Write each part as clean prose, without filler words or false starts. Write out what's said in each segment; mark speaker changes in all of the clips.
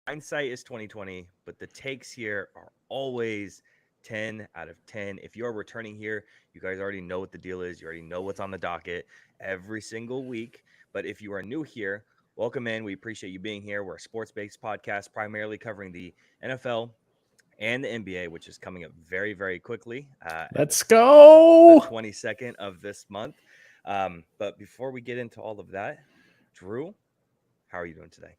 Speaker 1: Hindsight is 2020, but the takes here are always 10 out of 10. If you are returning here, you guys already know what the deal is. You already know what's on the docket every single week. But if you are new here, welcome in. We appreciate you being here. We're a sports-based podcast primarily covering the NFL and the NBA, which is coming up very, very quickly at
Speaker 2: Let's
Speaker 1: the
Speaker 2: go.
Speaker 1: 22nd of this month. But before we get into all of that, Drew, how are you doing today?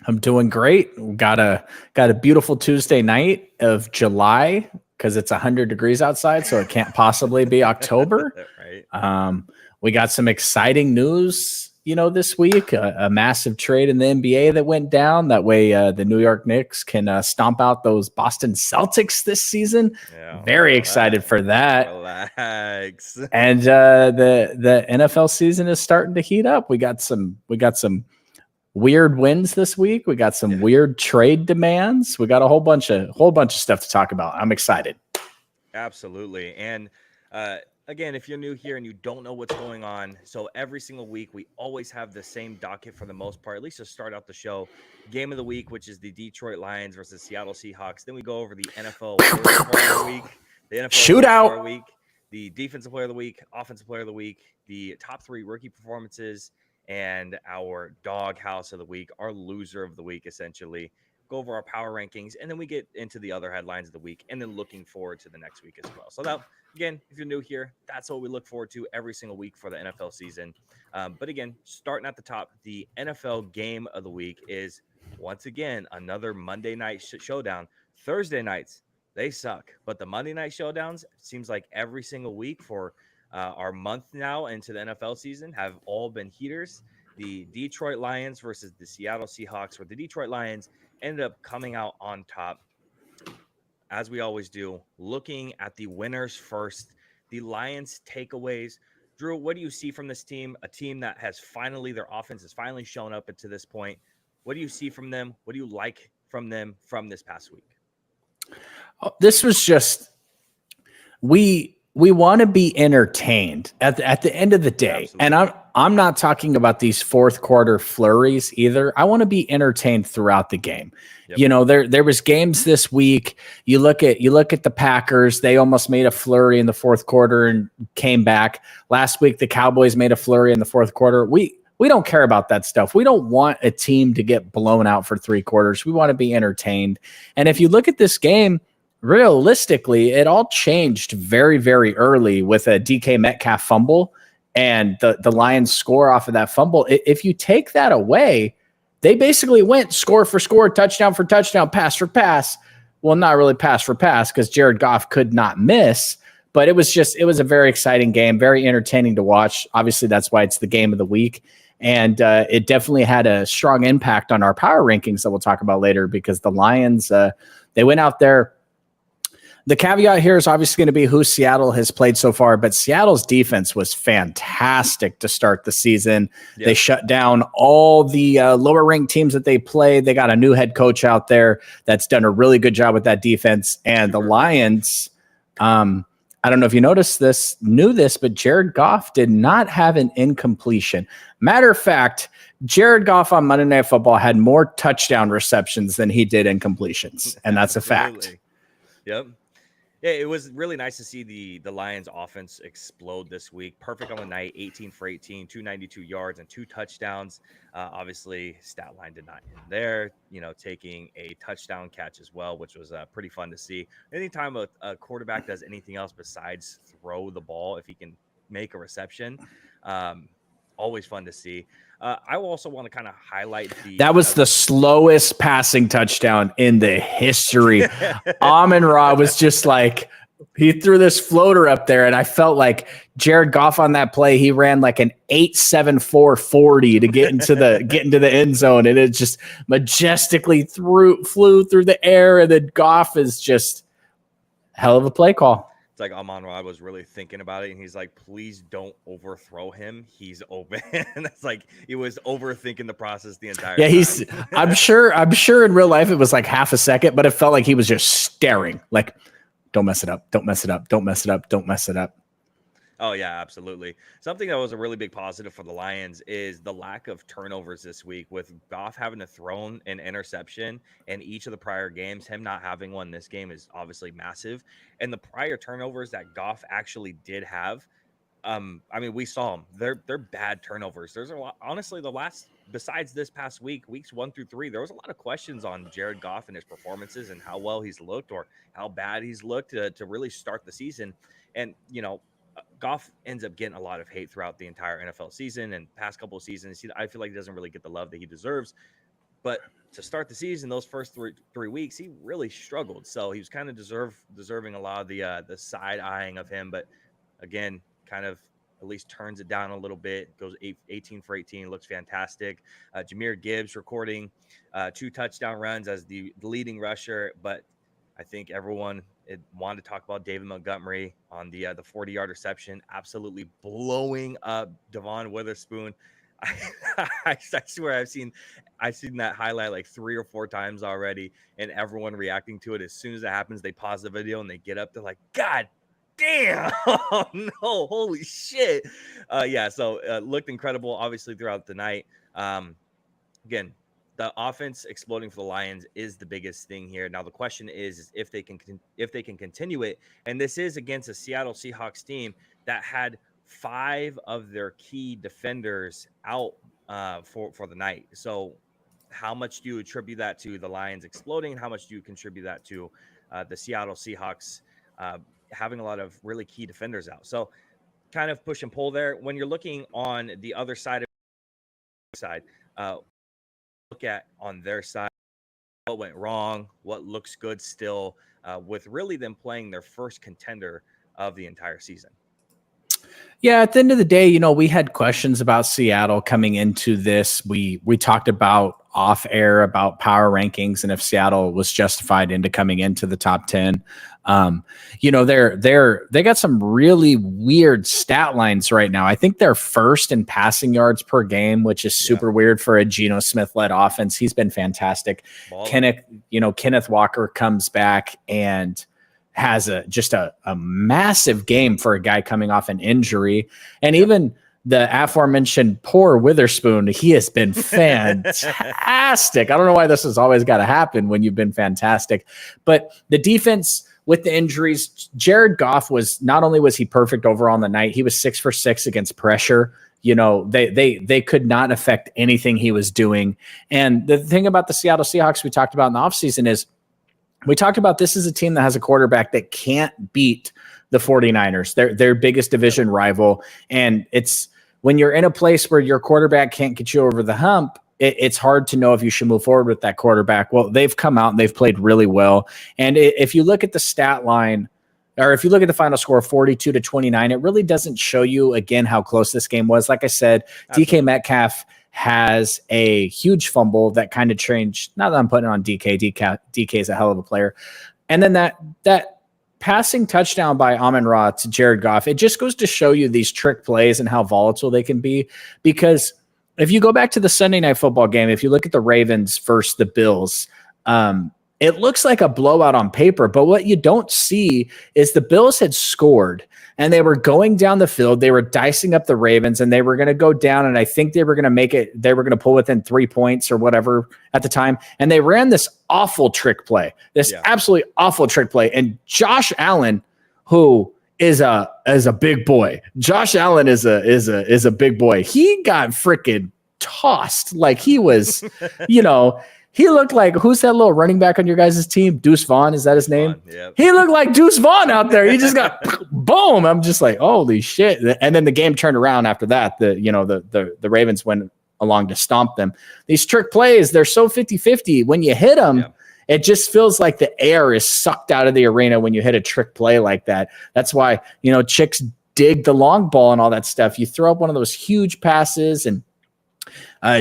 Speaker 2: I'm doing great. We got a beautiful Tuesday night of July because it's 100 degrees outside, so it can't possibly be October.
Speaker 1: Right.
Speaker 2: We got some exciting news, this week. A massive trade in the NBA that went down. That way, the New York Knicks can stomp out those Boston Celtics this season.
Speaker 1: Yeah,
Speaker 2: Very excited for that.
Speaker 1: Relax.
Speaker 2: And the NFL season is starting to heat up. We got some weird wins this week. We got some weird trade demands. We got a whole bunch of stuff to talk about. I'm excited.
Speaker 1: Absolutely. And again, if you're new here and you don't know what's going on, so every single week we always have the same docket for the most part, at least to start out the show. Game of the week, which is the Detroit Lions versus Seattle Seahawks. Then we go over the NFL Player of the Week, the NFL
Speaker 2: Shootout
Speaker 1: Player of the Week, the Defensive Player of the Week, Offensive Player of the Week, the top 3 rookie performances, and our doghouse of the week, our loser of the week, essentially. Go over our power rankings, and then we get into the other headlines of the week, and then looking forward to the next week as well. So that, again, if you're new here, that's what we look forward to every single week for the NFL season. But again, starting at the top, the NFL game of the week is, once again, another Monday night showdown. Thursday nights, they suck, but the Monday night showdowns, seems like every single week for our month now into the NFL season have all been heaters. The Detroit Lions versus the Seattle Seahawks, where the Detroit Lions ended up coming out on top, as we always do, looking at the winners first. The Lions takeaways. Drew, what do you see from this team? A team that has finally, their offense has finally shown up to this point. What do you see from them? What do you like from them from this past week?
Speaker 2: This was just, we want to be entertained at the end of the day.
Speaker 1: Absolutely.
Speaker 2: And I'm not talking about these fourth quarter flurries either. I want to be entertained throughout the game. Yep. There was games this week. You look at the Packers, they almost made a flurry in the fourth quarter and came back. Last week the Cowboys made a flurry in the fourth quarter. We don't care about that stuff. We don't want a team to get blown out for 3 quarters. We want to be entertained. And if you look at this game, realistically, it all changed very, very early with a DK Metcalf fumble and the Lions score off of that fumble. If you take that away, they basically went score for score, touchdown for touchdown, pass for pass. Well, not really pass for pass because Jared Goff could not miss, but it was a very exciting game, very entertaining to watch. Obviously, that's why it's the game of the week. And it definitely had a strong impact on our power rankings that we'll talk about later because the Lions, they went out there. The caveat here is obviously going to be who Seattle has played so far, but Seattle's defense was fantastic to start the season. Yep. They shut down all the lower ranked teams that they played. They got a new head coach out there that's done a really good job with that defense. And the Lions, I don't know if you knew this, but Jared Goff did not have an incompletion. Matter of fact, Jared Goff on Monday Night Football had more touchdown receptions than he did incompletions. And that's a fact.
Speaker 1: Yep. Yeah, it was really nice to see the Lions offense explode this week. Perfect on the night, 18 for 18, 292 yards and 2 touchdowns. Obviously, stat line did not end there, taking a touchdown catch as well, which was pretty fun to see. Anytime a quarterback does anything else besides throw the ball, if he can make a reception, always fun to see. I also want to kind of highlight that was
Speaker 2: the slowest passing touchdown in the history. Amon-Ra was just like, he threw this floater up there, and I felt like Jared Goff on that play, he ran like an 8.74 40 to get into the end zone, and it just majestically flew through the air, and then Goff is just hell of a play call.
Speaker 1: It's like Amon-Ra was really thinking about it, and he's like, please don't overthrow him. He's open. It's like he was overthinking the process the entire time.
Speaker 2: I'm sure in real life it was like half a second, but it felt like he was just staring. Like, don't mess it up. Don't mess it up. Don't mess it up. Don't mess it up.
Speaker 1: Oh yeah, absolutely. Something that was a really big positive for the Lions is the lack of turnovers this week, with Goff having to throw an interception in each of the prior games. Him not having one this game is obviously massive. And the prior turnovers that Goff actually did have, I mean, we saw them. They're bad turnovers. There's a lot, honestly, the last, besides this past week, weeks 1 through 3, there was a lot of questions on Jared Goff and his performances and how well he's looked or how bad he's looked to really start the season. And Goff ends up getting a lot of hate throughout the entire NFL season and past couple of seasons. I feel like he doesn't really get the love that he deserves. But to start the season, those first three weeks, he really struggled. So he was kind of deserving a lot of the side eyeing of him. But again, kind of at least turns it down a little bit, goes 18 for 18, looks fantastic. Jahmyr Gibbs recording 2 touchdown runs as the leading rusher, but I think everyone wanted to talk about David Montgomery on the 40-yard reception, absolutely blowing up Devon Witherspoon. I swear I've seen that highlight like 3 or 4 times already, and everyone reacting to it. As soon as it happens, they pause the video and they get up. They're like, God damn, oh no, holy shit. So looked incredible, obviously, throughout the night. Again, the offense exploding for the Lions is the biggest thing here. Now the question is if they can continue it, and this is against a Seattle Seahawks team that had 5 of their key defenders out for the night. So how much do you attribute that to the Lions exploding? How much do you contribute that to the Seattle Seahawks having a lot of really key defenders out? So kind of push and pull there. When you're looking on the other side look at on their side what went wrong, what looks good still, with really them playing their first contender of the entire season.
Speaker 2: Yeah, at the end of the day, we had questions about Seattle coming into this. We talked about off air about power rankings and if Seattle was justified into coming into the top 10. They got some really weird stat lines right now. I think they're first in passing yards per game, which is super weird for a Geno Smith led offense. He's been fantastic. Kenneth Walker comes back and has a massive game for a guy coming off an injury. And even the aforementioned poor Witherspoon, he has been fantastic. I don't know why this has always got to happen when you've been fantastic, but the defense with the injuries, Jared Goff not only was he perfect overall on the night, he was 6 for 6 against pressure. They could not affect anything he was doing. And the thing about the Seattle Seahawks we talked about in the offseason is we talked about this is a team that has a quarterback that can't beat the 49ers, their biggest division rival. And it's when you're in a place where your quarterback can't get you over the hump, it's hard to know if you should move forward with that quarterback. Well, they've come out and they've played really well. And if you look at the stat line, or if you look at the final score, 42-29, it really doesn't show you, again, how close this game was. Like I said, absolutely. DK Metcalf has a huge fumble that kind of changed. Not that I'm putting it on DK is a hell of a player. And then that passing touchdown by Amon-Ra to Jared Goff, it just goes to show you these trick plays and how volatile they can be. Because if you go back to the Sunday Night Football game, if you look at the Ravens versus the Bills, it looks like a blowout on paper, but what you don't see is the Bills had scored and they were going down the field. They were dicing up the Ravens and they were going to go down. And I think they were going to make it. They were going to pull within 3 points or whatever at the time. And they ran this awful trick play, absolutely awful trick play. And Josh Allen, who is a big boy, Josh Allen is a big boy. He got freaking tossed like he was, He looked like, who's that little running back on your guys' team? Deuce Vaughn, is that his name?
Speaker 1: Yep.
Speaker 2: He looked like Deuce Vaughn out there. He just got boom. I'm just like, holy shit. And then the game turned around after that. The Ravens went along to stomp them. These trick plays, they're so 50-50. When you hit them, it just feels like the air is sucked out of the arena when you hit a trick play like that. That's why, chicks dig the long ball and all that stuff. You throw up one of those huge passes, and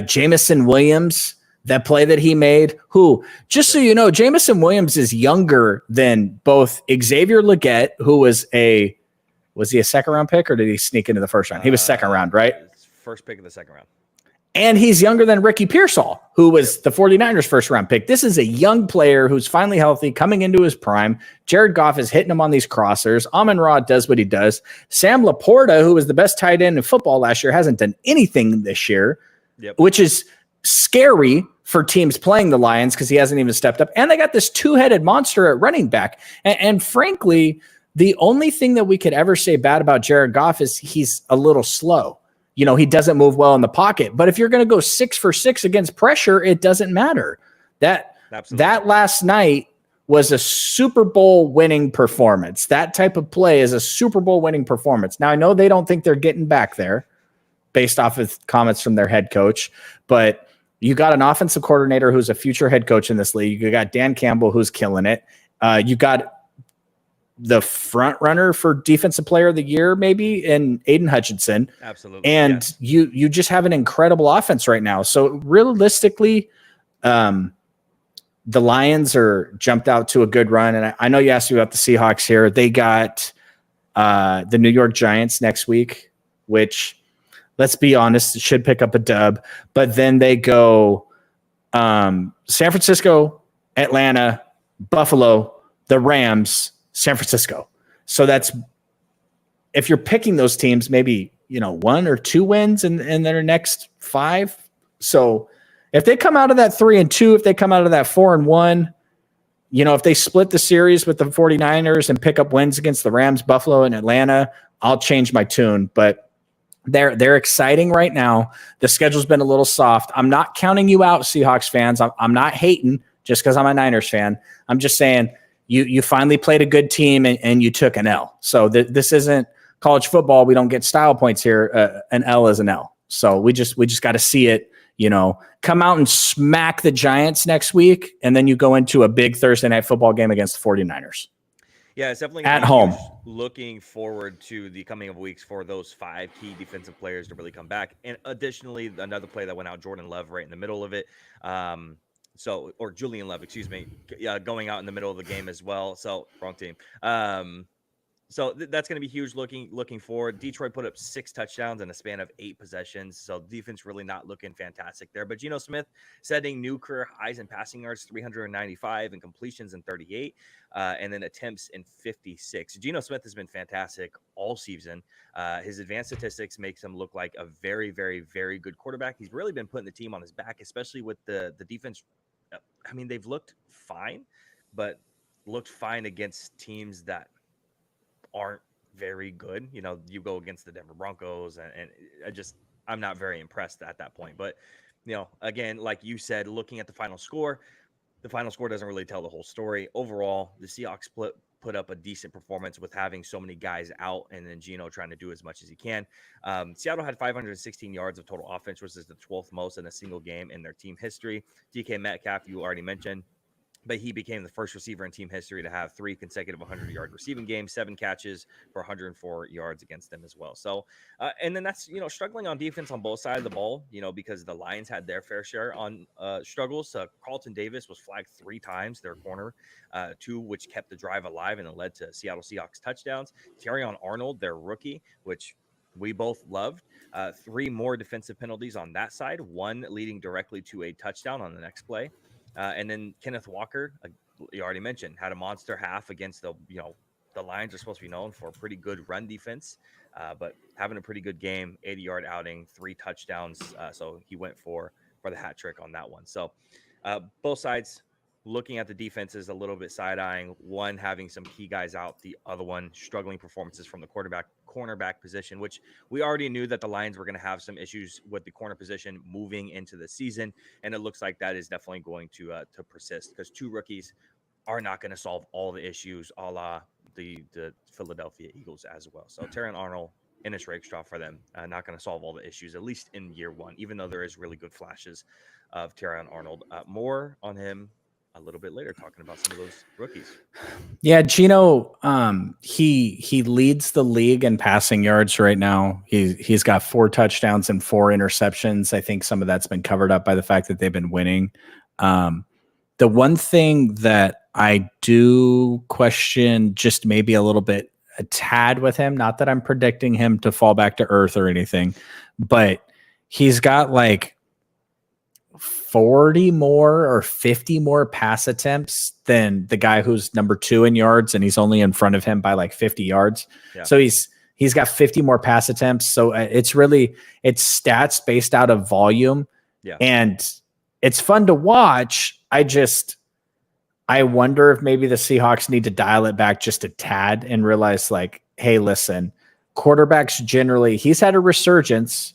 Speaker 2: Jameson Williams, that play that he made, who, just so you know, Jameson Williams is younger than both Xavier Legette, who was he a second round pick or did he sneak into the first round? He was second round, right?
Speaker 1: First pick of the second round.
Speaker 2: And he's younger than Ricky Pearsall, who was the 49ers first round pick. This is a young player who's finally healthy, coming into his prime. Jared Goff is hitting him on these crossers. Amon-Ra does what he does. Sam Laporta, who was the best tight end in football last year, hasn't done anything this year, which is scary for teams playing the Lions because he hasn't even stepped up. And they got this two-headed monster at running back. And frankly, the only thing that we could ever say bad about Jared Goff is he's a little slow. He doesn't move well in the pocket. But if you're going to go 6 for 6 against pressure, it doesn't matter. That last night was a Super Bowl winning performance. That type of play is a Super Bowl winning performance. Now, I know they don't think they're getting back there based off of comments from their head coach, but you got an offensive coordinator who's a future head coach in this league. You got Dan Campbell, who's killing it. You got the front runner for defensive player of the year, maybe, in Aiden Hutchinson.
Speaker 1: Absolutely.
Speaker 2: And you just have an incredible offense right now. So realistically, the Lions are jumped out to a good run. And I know you asked me about the Seahawks here. They got the New York Giants next week, which, let's be honest, should pick up a dub. But then they go San Francisco, Atlanta, Buffalo, the Rams, San Francisco. So that's, if you're picking those teams, maybe, 1 or 2 wins in their next 5. So if they come out of that 3-2, if they come out of that 4-1, if they split the series with the 49ers and pick up wins against the Rams, Buffalo, and Atlanta, I'll change my tune. But they're exciting right now. The schedule's been a little soft. I'm not counting you out, Seahawks fans. I'm not hating just because I'm a Niners fan. I'm just saying, You finally played a good team and you took an L. So this isn't college football. We don't get style points here. An L is an L. So we just got to see it. Come out and smack the Giants next week, and then you go into a big Thursday night football game against the 49ers.
Speaker 1: Yeah, it's definitely
Speaker 2: at home.
Speaker 1: Looking forward to the coming of weeks for those 5 key defensive players to really come back. And additionally, another play that went out, Jordan Love, right in the middle of it. Or Julian Love, excuse me, going out in the middle of the game as well. So wrong team. That's going to be huge looking forward. Detroit put up 6 touchdowns in a span of 8 possessions. So defense really not looking fantastic there. But Geno Smith setting new career highs in passing yards, 395, and completions in 38, and then attempts in 56. Geno Smith has been fantastic all season. His advanced statistics makes him look like a very, very, very good quarterback. He's really been putting the team on his back, especially with the defense. I mean, they've looked fine, but looked fine against teams that aren't very good. You go against the Denver Broncos, and I'm not very impressed at that point. But, again, like you said, looking at the final score doesn't really tell the whole story. Overall, the Seahawks put up a decent performance with having so many guys out, and then Geno trying to do as much as he can. Seattle had 516 yards of total offense, which is the 12th most in a single game in their team history. DK Metcalf, you already mentioned, but he became the first receiver in team history to have 3 consecutive 100-yard receiving games, 7 catches for 104 yards against them as well. So, and then that's, struggling on defense on both sides of the ball, because the Lions had their fair share on struggles. Carlton Davis was flagged 3 times, their corner, 2 which kept the drive alive and it led to Seattle Seahawks touchdowns. Terrion Arnold, their rookie, which we both loved, 3 more defensive penalties on that side, 1 leading directly to a touchdown on the next play. And then Kenneth Walker, you already mentioned, had a monster half against the Lions are supposed to be known for a pretty good run defense, but having a pretty good game, 80-yard outing, 3 touchdowns. So he went for the hat trick on that one. So both sides looking at the defenses a little bit side-eyeing, one having some key guys out, the other one struggling performances from the cornerback position, which we already knew that the Lions were going to have some issues with the corner position moving into the season, and it looks like that is definitely going to persist because 2 rookies are not going to solve all the issues, a la the Philadelphia Eagles as well. So Terrion Arnold, Ennis Rakestraw for them, not going to solve all the issues, at least in year 1, even though there is really good flashes of Terrion Arnold. More on him a little bit later, talking about some of those rookies.
Speaker 2: Yeah, Geno, he leads the league in passing yards right now. He's got 4 touchdowns and 4 interceptions. I think some of that's been covered up by the fact that they've been winning. The one thing that I do question just maybe a little bit, a tad with him, not that I'm predicting him to fall back to earth or anything, but he's got like 40 more or 50 more pass attempts than the guy who's number 2 in yards, and he's only in front of him by like 50 yards. Yeah. So he's got 50 more pass attempts. So it's stats based out of volume.
Speaker 1: Yeah.
Speaker 2: And it's fun to watch. I wonder if maybe the Seahawks need to dial it back just a tad and realize, like, hey, listen, quarterbacks generally, he's had a resurgence,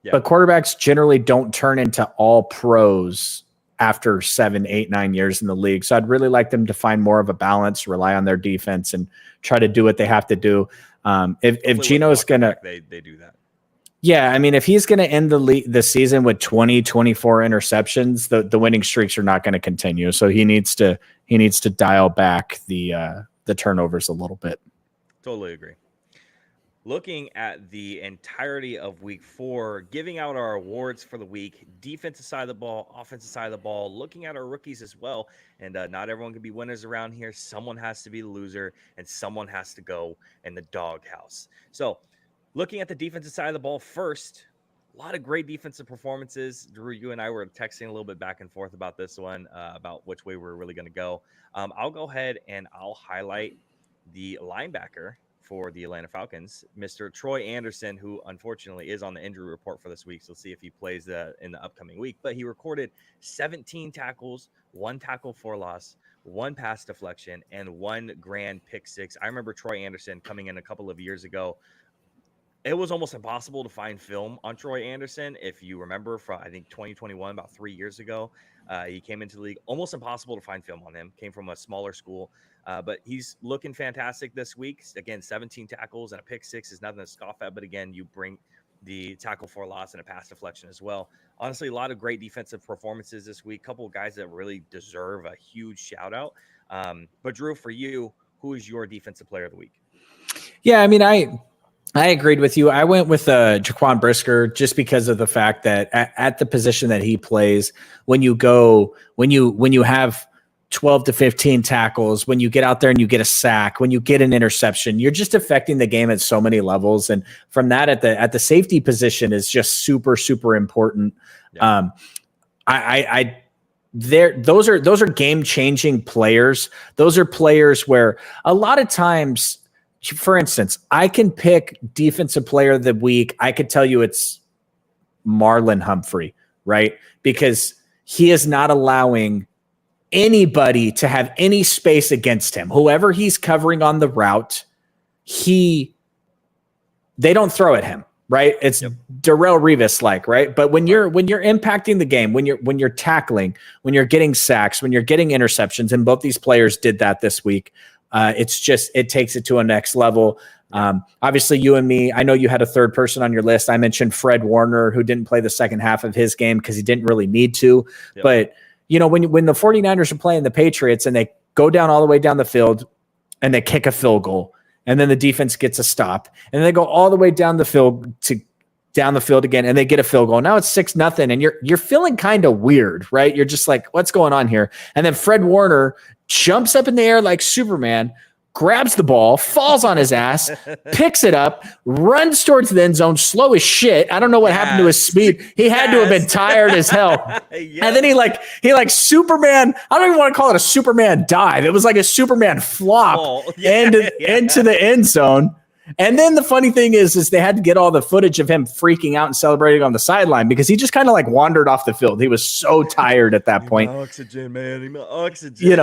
Speaker 2: but quarterbacks generally don't turn into all pros after 7, 8, 9 years in the league. So I'd really like them to find more of a balance, rely on their defense, and try to do what they have to do. If Geno's going to,
Speaker 1: they do that.
Speaker 2: Yeah, I mean, if he's going to end the season with 20, 24 interceptions, the winning streaks are not going to continue. So he needs to dial back the turnovers a little bit.
Speaker 1: Totally agree. Looking at the entirety of week 4, giving out our awards for the week, defensive side of the ball, offensive side of the ball, looking at our rookies as well. And not everyone can be winners around here. Someone has to be the loser, and someone has to go in the doghouse. So looking at the defensive side of the ball first, a lot of great defensive performances. Drew, you and I were texting a little bit back and forth about this one, about which way we're really going to go. I'll go ahead and I'll highlight the linebacker for the Atlanta Falcons, Mr. Troy Anderson, who unfortunately is on the injury report for this week. So we'll see if he plays in the upcoming week. But he recorded 17 tackles, 1 tackle for loss, 1 pass deflection, and 1 grand pick 6. I remember Troy Anderson coming in a couple of years ago. It was almost impossible to find film on Troy Anderson. If you remember from, I think, 2021, about 3 years ago, he came into the league. Almost impossible to find film on him. Came from a smaller school. But he's looking fantastic this week. Again, 17 tackles and a pick 6 is nothing to scoff at. But again, you bring the tackle for loss and a pass deflection as well. Honestly, a lot of great defensive performances this week. A couple of guys that really deserve a huge shout out. But Drew, for you, who is your defensive player of the week?
Speaker 2: Yeah, I mean, I agreed with you. I went with Jaquan Brisker just because of the fact that at the position that he plays, when you have 12 to 15 tackles, when you get out there and you get a sack, when you get an interception, you're just affecting the game at so many levels. And from that, at the safety position is just super, super important. Yeah. Those are game-changing players. Those are players where a lot of times, for instance, I can pick defensive player of the week. I could tell you it's Marlon Humphrey, right? Because he is not allowing anybody to have any space against him. Whoever he's covering on the route, they don't throw at him, right? It's Darrelle Revis-like, right? But when you're impacting the game, when you're tackling, when you're getting sacks, when you're getting interceptions, and both these players did that this week, it takes it to a next level. Obviously you and me, I know you had a third person on your list. I mentioned Fred Warner, who didn't play the second half of his game because he didn't really need to. Yep. But when the 49ers are playing the Patriots and they go down all the way down the field and they kick a field goal, and then the defense gets a stop, and they go all the way down the field again, and they get a field goal. Now it's 6-0, and you're feeling kind of weird, right? You're just like, what's going on here? And then Fred Warner jumps up in the air like Superman, grabs the ball, falls on his ass, picks it up, runs towards the end zone, slow as shit. I don't know what happened to his speed. He had to have been tired as hell. And then he like Superman, I don't even want to call it a Superman dive. It was like a Superman flop into the end zone. And then the funny thing is they had to get all the footage of him freaking out and celebrating on the sideline because he just kind of like wandered off the field. He was so tired at that point.
Speaker 1: Oxygen, man. Oxygen.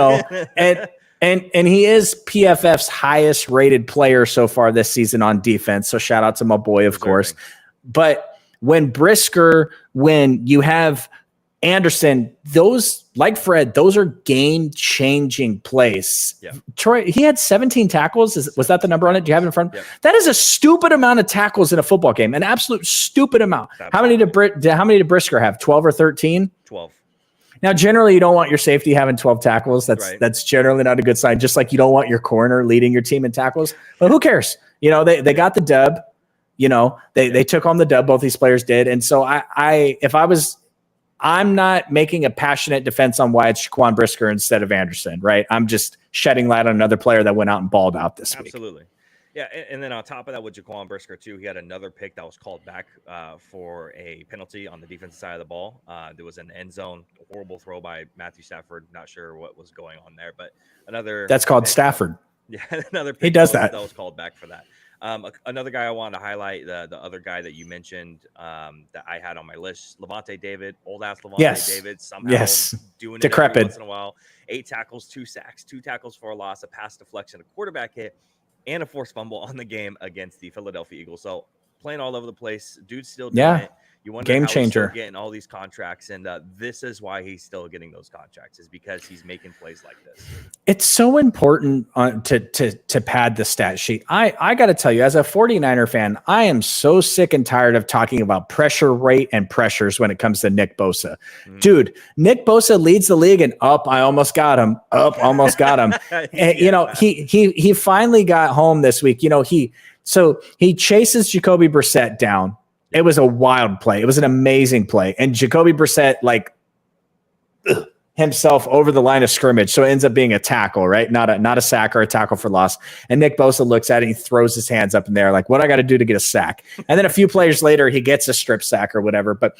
Speaker 2: And he is PFF's highest rated player so far this season on defense. So shout out to my boy, of course. But when you have Anderson, those, like Fred, those are game-changing plays. Yeah. Troy, he had 17 tackles. Was that the number on it? Do you have it in front? Yeah. That is a stupid amount of tackles in a football game. An absolute stupid amount. How many did Brisker have? 12 or 13?
Speaker 1: 12.
Speaker 2: Now, generally, you don't want your safety having 12 tackles. That's generally not a good sign. Just like you don't want your corner leading your team in tackles. But who cares? They got the dub. They took on the dub. Both these players did. And so I'm not making a passionate defense on why it's Jaquan Brisker instead of Anderson, right? I'm just shedding light on another player that went out and balled out this week.
Speaker 1: Absolutely. Yeah, and then on top of that, with Jaquan Brisker too, he had another pick that was called back for a penalty on the defensive side of the ball. There was an end zone horrible throw by Matthew Stafford. Not sure what was going on there, but another
Speaker 2: That's called
Speaker 1: pick
Speaker 2: Stafford.
Speaker 1: yeah, another pick
Speaker 2: He does
Speaker 1: that
Speaker 2: that.
Speaker 1: was called back for that. Another guy I wanted to highlight, the other guy that you mentioned that I had on my list, Levante David, old ass Levante David, somehow doing it every once in a while. 8 tackles, 2 sacks, 2 tackles for a loss, a pass deflection, a quarterback hit, and a forced fumble on the game against the Philadelphia Eagles. So playing all over the place, dude's still doing it. You wonder
Speaker 2: game
Speaker 1: how
Speaker 2: changer.
Speaker 1: he's still getting all these contracts, and this is why he's still getting those contracts, is because he's making plays like this.
Speaker 2: It's so important to pad the stat sheet. I got to tell you, as a 49er fan, I am so sick and tired of talking about pressure rate and pressures when it comes to Nick Bosa. Dude, Nick Bosa leads the league and I almost got him. Almost got him. And, you know, he finally got home this week. You know, he chases Jacoby Brissett down. It was a wild play. It was an amazing play. And Jacoby Brissett, himself over the line of scrimmage. So it ends up being a tackle, right? Not a sack or a tackle for loss. And Nick Bosa looks at it. He throws his hands up in there like, what I got to do to get a sack? And then a few plays later, he gets a strip sack or whatever. But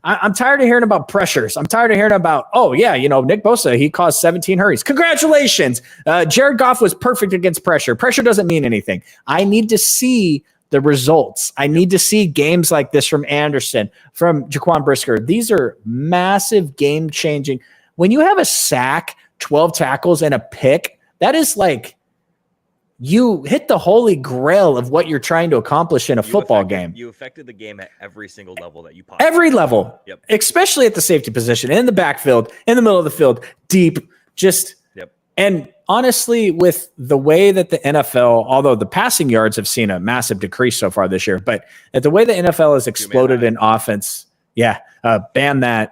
Speaker 2: I'm tired of hearing about pressures. I'm tired of hearing about, Nick Bosa, he caused 17 hurries. Congratulations. Jared Goff was perfect against pressure. Pressure doesn't mean anything. I need to see the results. I need to see games like this from Anderson, from Jaquan Brisker. These are massive game-changing. When you have a sack, 12 tackles, and a pick, that is like you hit the holy grail of what you're trying to accomplish in a football game.
Speaker 1: You affected the game at every single level that you possibly
Speaker 2: Every level.
Speaker 1: Yep.
Speaker 2: Especially at the safety position, in the backfield, in the middle of the field, deep, just and honestly, with the way that the NFL, although the passing yards have seen a massive decrease so far this year, but at the way the NFL has exploded in offense, ban that.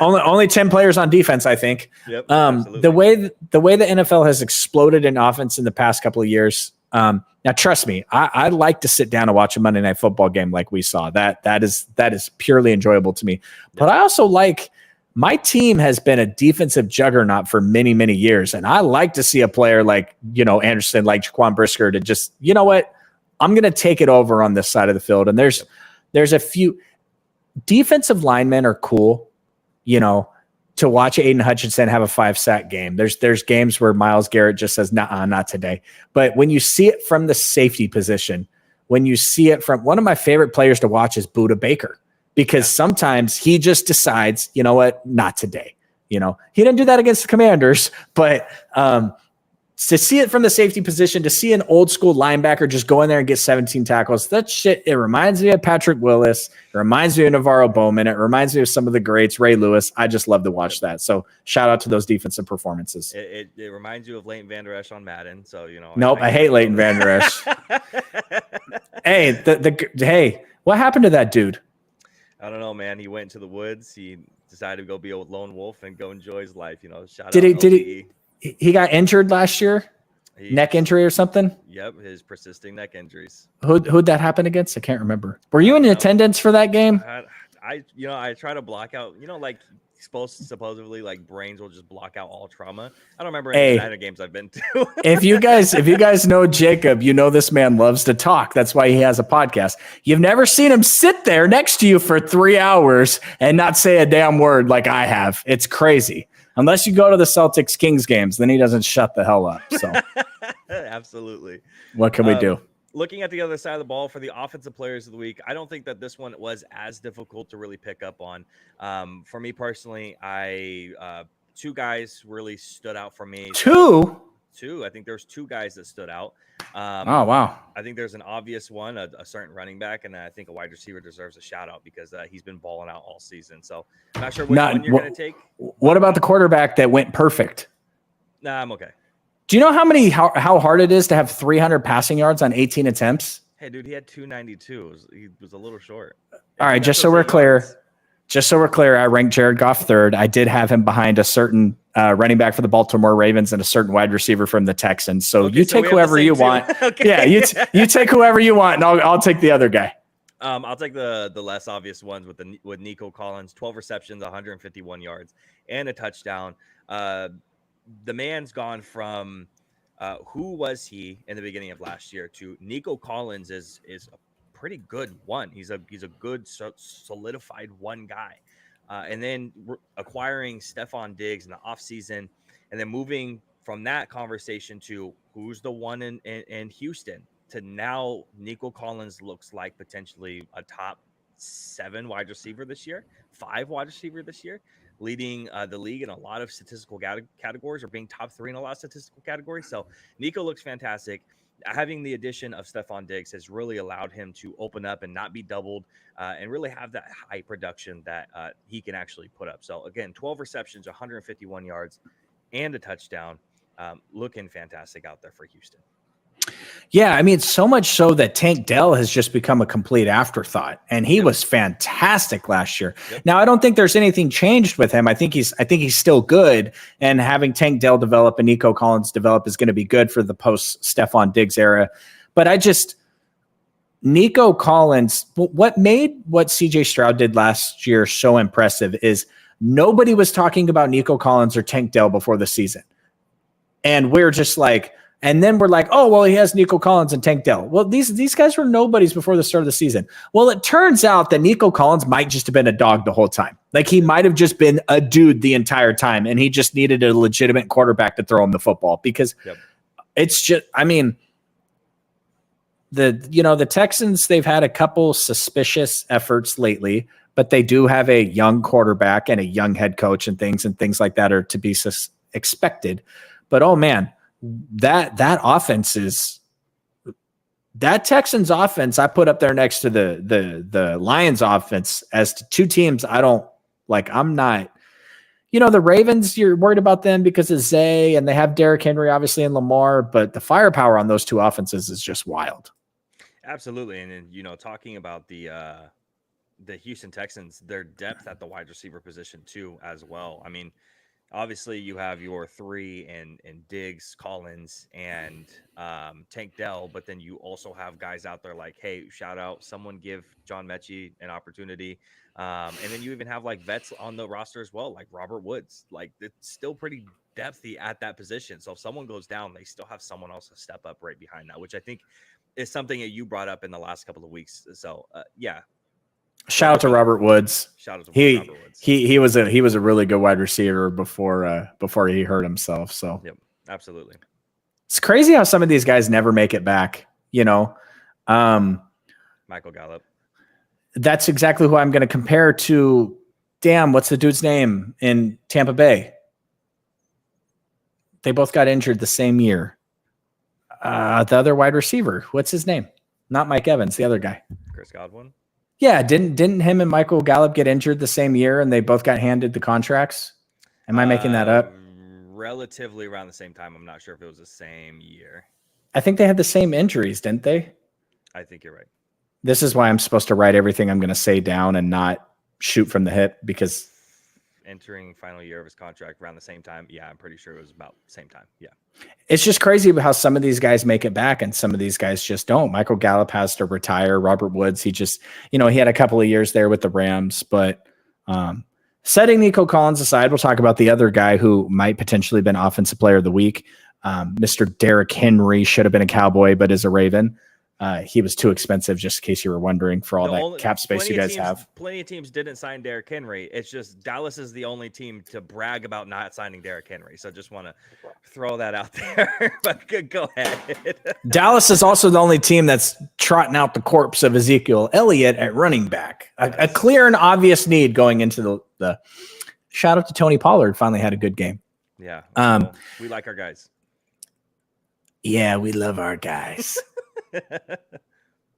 Speaker 2: Only 10 players on defense, I think.
Speaker 1: Yep,
Speaker 2: the way the NFL has exploded in offense in the past couple of years. Now, trust me, I like to sit down and watch a Monday Night Football game like we saw. That is purely enjoyable to me. But I also like. My team has been a defensive juggernaut for many, many years. And I like to see a player like, Anderson, like Jaquan Brisker to just, you know what, I'm going to take it over on this side of the field. And there's a few defensive linemen are cool, to watch Aiden Hutchinson have a 5-sack game. There's games where Myles Garrett just says, nah, not today. But when you see it from the safety position, when you see it from one of my favorite players to watch is Budda Baker. Because sometimes he just decides, you know what, not today. He didn't do that against the Commanders, but to see it from the safety position, to see an old school linebacker just go in there and get 17 tackles, that shit, it reminds me of Patrick Willis. It reminds me of Navarro Bowman. It reminds me of some of the greats, Ray Lewis. I just love to watch that. So shout out to those defensive performances.
Speaker 1: It reminds you of Leighton Vander Esch on Madden. So,
Speaker 2: Nope, I hate Leighton Vander Esch. Hey, hey, what happened to that dude?
Speaker 1: I don't know, man. He went into the woods. He decided to go be a lone wolf and go enjoy his life. Shout out.
Speaker 2: Did he got injured last year? Neck injury or something?
Speaker 1: Yep, his persisting neck injuries.
Speaker 2: Who'd that happen against? I can't remember. Were you in attendance for that game?
Speaker 1: I try to block out. Supposedly like brains will just block out all trauma. I don't remember any United games I've been to. if you guys know Jacob, this man loves to talk. That's why he has a podcast. You've never seen him sit there next to you for 3 hours and not say a damn word like I have. It's crazy. Unless you go to the Celtics Kings games, then he doesn't shut the hell up. So absolutely.
Speaker 2: What can we do?
Speaker 1: Looking at the other side of the ball for the offensive players of the week, I don't think that this one was as difficult to really pick up on. For me personally, two guys really stood out for me. Two. I think there's 2 guys that stood out.
Speaker 2: Oh, wow.
Speaker 1: I think there's an obvious one, a certain running back, and I think a wide receiver deserves a shout out because he's been balling out all season. So I'm not sure which one you're going to take.
Speaker 2: What about the quarterback that went perfect?
Speaker 1: Nah, I'm okay.
Speaker 2: Do you know how hard it is to have 300 passing yards on 18 attempts?
Speaker 1: Hey, dude, he had 292. He was a little short.
Speaker 2: All right, just so we're clear, I ranked Jared Goff 3rd. I did have him behind a certain running back for the Baltimore Ravens and a certain wide receiver from the Texans. So you take whoever you want. Okay. Yeah, you take whoever you want, and I'll take the other guy.
Speaker 1: I'll take the less obvious ones with Nico Collins, 12 receptions, 151 yards, and a touchdown. The man's gone from who was he in the beginning of last year to Nico Collins is a pretty good one. He's a good solidified one guy. And then acquiring Stephon Diggs in the offseason, and then moving from that conversation to who's the one in Houston to now Nico Collins looks like potentially a top 7 wide receiver this year, 5 wide receiver this year, leading the league in a lot of statistical categories, or being top 3 in a lot of statistical categories. So Nico looks fantastic. Having the addition of Stephon Diggs has really allowed him to open up and not be doubled, and really have that high production that he can actually put up. So again, 12 receptions, 151 yards, and a touchdown. Looking fantastic out there for Houston.
Speaker 2: Yeah, I mean, so much so that Tank Dell has just become a complete afterthought, and he was fantastic last year. Now, I don't think there's anything changed with him. I think he's still good, and having Tank Dell develop and Nico Collins develop is going to be good for the post Stephon Diggs era. But Nico Collins, what made what CJ Stroud did last year so impressive is nobody was talking about Nico Collins or Tank Dell before the season. And we're just like, and then we're like, oh, well, he has Nico Collins and Tank Dell. Well, these guys were nobodies before the start of the season. Well, it turns out that Nico Collins might just have been a dog the whole time. Like, he might have just been a dude the entire time, and he just needed a legitimate quarterback to throw him the football, because it's just, I mean, the Texans, they've had a couple suspicious efforts lately, but they do have a young quarterback and a young head coach, and things like that are to be expected. But, oh man, that offense is that Texans offense I put up there next to the Lions offense as to two teams I don't like. I'm not, the Ravens, you're worried about them because of Zay, and they have Derrick Henry obviously and Lamar, but the firepower on those two offenses is just wild.
Speaker 1: Absolutely. And then, talking about the Houston Texans, their depth at the wide receiver position too, as well. I mean, obviously, you have your 3 and Diggs, Collins, and Tank Dell, but then you also have guys out there like, hey, shout out, someone give John Mechie an opportunity. And then you even have like vets on the roster as well, like Robert Woods. Like, it's still pretty depthy at that position. So if someone goes down, they still have someone else to step up right behind that, which I think is something that you brought up in the last couple of weeks. So, yeah.
Speaker 2: Shout out to Robert Woods.
Speaker 1: Shout out to Robert Woods.
Speaker 2: He was a really good wide receiver before he hurt himself. So
Speaker 1: yep, absolutely.
Speaker 2: It's crazy how some of these guys never make it back.
Speaker 1: Michael Gallup.
Speaker 2: That's exactly who I'm going to compare to. Damn, what's the dude's name in Tampa Bay? They both got injured the same year. The other wide receiver, what's his name? Not Mike Evans, the other guy.
Speaker 1: Chris Godwin.
Speaker 2: Yeah, didn't him and Michael Gallup get injured the same year, and they both got handed the contracts? Am I making that up?
Speaker 1: Relatively around the same time. I'm not sure if it was the same year.
Speaker 2: I think they had the same injuries, didn't they?
Speaker 1: I think you're right.
Speaker 2: This is why I'm supposed to write everything I'm going to say down and not shoot from the hip, because
Speaker 1: entering final year of his contract around the same time. Yeah, I'm pretty sure it was about the same time. Yeah.
Speaker 2: It's just crazy how some of these guys make it back and some of these guys just don't. Michael Gallup has to retire. Robert Woods, he just, he had a couple of years there with the Rams, but setting Nico Collins aside, we'll talk about the other guy who might potentially have been offensive player of the week. Mr. Derrick Henry should have been a Cowboy, but is a Raven. He was too expensive, just in case you were wondering, for all that cap space you guys have.
Speaker 1: Plenty of teams didn't sign Derrick Henry. It's just Dallas is the only team to brag about not signing Derrick Henry. So just want to throw that out there. But go ahead.
Speaker 2: Dallas is also the only team that's trotting out the corpse of Ezekiel Elliott at running back. A clear and obvious need going into the shout out to Tony Pollard. Finally had a good game.
Speaker 1: Yeah. We like our guys.
Speaker 2: Yeah, we love our guys.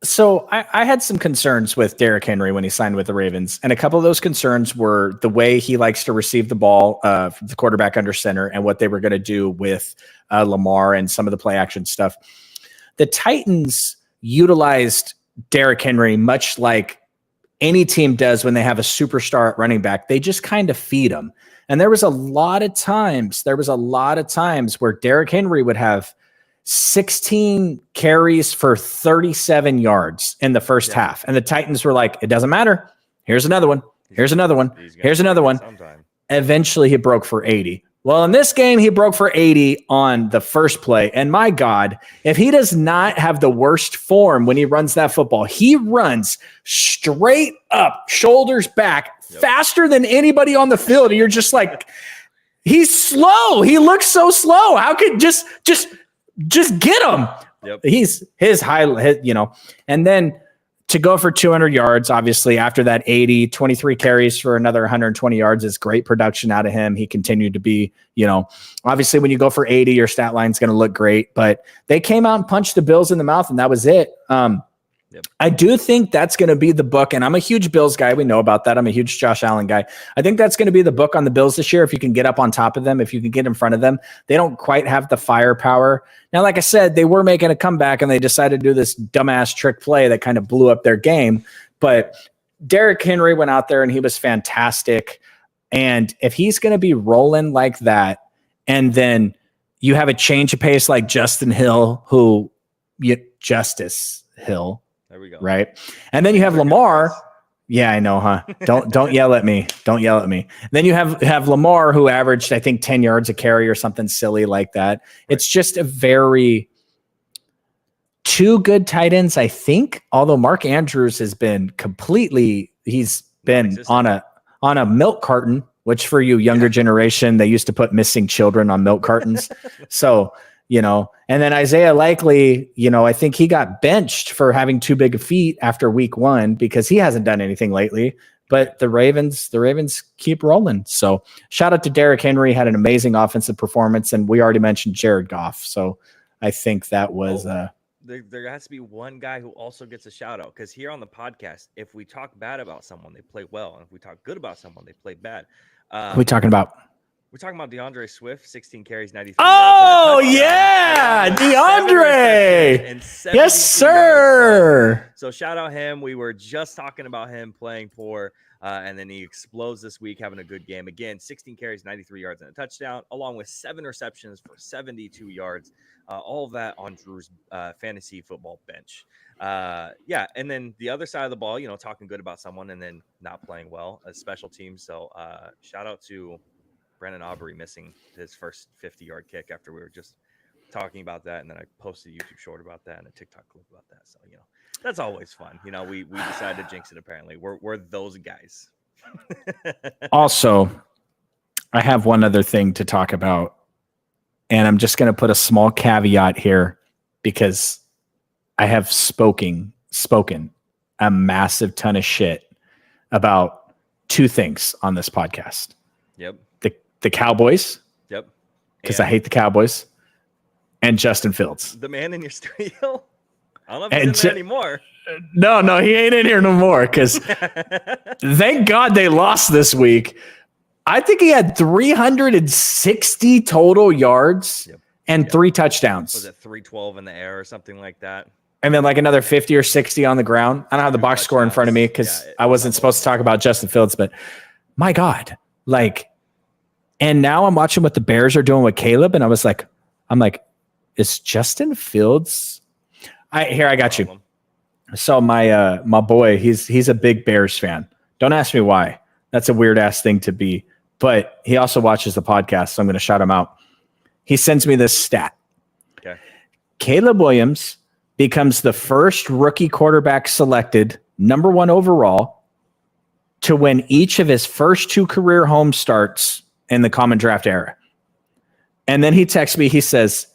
Speaker 2: So I had some concerns with Derrick Henry when he signed with the Ravens, and a couple of those concerns were the way he likes to receive the ball, the quarterback under center, and what they were going to do with Lamar and some of the play action stuff. The Titans utilized Derrick Henry much like any team does when they have a superstar at running back. They just kind of feed him. And there was a lot of times where Derrick Henry would have 16 carries for 37 yards in the first half. And the Titans were like, it doesn't matter. Here's another one. Here's another one. Here's another one.
Speaker 1: Sometime.
Speaker 2: Eventually he broke for 80. Well, in this game, he broke for 80 on the first play. And my God, if he does not have the worst form when he runs that football, he runs straight up, shoulders back, faster than anybody on the field. And you're just like, he's slow. He looks so slow. How could just get him?
Speaker 1: Yep.
Speaker 2: He's his high, and then to go for 200 yards, obviously, after that 80, 23 carries for another 120 yards is great production out of him. He continued to be, obviously when you go for 80, your stat line's going to look great, but they came out and punched the Bills in the mouth, and that was it. I do think that's going to be the book, and I'm a huge Bills guy. We know about that. I'm a huge Josh Allen guy. I think that's going to be the book on the Bills this year. If you can get up on top of them, if you can get in front of them, they don't quite have the firepower. Now, like I said, they were making a comeback, and they decided to do this dumbass trick play that kind of blew up their game. But Derrick Henry went out there, and he was fantastic. And if he's going to be rolling like that, and then you have a change of pace like Justice Hill. There we go. Right. And then you have Lamar. Yeah, I know, huh? Don't yell at me. Don't yell at me. Then you have Lamar, who averaged, I think, 10 yards a carry or something silly like that. Right. It's just two good tight ends, I think. Although Mark Andrews has been he's been on a milk carton, which for you younger generation, they used to put missing children on milk cartons. So, and then Isaiah Likely, I think he got benched for having too big of feet after week 1 because he hasn't done anything lately. But the Ravens keep rolling. So shout out to Derrick Henry, had an amazing offensive performance, and we already mentioned Jared Goff. So I think that was
Speaker 1: there has to be one guy who also gets a shout out, because here on the podcast, if we talk bad about someone, they play well, and if we talk good about someone, they play bad.
Speaker 2: What are we talking about?
Speaker 1: We're talking about DeAndre Swift, 16 carries, 93
Speaker 2: Oh, yeah, DeAndre. Yes, sir.
Speaker 1: So shout out him. We were just talking about him playing poor, and then he explodes this week, having a good game. Again, 16 carries, 93 yards, and a touchdown, along with 7 receptions for 72 yards. All of that on Drew's fantasy football bench. And then the other side of the ball, talking good about someone and then not playing well as special teams. So shout out to Brennan Aubrey missing his first 50-yard kick after we were just talking about that. And then I posted a YouTube short about that and a TikTok clip about that. So, that's always fun. We decided to jinx it, apparently. We're those guys.
Speaker 2: Also, I have one other thing to talk about. And I'm just going to put a small caveat here because I have spoken a massive ton of shit about 2 things on this podcast.
Speaker 1: Yep.
Speaker 2: The Cowboys.
Speaker 1: Yep.
Speaker 2: Because I hate the Cowboys. And Justin Fields.
Speaker 1: The man in your studio? I don't know if he's in there anymore.
Speaker 2: No, he ain't in here no more because thank God they lost this week. I think he had 360 total yards and 3 touchdowns.
Speaker 1: Was it 312 in the air or something like that?
Speaker 2: And then like another 50 or 60 on the ground. I don't have the box score in front of me because I wasn't supposed to talk about Justin Fields, but my God, and now I'm watching what the Bears are doing with Caleb, and I'm like, is Justin Fields? I got you. So my boy, he's a big Bears fan. Don't ask me why. That's a weird ass thing to be, but he also watches the podcast, so I'm going to shout him out. He sends me this stat.
Speaker 1: Okay.
Speaker 2: Caleb Williams becomes the first rookie quarterback selected number 1 overall to win each of his first 2 career home starts in the common draft era. And then he texts me, he says,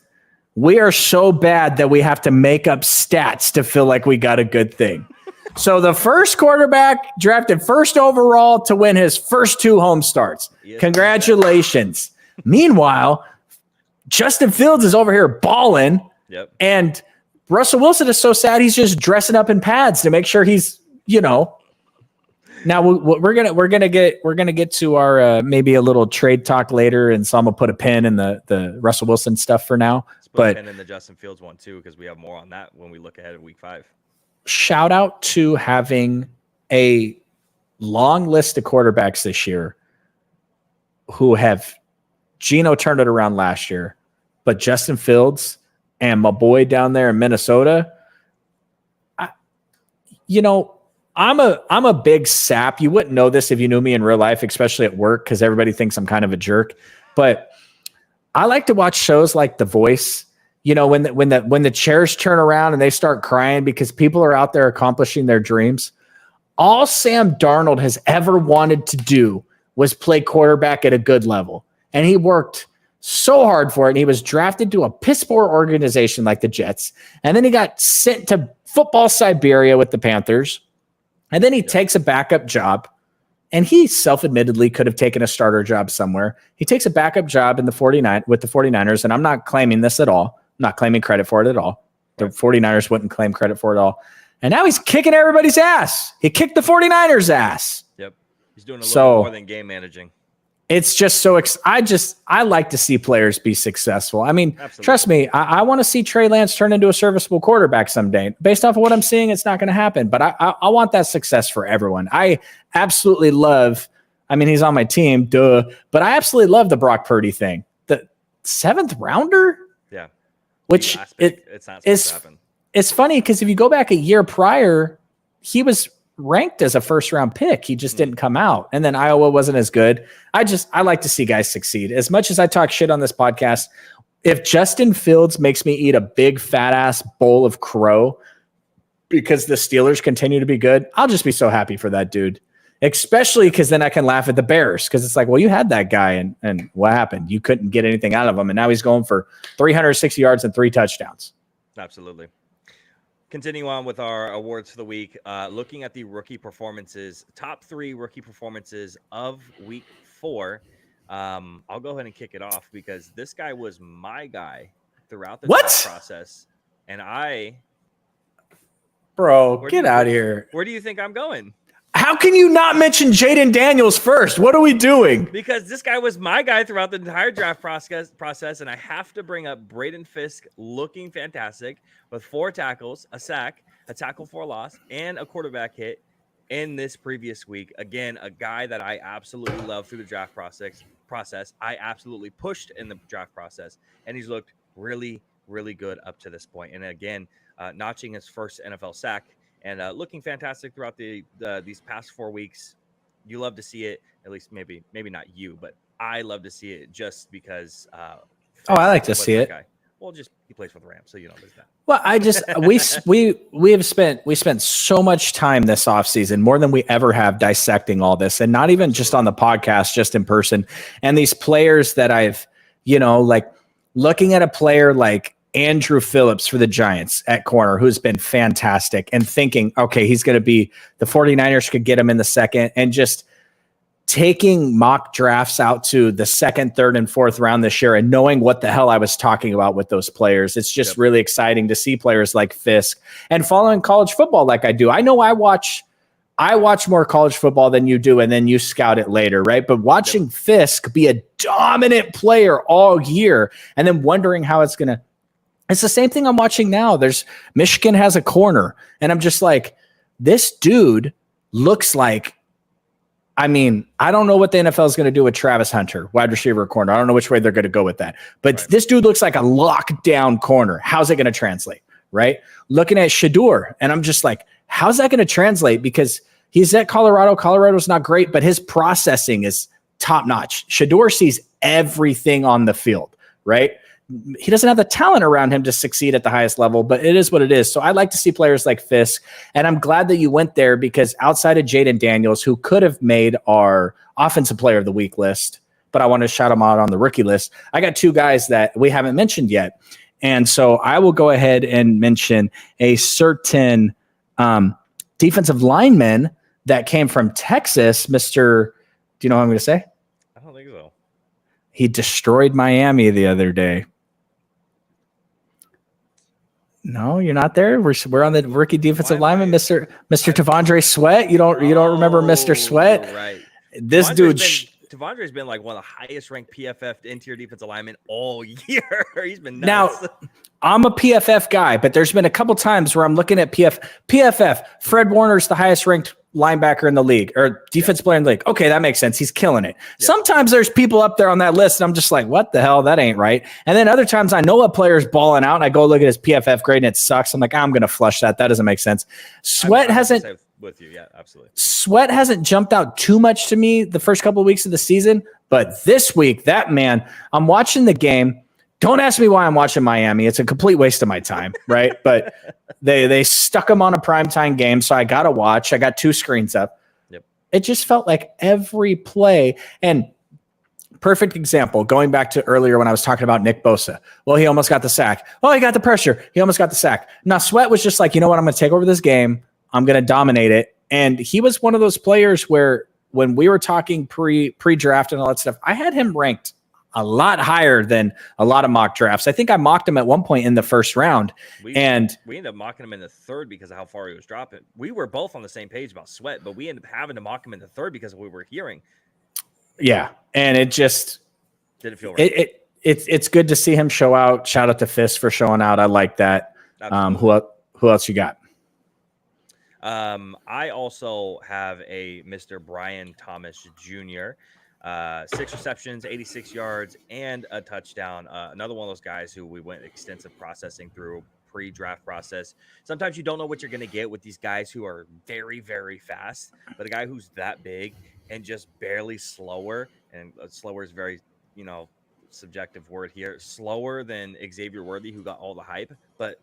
Speaker 2: "We are so bad that we have to make up stats to feel like we got a good thing." So the first quarterback drafted first overall to win his first 2 home starts. Yes, congratulations. Meanwhile, Justin Fields is over here balling.
Speaker 1: Yep.
Speaker 2: And Russell Wilson is so sad he's just dressing up in pads to make sure he's, Now we're gonna get to our maybe a little trade talk later, and so I'm gonna put a pin in the Russell Wilson stuff for now. But
Speaker 1: pin in the Justin Fields one too, because we have more on that when we look ahead at Week 5.
Speaker 2: Shout out to having a long list of quarterbacks this year who have Geno turned it around last year, but Justin Fields and my boy down there in Minnesota, I'm a big sap. You wouldn't know this if you knew me in real life, especially at work, because everybody thinks I'm kind of a jerk. But I like to watch shows like The Voice. You know, when the chairs turn around and they start crying because people are out there accomplishing their dreams. All Sam Darnold has ever wanted to do was play quarterback at a good level. And he worked so hard for it. And he was drafted to a piss poor organization like the Jets. And then he got sent to football Siberia with the Panthers. And then he takes a backup job. And he self-admittedly could have taken a starter job somewhere. He takes a backup job with the 49ers. And I'm not claiming this at all. I'm not claiming credit for it at all. The 49ers wouldn't claim credit for it all. And now he's kicking everybody's ass. He kicked the 49ers' ass.
Speaker 1: Yep. He's doing a little more than game managing.
Speaker 2: It's just so I like to see players be successful. I mean,
Speaker 1: Absolutely.
Speaker 2: Trust me, I want to see Trey Lance turn into a serviceable quarterback someday. Based off of what I'm seeing, it's not going to happen. But I want that success for everyone. I absolutely love, I mean, he's on my team, duh. But I absolutely love the Brock Purdy thing. The 7th rounder?
Speaker 1: Yeah.
Speaker 2: Which
Speaker 1: it's not supposed to happen.
Speaker 2: It's funny because if you go back a year prior, he was ranked as a first-round pick. He just didn't come out. And then Iowa wasn't as good. I like to see guys succeed. As much as I talk shit on this podcast, if Justin Fields makes me eat a big fat-ass bowl of crow because the Steelers continue to be good, I'll just be so happy for that dude. Especially because then I can laugh at the Bears because it's like, well, you had that guy and what happened? You couldn't get anything out of him. And now he's going for 360 yards and 3 touchdowns.
Speaker 1: Absolutely. Continue on with our awards for the week. Looking at the rookie performances, top 3 rookie performances of week 4. I'll go ahead and kick it off because this guy was my guy throughout the draft process. And
Speaker 2: Bro, get out of here.
Speaker 1: Where do you think I'm going?
Speaker 2: How can you not mention Jaden Daniels first? What are we doing?
Speaker 1: Because this guy was my guy throughout the entire draft process, and I have to bring up Braden Fisk looking fantastic with 4 tackles, a sack, a tackle for a loss, and a quarterback hit in this previous week. Again, a guy that I absolutely love through the draft process. I absolutely pushed in the draft process, and he's looked really, really good up to this point. And again, notching his first NFL sack. And looking fantastic throughout these past 4 weeks. You love to see it, at least maybe not you, but I love to see it just because.
Speaker 2: I like to see it.
Speaker 1: Guy. Well, just he plays for the Rams, so you know there's that.
Speaker 2: Well, I just we spent so much time this offseason, more than we ever have, dissecting all this, and not even just on the podcast, just in person. And these players that I've, like looking at a player like Andrew Phillips for the Giants at corner, who's been fantastic, and thinking, okay, he's going to be the 49ers could get him in the second, and just taking mock drafts out to the 2nd, 3rd, and 4th round this year and knowing what the hell I was talking about with those players. It's just really exciting to see players like Fisk and following college football like I do. I know I watch more college football than you do, and then you scout it later, right? But watching Fisk be a dominant player all year and then wondering how it's going to. It's the same thing I'm watching now. Michigan has a corner, and I'm just like, this dude looks like, I don't know what the NFL is going to do with Travis Hunter, wide receiver corner. I don't know which way they're going to go with that. But This dude looks like a lockdown corner. How's it going to translate, right? Looking at Shedeur, and I'm just like, how's that going to translate? Because he's at Colorado. Colorado's not great, but his processing is top-notch. Shedeur sees everything on the field, right? He doesn't have the talent around him to succeed at the highest level, but it is what it is. So I like to see players like Fisk, and I'm glad that you went there because outside of Jaden Daniels, who could have made our offensive player of the week list, but I want to shout him out on the rookie list. I got 2 guys that we haven't mentioned yet. And so I will go ahead and mention a certain defensive lineman that came from Texas, Mr. Do you know what I'm going to say?
Speaker 1: I don't think so.
Speaker 2: He destroyed Miami the other day. No, you're not there. We're on the rookie defensive lineman, Mr. T'Vondre Sweat. You don't remember Mr. Sweat?
Speaker 1: Right.
Speaker 2: This dude.
Speaker 1: T'Vondre's been like one of the highest ranked PFF interior defensive linemen all year. He's been
Speaker 2: nuts.
Speaker 1: Now,
Speaker 2: I'm a PFF guy, but there's been a couple times where I'm looking at PFF. Fred Warner's the highest ranked linebacker in the league, or defensive player in the league. Okay, that makes sense. He's killing it. Yeah. Sometimes there's people up there on that list, and I'm just like, what the hell? That ain't right. And then other times I know a player's balling out, and I go look at his PFF grade, and it sucks. I'm like, I'm going to flush that. That doesn't make sense. Sweat hasn't.
Speaker 1: With you. Yeah, absolutely.
Speaker 2: Sweat hasn't jumped out too much to me the first couple of weeks of the season, but this week, that man, I'm watching the game. Don't ask me why I'm watching Miami. It's a complete waste of my time, right? But they stuck him on a primetime game, so I got to watch. I got 2 screens up.
Speaker 1: Yep.
Speaker 2: It just felt like every play, and perfect example, going back to earlier when I was talking about Nick Bosa. Well, he almost got the sack. Oh, he got the pressure. He almost got the sack. Now, Sweat was just like, you know what? I'm going to take over this game. I'm going to dominate it. And he was one of those players where when we were talking pre-draft and all that stuff, I had him ranked a lot higher than a lot of mock drafts. I think I mocked him at one point in the first round.
Speaker 1: We
Speaker 2: ended
Speaker 1: up mocking him in the third because of how far he was dropping. We were both on the same page about Sweat, but we ended up having to mock him in the third because of what we were hearing.
Speaker 2: Yeah. And it just
Speaker 1: didn't feel right.
Speaker 2: It's good to see him show out. Shout out to Fist for showing out. I like that. Who else you got?
Speaker 1: I also have a Mr. Brian Thomas Jr. 6 receptions, 86 yards, and a touchdown. Another one of those guys who we went extensive processing through pre-draft process. Sometimes you don't know what you're going to get with these guys who are very, very fast, but a guy who's that big and just barely slower, and slower is very, subjective word here, slower than Xavier Worthy, who got all the hype, but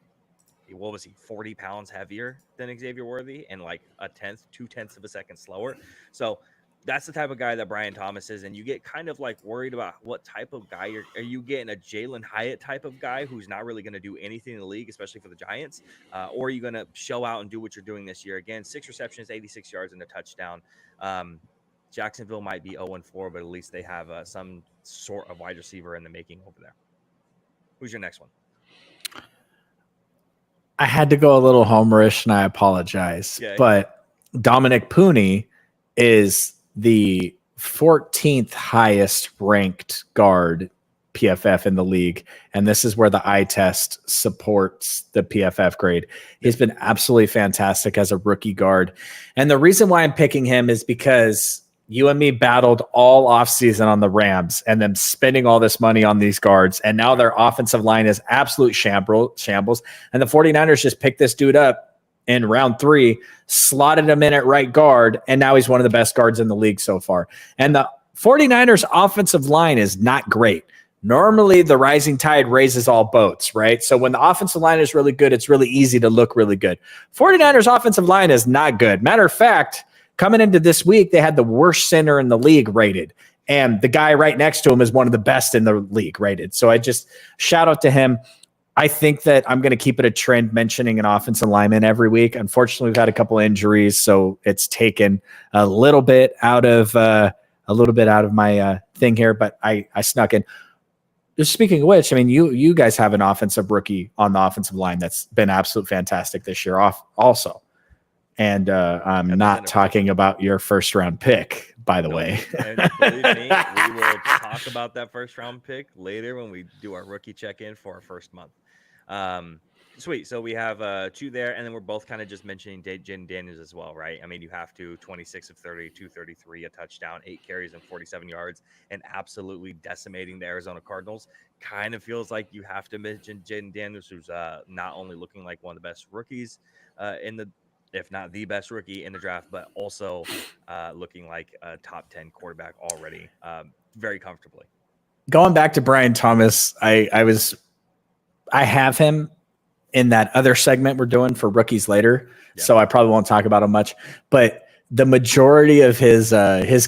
Speaker 1: what was he, 40 pounds heavier than Xavier Worthy and like 2/10 of a second slower. So that's the type of guy that Brian Thomas is. And you get kind of like worried about what type of guy are you getting, a Jalen Hyatt type of guy who's not really going to do anything in the league, especially for the Giants, or are you going to show out and do what you're doing this year? Again, 6 receptions, 86 yards and a touchdown. Jacksonville might be 0-4, but at least they have some sort of wide receiver in the making over there. Who's your next one?
Speaker 2: I had to go a little homerish, and I apologize. Okay. But Dominic Pooney is the 14th highest ranked guard PFF in the league, and this is where the eye test supports the PFF grade. He's been absolutely fantastic as a rookie guard, and the reason why I'm picking him is because you and me battled all offseason on the Rams and them spending all this money on these guards. And now their offensive line is absolute shambles. And the 49ers just picked this dude up in round 3, slotted him in at right guard. And now he's one of the best guards in the league so far. And the 49ers offensive line is not great. Normally the rising tide raises all boats, right? So when the offensive line is really good, it's really easy to look really good. 49ers offensive line is not good. Matter of fact, coming into this week, they had the worst center in the league rated. And the guy right next to him is one of the best in the league rated. So I just shout out to him. I think that I'm going to keep it a trend mentioning an offensive lineman every week. Unfortunately, we've had a couple injuries, so it's taken a little bit out of my thing here, but I snuck in. Just speaking of which, I mean, you guys have an offensive rookie on the offensive line that's been absolutely fantastic this year also. And I'm not talking about your first round pick, by the way.
Speaker 1: And believe me, we will talk about that first round pick later when we do our rookie check-in for our first month. Sweet. So we have 2 there, and then we're both kind of just mentioning Jaden Daniels as well, right? I mean, you have to 26 of 30, 233, a touchdown, 8 carries and 47 yards, and absolutely decimating the Arizona Cardinals. Kind of feels like you have to mention Jaden Daniels, who's not only looking like one of the best rookies if not the best rookie in the draft, but also looking like a top 10 quarterback already very comfortably.
Speaker 2: Going back to Brian Thomas, I have him in that other segment we're doing for rookies later, so I probably won't talk about him much. But the majority of his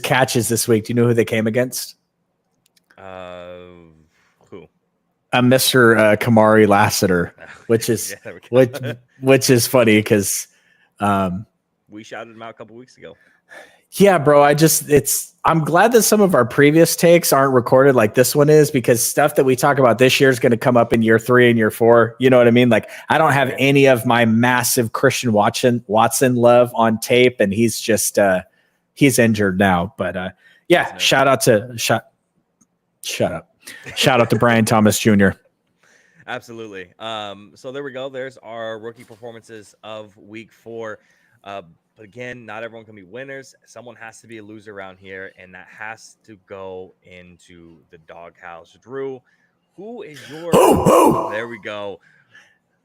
Speaker 2: catches this week, do you know who they came against?
Speaker 1: Who?
Speaker 2: Mr. Kamari Lassiter, which is which is funny because
Speaker 1: we shouted him out a couple weeks ago.
Speaker 2: Yeah, bro. I'm glad that some of our previous takes aren't recorded like this one is, because stuff that we talk about this year is going to come up in year 3 and year 4. You know what I mean? Like, I don't have any of my massive Christian Watson love on tape, and he's just he's injured now. But shout out to Brian Thomas Jr.
Speaker 1: Absolutely. So there we go. There's our rookie performances of week 4. But again, not everyone can be winners. Someone has to be a loser around here, and that has to go into the doghouse. Drew, who is your... There we go.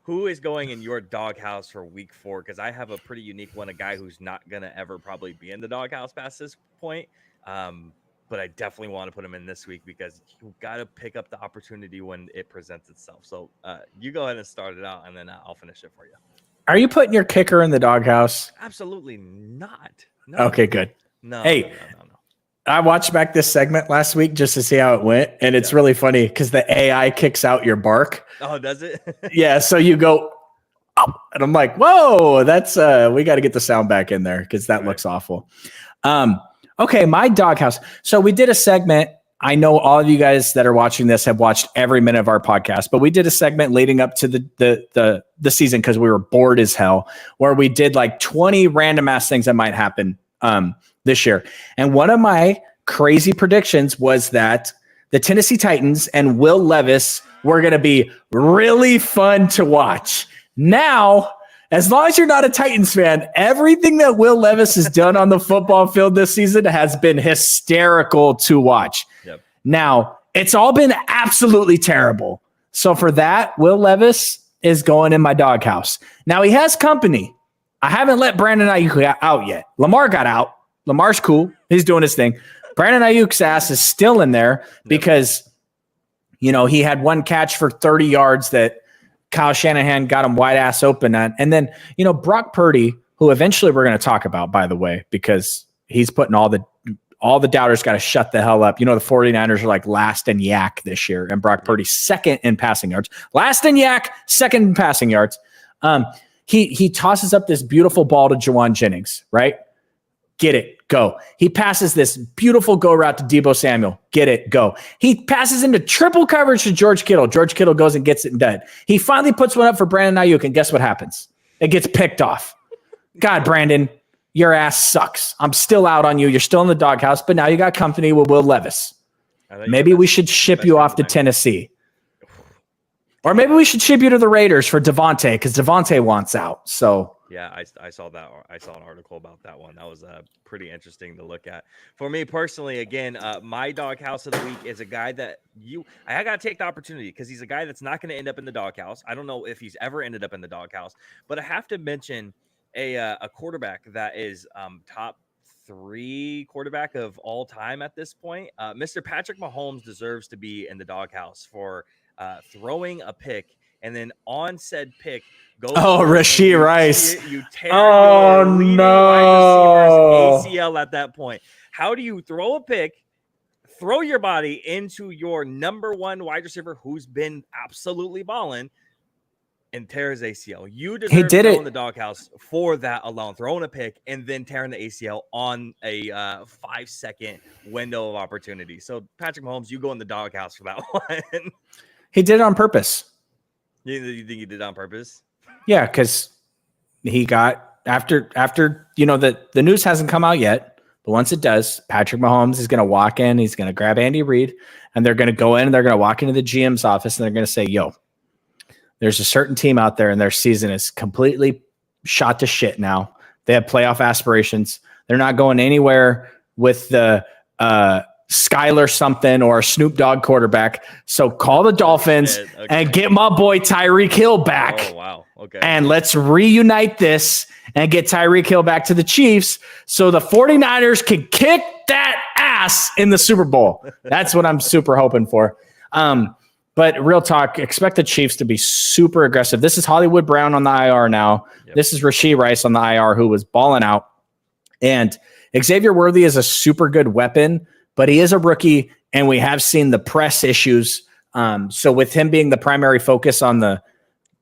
Speaker 1: Who is going in your doghouse for week 4? Because I have a pretty unique one, a guy who's not going to ever probably be in the doghouse past this point. But I definitely want to put him in this week because you got to pick up the opportunity when it presents itself. So you go ahead and start it out, and then I'll finish it for you.
Speaker 2: Are you putting your kicker in the doghouse?
Speaker 1: Absolutely not. No.
Speaker 2: Okay, good.
Speaker 1: No.
Speaker 2: Hey,
Speaker 1: no.
Speaker 2: I watched back this segment last week just to see how it went, and it's really funny because the AI kicks out your bark.
Speaker 1: Oh, does it?
Speaker 2: Yeah, so you go, oh, and I'm like, whoa, that's we got to get the sound back in there because that looks awful. Okay, my doghouse. So we did a segment. I know all of you guys that are watching this have watched every minute of our podcast, but we did a segment leading up to the season because we were bored as hell, where we did like 20 random ass things that might happen this year. And one of my crazy predictions was that the Tennessee Titans and Will Levis were going to be really fun to watch. Now, as long as you're not a Titans fan, everything that Will Levis has done on the football field this season has been hysterical to watch.
Speaker 1: Yep.
Speaker 2: Now, it's all been absolutely terrible. So for that, Will Levis is going in my doghouse. Now, he has company. I haven't let Brandon Ayuk out yet. Lamar got out. Lamar's cool. He's doing his thing. Brandon Ayuk's ass is still in there because, he had one catch for 30 yards that Kyle Shanahan got him wide ass open at. And then, Brock Purdy, who eventually we're going to talk about, by the way, because he's putting all the doubters got to shut the hell up. The 49ers are like last in yak this year, and Brock Purdy's second in passing yards. Last in yak, second in passing yards. He tosses up this beautiful ball to Juwan Jennings, right? Get it, go. He passes this beautiful go route to Deebo Samuel. Get it, go. He passes into triple coverage to George Kittle. George Kittle goes and gets it done. He finally puts one up for Brandon Ayuk, and guess what happens? It gets picked off. God, Brandon, your ass sucks. I'm still out on you. You're still in the doghouse, but now you got company with Will Levis. Maybe we should ship you off to Tennessee. Or maybe we should ship you to the Raiders for Devontae because Devontae wants out. So
Speaker 1: yeah, I saw that. I saw an article about that one. That was pretty interesting to look at. For me personally, again, my doghouse of the week is a guy that I got to take the opportunity because he's a guy that's not going to end up in the doghouse. I don't know if he's ever ended up in the doghouse, but I have to mention a quarterback that is top 3 quarterback of all time at this point. Mr. Patrick Mahomes deserves to be in the doghouse for throwing a pick, and then on said pick,
Speaker 2: Rashee Rice.
Speaker 1: You tear your leading wide receiver's ACL at that point. How do you throw a pick, throw your body into your number 1 wide receiver who's been absolutely balling, and tear his ACL? You deserve to go in the doghouse for that alone, throwing a pick and then tearing the ACL on a 5-second window of opportunity. So Patrick Mahomes, you go in the doghouse for that one.
Speaker 2: He did it on purpose.
Speaker 1: You think he did it on purpose?
Speaker 2: Yeah, because he got after the news hasn't come out yet, but once it does, Patrick Mahomes is going to walk in. He's going to grab Andy Reid, and they're going to go in and they're going to walk into the GM's office and they're going to say, "Yo, there's a certain team out there and their season is completely shot to shit now. They have playoff aspirations. They're not going anywhere with the Skylar something or a Snoop Dogg quarterback. So call the Dolphins and get my boy Tyreek Hill back.
Speaker 1: Oh, wow. Okay.
Speaker 2: And let's reunite this and get Tyreek Hill back to the Chiefs so the 49ers can kick that ass in the Super Bowl." That's what I'm super hoping for. But real talk, expect the Chiefs to be super aggressive. This is Hollywood Brown on the IR now. Yep. This is Rashee Rice on the IR who was balling out. And Xavier Worthy is a super good weapon, but he is a rookie, and we have seen the press issues. So with him being the primary focus on the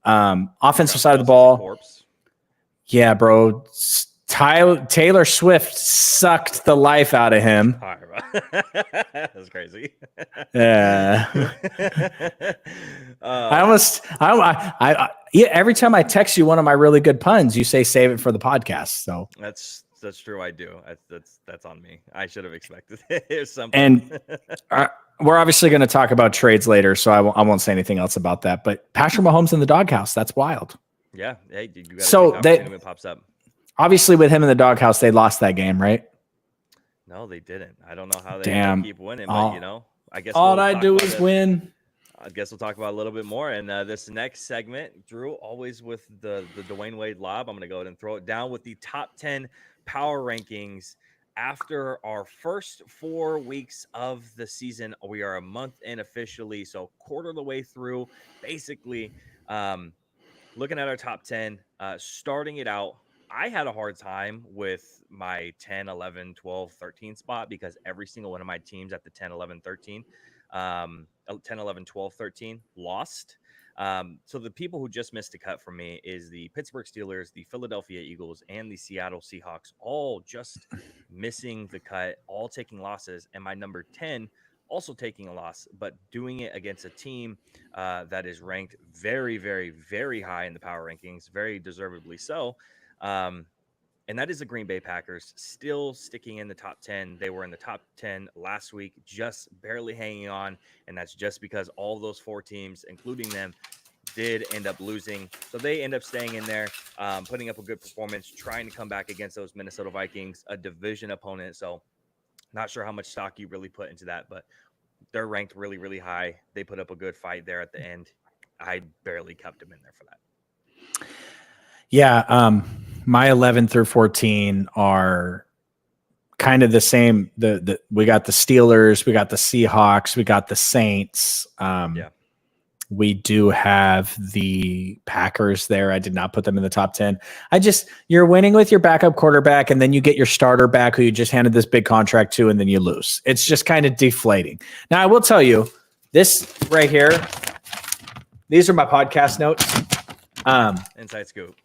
Speaker 2: offensive side of the ball, yeah, bro, Taylor Swift sucked the life out of him.
Speaker 1: That's crazy.
Speaker 2: Yeah. Every time I text you one of my really good puns, you say save it for the podcast. So
Speaker 1: that's true. I do. That's on me. I should have expected it. Something.
Speaker 2: And we're obviously going to talk about trades later, so I won't say anything else about that. But Patrick Mahomes in the doghouse, that's wild.
Speaker 1: Yeah. Hey, you got
Speaker 2: so
Speaker 1: when it pops up.
Speaker 2: Obviously, with him in the doghouse, they lost that game, right?
Speaker 1: No, they didn't. I don't know how they keep winning, but I guess
Speaker 2: all I do is win.
Speaker 1: I guess we'll talk about a little bit more. And this next segment, Drew, always with the Dwayne Wade lob. I'm going to go ahead and throw it down with the top 10 power rankings after our first 4 weeks of the season. We are a month in officially, so quarter of the way through, basically. Looking at our top 10, starting it out, I had a hard time with my 10, 11, 12, 13 spot because every single one of my teams at the 10, 11, 13, 10, 11, 12, 13 lost. So the people who just missed a cut from me is the Pittsburgh Steelers, the Philadelphia Eagles, and the Seattle Seahawks, all just missing the cut, all taking losses. And my number 10 also taking a loss, but doing it against a team that is ranked very, very, very high in the power rankings, very deservedly so. And that is the Green Bay Packers, still sticking in the top 10. They were in the top 10 last week, just barely hanging on. And that's just because all those 4 teams, including them, did end up losing. So they end up staying in there, putting up a good performance, trying to come back against those Minnesota Vikings, a division opponent. So not sure how much stock you really put into that, but they're ranked really, really high. They put up a good fight there at the end. I barely kept them in there for that.
Speaker 2: Yeah, my 11 through 14 are kind of the same. We got the Steelers, we got the Seahawks, we got the Saints. We do have the Packers there. I did not put them in the top 10. You're winning with your backup quarterback, and then you get your starter back who you just handed this big contract to, and then you lose. It's just kind of deflating. Now, I will tell you, this right here, these are my podcast notes.
Speaker 1: Inside scoop.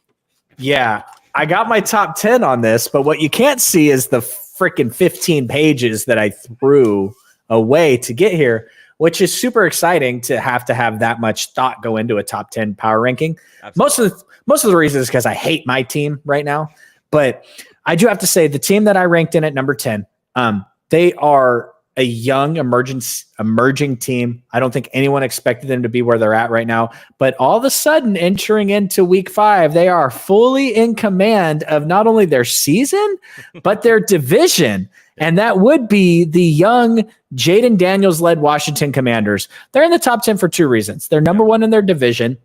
Speaker 2: Yeah, I got my top 10 on this, but what you can't see is the freaking 15 pages that I threw away to get here, which is super exciting to have that much thought go into a top 10 power ranking. Absolutely. Most of the reason is because I hate my team right now, but I do have to say the team that I ranked in at number 10, they are a young emerging team. I don't think anyone expected them to be where they're at right now, but all of a sudden entering into week 5, they are fully in command of not only their season, but their division. And that would be the young Jaden Daniels-led Washington Commanders. They're in the top 10 for 2 reasons. They're number 1 in their division.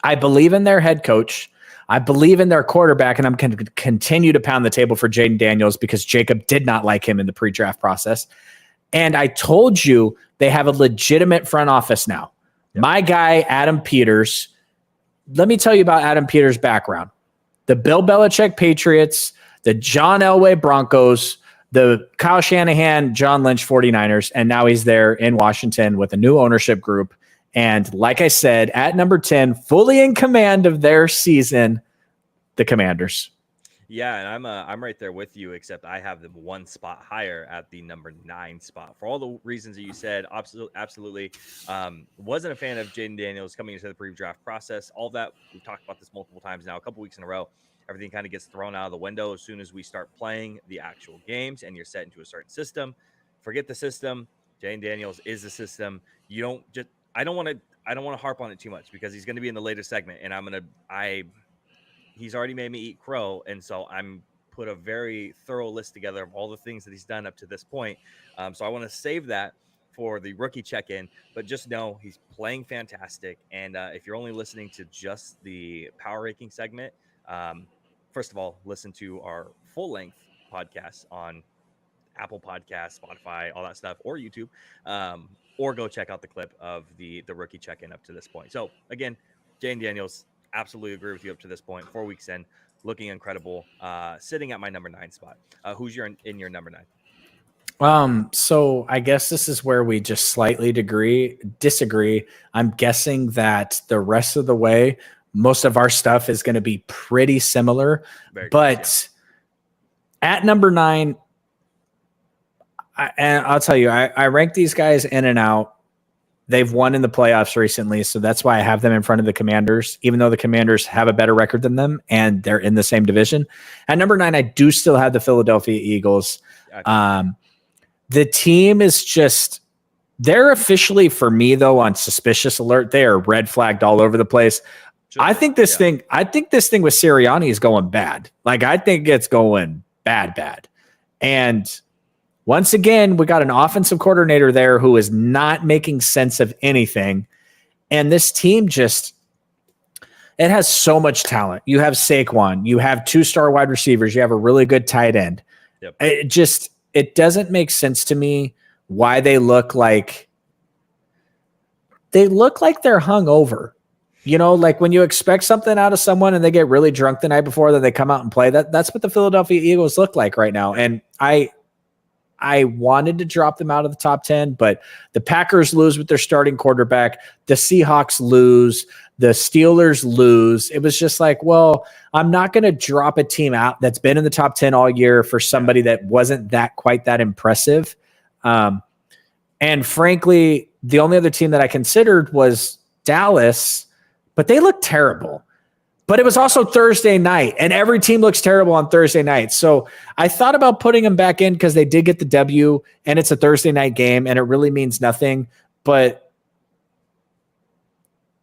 Speaker 2: I believe in their head coach. I believe in their quarterback, and I'm going to continue to pound the table for Jaden Daniels because Jacob did not like him in the pre-draft process. And I told you they have a legitimate front office now. Yep. My guy, Adam Peters, let me tell you about Adam Peters' background. The Bill Belichick Patriots, the John Elway Broncos, the Kyle Shanahan, John Lynch 49ers, and now he's there in Washington with a new ownership group. And like I said, at number 10, fully in command of their season, the Commanders.
Speaker 1: Yeah, and I'm right there with you, except I have them 1 spot higher at the number 9 spot. For all the reasons that you said, absolutely. Wasn't a fan of Jaden Daniels coming into the pre-draft process. All that, we've talked about this multiple times now, a couple weeks in a row. Everything kind of gets thrown out of the window as soon as we start playing the actual games and you're set into a certain system. Forget the system. Jaden Daniels is the system. I don't want to harp on it too much because he's going to be in the later segment, and he's already made me eat crow, and so I'm put a very thorough list together of all the things that he's done up to this point. So I want to save that for the rookie check-in, but just know he's playing fantastic. And if you're only listening to just the power ranking segment, first of all, listen to our full-length podcast on Apple Podcasts, Spotify, all that stuff, or YouTube, or go check out the clip of the rookie check-in up to this point. So again, Jaden Daniels, absolutely agree with you up to this point. 4 weeks in, looking incredible, sitting at my number 9 spot. Who's in your number 9?
Speaker 2: So I guess this is where we just slightly disagree. I'm guessing that the rest of the way, most of our stuff is going to be pretty similar, but at number 9, and I'll tell you, I rank these guys in and out. They've won in the playoffs recently, so that's why I have them in front of the Commanders, even though the Commanders have a better record than them, and they're in the same division. At number 9, I do still have the Philadelphia Eagles. The team is just – they're officially, for me, though, on suspicious alert. They are red flagged all over the place. I think this thing with Sirianni is going bad. Like, I think it's going bad. And Once again, we got an offensive coordinator there who is not making sense of anything. And this team just, it has so much talent. You have Saquon, you have 2-star wide receivers, you have a really good tight end.
Speaker 1: Yep.
Speaker 2: It doesn't make sense to me why they look like they're hungover. You know, like when you expect something out of someone and they get really drunk the night before, then they come out and play. That's what the Philadelphia Eagles look like right now. And I wanted to drop them out of the top 10, but the Packers lose with their starting quarterback. The Seahawks lose. The Steelers lose. It was just like, well, I'm not going to drop a team out that's been in the top 10 all year for somebody that wasn't quite that impressive. And frankly, the only other team that I considered was Dallas, but they looked terrible. But it was also Thursday night, and every team looks terrible on Thursday night. So I thought about putting them back in because they did get the W, and it's a Thursday night game, and it really means nothing. But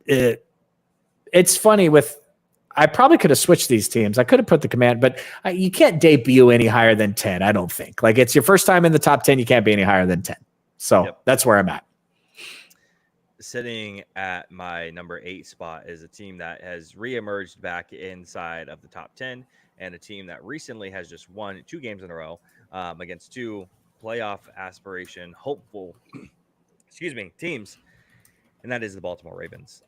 Speaker 2: it's funny I probably could have switched these teams. I could have put the Command, but you can't debut any higher than 10, I don't think. Like, it's your first time in the top 10, you can't be any higher than 10. So That's where I'm at.
Speaker 1: Sitting at my number 8 spot is a team that has reemerged back inside of the top 10, and a team that recently has just won 2 games in a row against 2 playoff aspiration hopeful teams, and that is the Baltimore Ravens.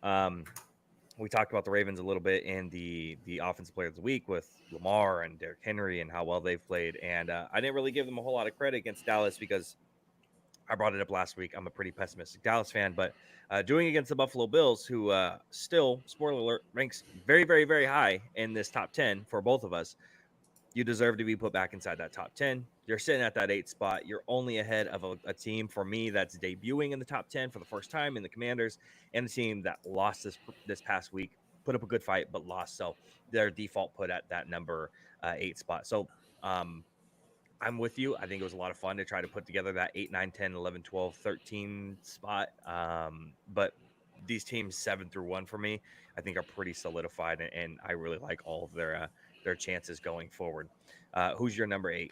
Speaker 1: We talked about the Ravens a little bit in the offensive player of the week with Lamar and Derrick Henry and how well they've played, and I didn't really give them a whole lot of credit against Dallas because I brought it up last week. I'm a pretty pessimistic Dallas fan, but doing against the Buffalo Bills, who still, spoiler alert, ranks very, very, very high in this top 10 for both of us, you deserve to be put back inside that top 10. You're sitting at that 8th spot. You're only ahead of a team, for me, that's debuting in the top 10 for the first time in the Commanders, and a team that lost this past week, put up a good fight, but lost. So their default put at that number 8 spot. So I'm with you. I think it was a lot of fun to try to put together that 8, 9, 10, 11, 12, 13 spot. But these teams 7 through 1 for me, I think are pretty solidified, and I really like all of their chances going forward. Who's your number 8?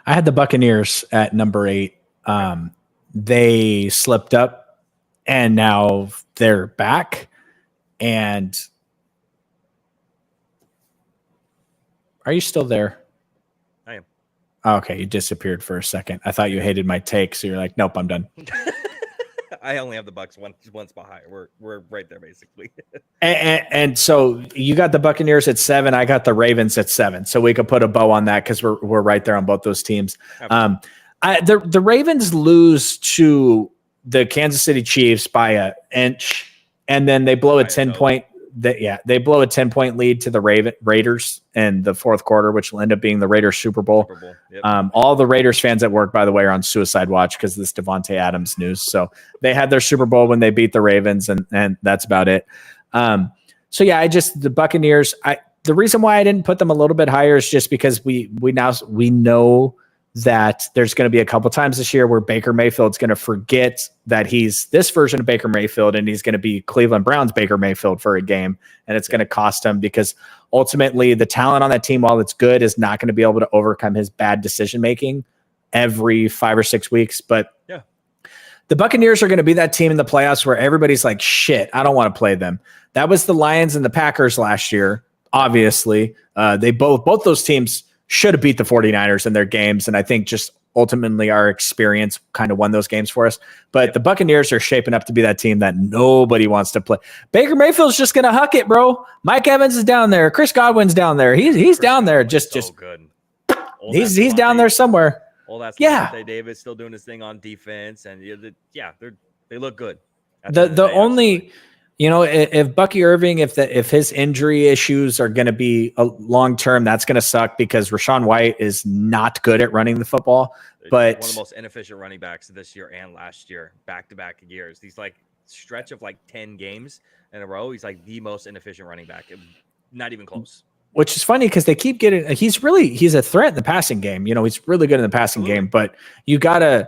Speaker 2: I had the Buccaneers at number 8. They slipped up, and now they're back. And are you still there?
Speaker 1: I am.
Speaker 2: Okay, you disappeared for a second. I thought you hated my take, so you're like, nope, I'm done.
Speaker 1: I only have the Bucs one spot higher. We're right there basically.
Speaker 2: and so you got the Buccaneers at 7. I got the Ravens at 7. So we could put a bow on that because we're right there on both those teams. The Ravens lose to the Kansas City Chiefs by an inch, and then they blow a 10-point. They blow a 10-point lead to the Raiders in the fourth quarter, which will end up being the Raiders Super Bowl. Yep. All the Raiders fans at work, by the way, are on suicide watch because of this Devontae Adams news. So they had their Super Bowl when they beat the Ravens, and that's about it. The Buccaneers. The reason why I didn't put them a little bit higher is just because we know that there's going to be a couple times this year where Baker Mayfield's going to forget that he's this version of Baker Mayfield, and he's going to be Cleveland Browns Baker Mayfield for a game, and it's going to cost him because ultimately the talent on that team, while it's good, is not going to be able to overcome his bad decision-making every 5 or 6 weeks. But the Buccaneers are going to be that team in the playoffs where everybody's like, shit, I don't want to play them. That was the Lions and the Packers last year, obviously. They both those teams should have beat the 49ers in their games, and I think just ultimately our experience kind of won those games for us. But the Buccaneers are shaping up to be that team that nobody wants to play. Baker Mayfield's just going to huck it, bro. Mike Evans is down there. Chris Godwin's down there. He's down there. Just
Speaker 1: good.
Speaker 2: He's down there somewhere.
Speaker 1: Well, that's Lavonte David still doing his thing on defense, and they look good.
Speaker 2: The only. You know, if Bucky Irving, if his injury issues are going to be a long term, that's going to suck because Rashawn White is not good at running the football. But
Speaker 1: one of the most inefficient running backs this year and last year, back-to-back years. These stretch of 10 games in a row. He's the most inefficient running back. Not even close.
Speaker 2: Which is funny because they keep getting. He's a threat in the passing game. You know, he's really good in the passing game. But you gotta.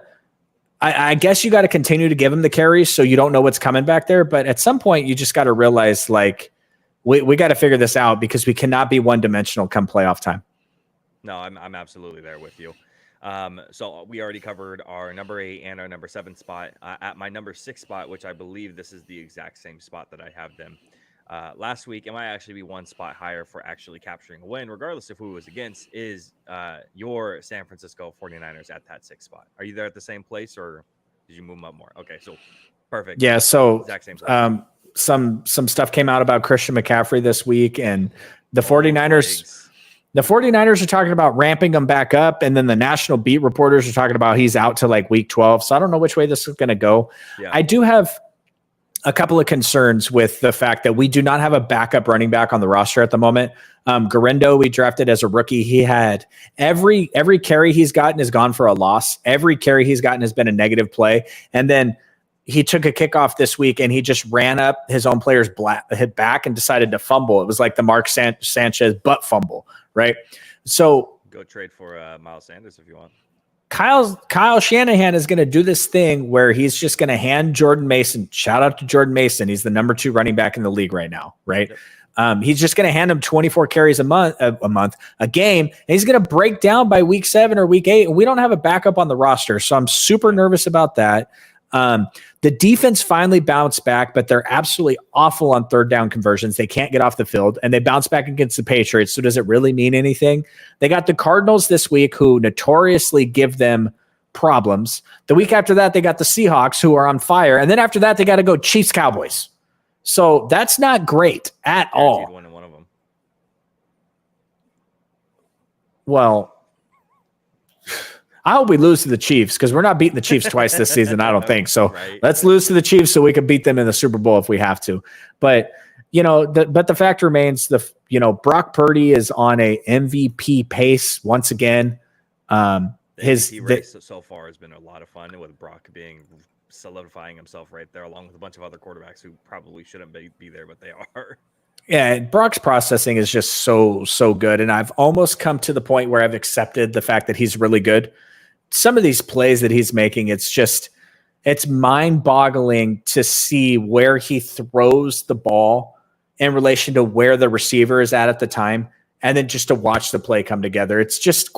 Speaker 2: I guess you got to continue to give him the carries so you don't know what's coming back there. But at some point, you just got to realize, we got to figure this out because we cannot be one-dimensional come playoff time.
Speaker 1: No, I'm absolutely there with you. So we already covered our number 8 and our number 7 spot. At my number 6 spot, which I believe this is the exact same spot that I have them last week, it might actually be one spot higher for actually capturing a win, regardless of who it was against, is your San Francisco 49ers at that 6th spot. Are you there at the same place, or did you move them up more? Okay, so perfect.
Speaker 2: Yeah, so
Speaker 1: exact same place.
Speaker 2: Some stuff came out about Christian McCaffrey this week, and the 49ers. The 49ers are talking about ramping him back up, and then the national beat reporters are talking about he's out to like week 12. So I don't know which way this is going to go. Yeah. I do have a couple of concerns with the fact that we do not have a backup running back on the roster at the moment. Garindo, we drafted as a rookie. He had every carry he's gotten has gone for a loss. Every carry he's gotten has been a negative play. And then he took a kickoff this week and he just ran up his own player's back and decided to fumble. It was like the Mark Sanchez butt fumble, right? So
Speaker 1: go trade for Miles Sanders if you want.
Speaker 2: Kyle Shanahan is going to do this thing where he's just going to hand Jordan Mason. Shout out to Jordan Mason. He's the number 2 running back in the league right now, right? Yep. He's just going to hand him 24 carries a game, and he's going to break down by week 7 or week 8. And we don't have a backup on the roster, so I'm super nervous about that. The defense finally bounced back, but they're absolutely awful on third down conversions. They can't get off the field, and they bounced back against the Patriots. So does it really mean anything? They got the Cardinals this week, who notoriously give them problems. The week after that, they got the Seahawks, who are on fire. And then after that, they got to go Chiefs, Cowboys. So that's not great at all.
Speaker 1: One of them.
Speaker 2: Well, I hope we lose to the Chiefs because we're not beating the Chiefs twice this season. I don't think so. Right. Let's lose to the Chiefs so we can beat them in the Super Bowl if we have to. But the fact remains, Brock Purdy is on a MVP pace once again.
Speaker 1: His race so far has been a lot of fun, with Brock solidifying himself right there, along with a bunch of other quarterbacks who probably shouldn't be there, but they are.
Speaker 2: Yeah, Brock's processing is just so good, and I've almost come to the point where I've accepted the fact that he's really good. Some of these plays that he's making, it's mind-boggling to see where he throws the ball in relation to where the receiver is at the time, and then just to watch the play come together. It's just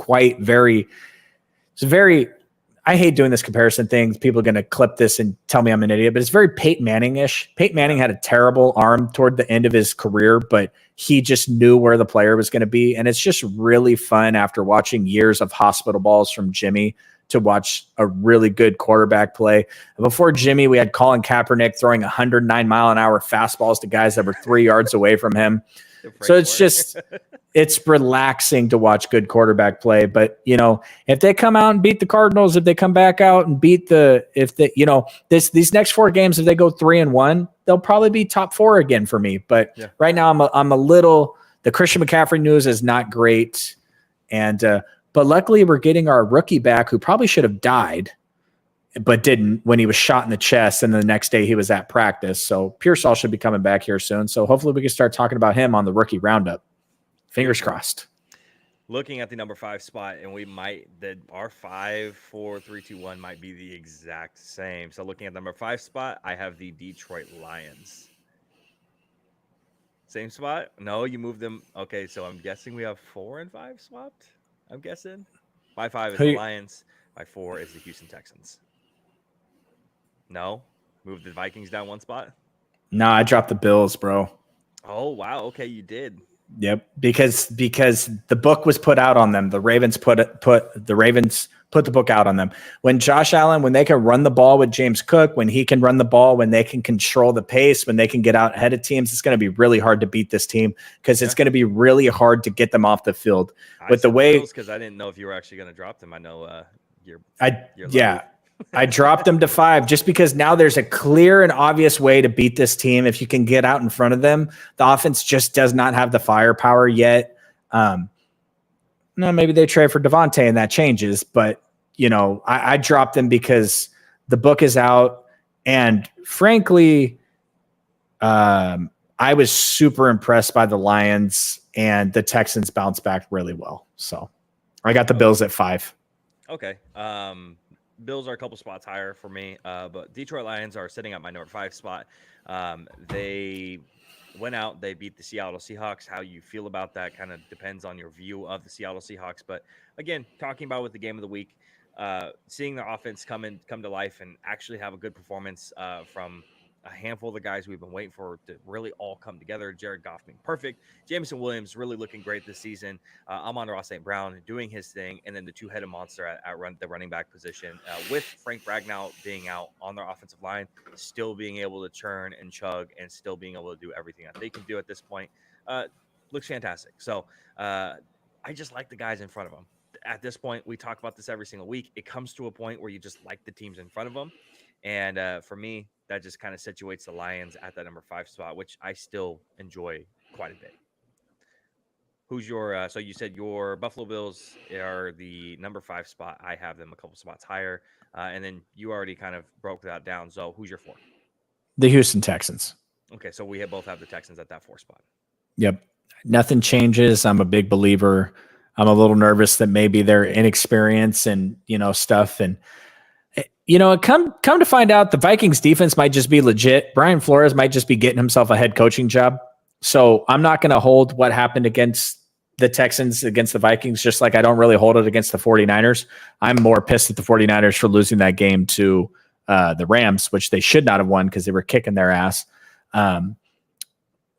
Speaker 2: I hate doing this comparison thing. People are going to clip this and tell me I'm an idiot, but it's very Peyton Manning-ish. Peyton Manning had a terrible arm toward the end of his career, but he just knew where the player was going to be. And it's just really fun after watching years of hospital balls from Jimmy to watch a really good quarterback play. Before Jimmy, we had Colin Kaepernick throwing 109-mile-an-hour fastballs to guys that were 3 yards away from him. So it's relaxing to watch good quarterback play. But, if they come out and beat the Cardinals, if they come back out and beat these next 4 games, if they go 3-1, they'll probably be top 4 again for me. But right now the Christian McCaffrey news is not great. And, but luckily we're getting our rookie back who probably should have died, but didn't when he was shot in the chest. And the next day he was at practice. So Pearsall should be coming back here soon. So hopefully we can start talking about him on the rookie roundup. Fingers crossed.
Speaker 1: Looking at the number 5 spot, and our 5, 4, 3, 2, 1 might be the exact same. So looking at the number 5 spot, I have the Detroit Lions. Same spot? No, you moved them. Okay, so I'm guessing we have 4 and 5 swapped. I'm guessing. My 5 is the Lions. My 4 is the Houston Texans. No? Moved the Vikings down 1 spot?
Speaker 2: No, I dropped the Bills, bro.
Speaker 1: Oh, wow. Okay, you did.
Speaker 2: Yep, because the book was put out on them. The Ravens put the book out on them. When Josh Allen, when they can run the ball with James Cook, when he can run the ball, when they can control the pace, when they can get out ahead of teams, it's going to be really hard to beat this team because it's going to be really hard to get them off the field. With the way,
Speaker 1: because I didn't know if you were actually going to drop them. I know you're
Speaker 2: I dropped them to 5 just because now there's a clear and obvious way to beat this team. If you can get out in front of them, the offense just does not have the firepower yet. Maybe they trade for Devontae and that changes, but I dropped them because the book is out. And frankly, I was super impressed by the Lions, and the Texans bounced back really well. So I got the Bills at 5.
Speaker 1: Okay. Bills are a couple spots higher for me, but Detroit Lions are sitting at my number 5 spot. They went out, they beat the Seattle Seahawks. How you feel about that kind of depends on your view of the Seattle Seahawks. But again, talking about with the game of the week, seeing their offense come to life and actually have a good performance from a handful of the guys we've been waiting for to really all come together. Jared Goff being perfect, Jameson Williams really looking great this season, Amon-Ra St. Brown doing his thing, and then the two-headed monster at the running back position with Frank Ragnow being out on their offensive line, still being able to churn and chug and still being able to do everything that they can do at this point. Looks fantastic. So I just like the guys in front of them. At this point, we talk about this every single week. It comes to a point where you just like the teams in front of them. And for me, that just kind of situates the Lions at that number 5 spot, which I still enjoy quite a bit. Who's your so you said your Buffalo Bills are the number 5 spot. I have them a couple spots higher. And then you already kind of broke that down. So who's your 4?
Speaker 2: The Houston Texans.
Speaker 1: Okay, so we both have the Texans at that 4 spot.
Speaker 2: Yep. Nothing changes. I'm a big believer. I'm a little nervous that maybe they're inexperienced and, stuff. And, come to find out, the Vikings defense might just be legit. Brian Flores might just be getting himself a head coaching job. So I'm not going to hold what happened against the Texans against the Vikings, just like I don't really hold it against the 49ers. I'm more pissed at the 49ers for losing that game to the Rams, which they should not have won because they were kicking their ass.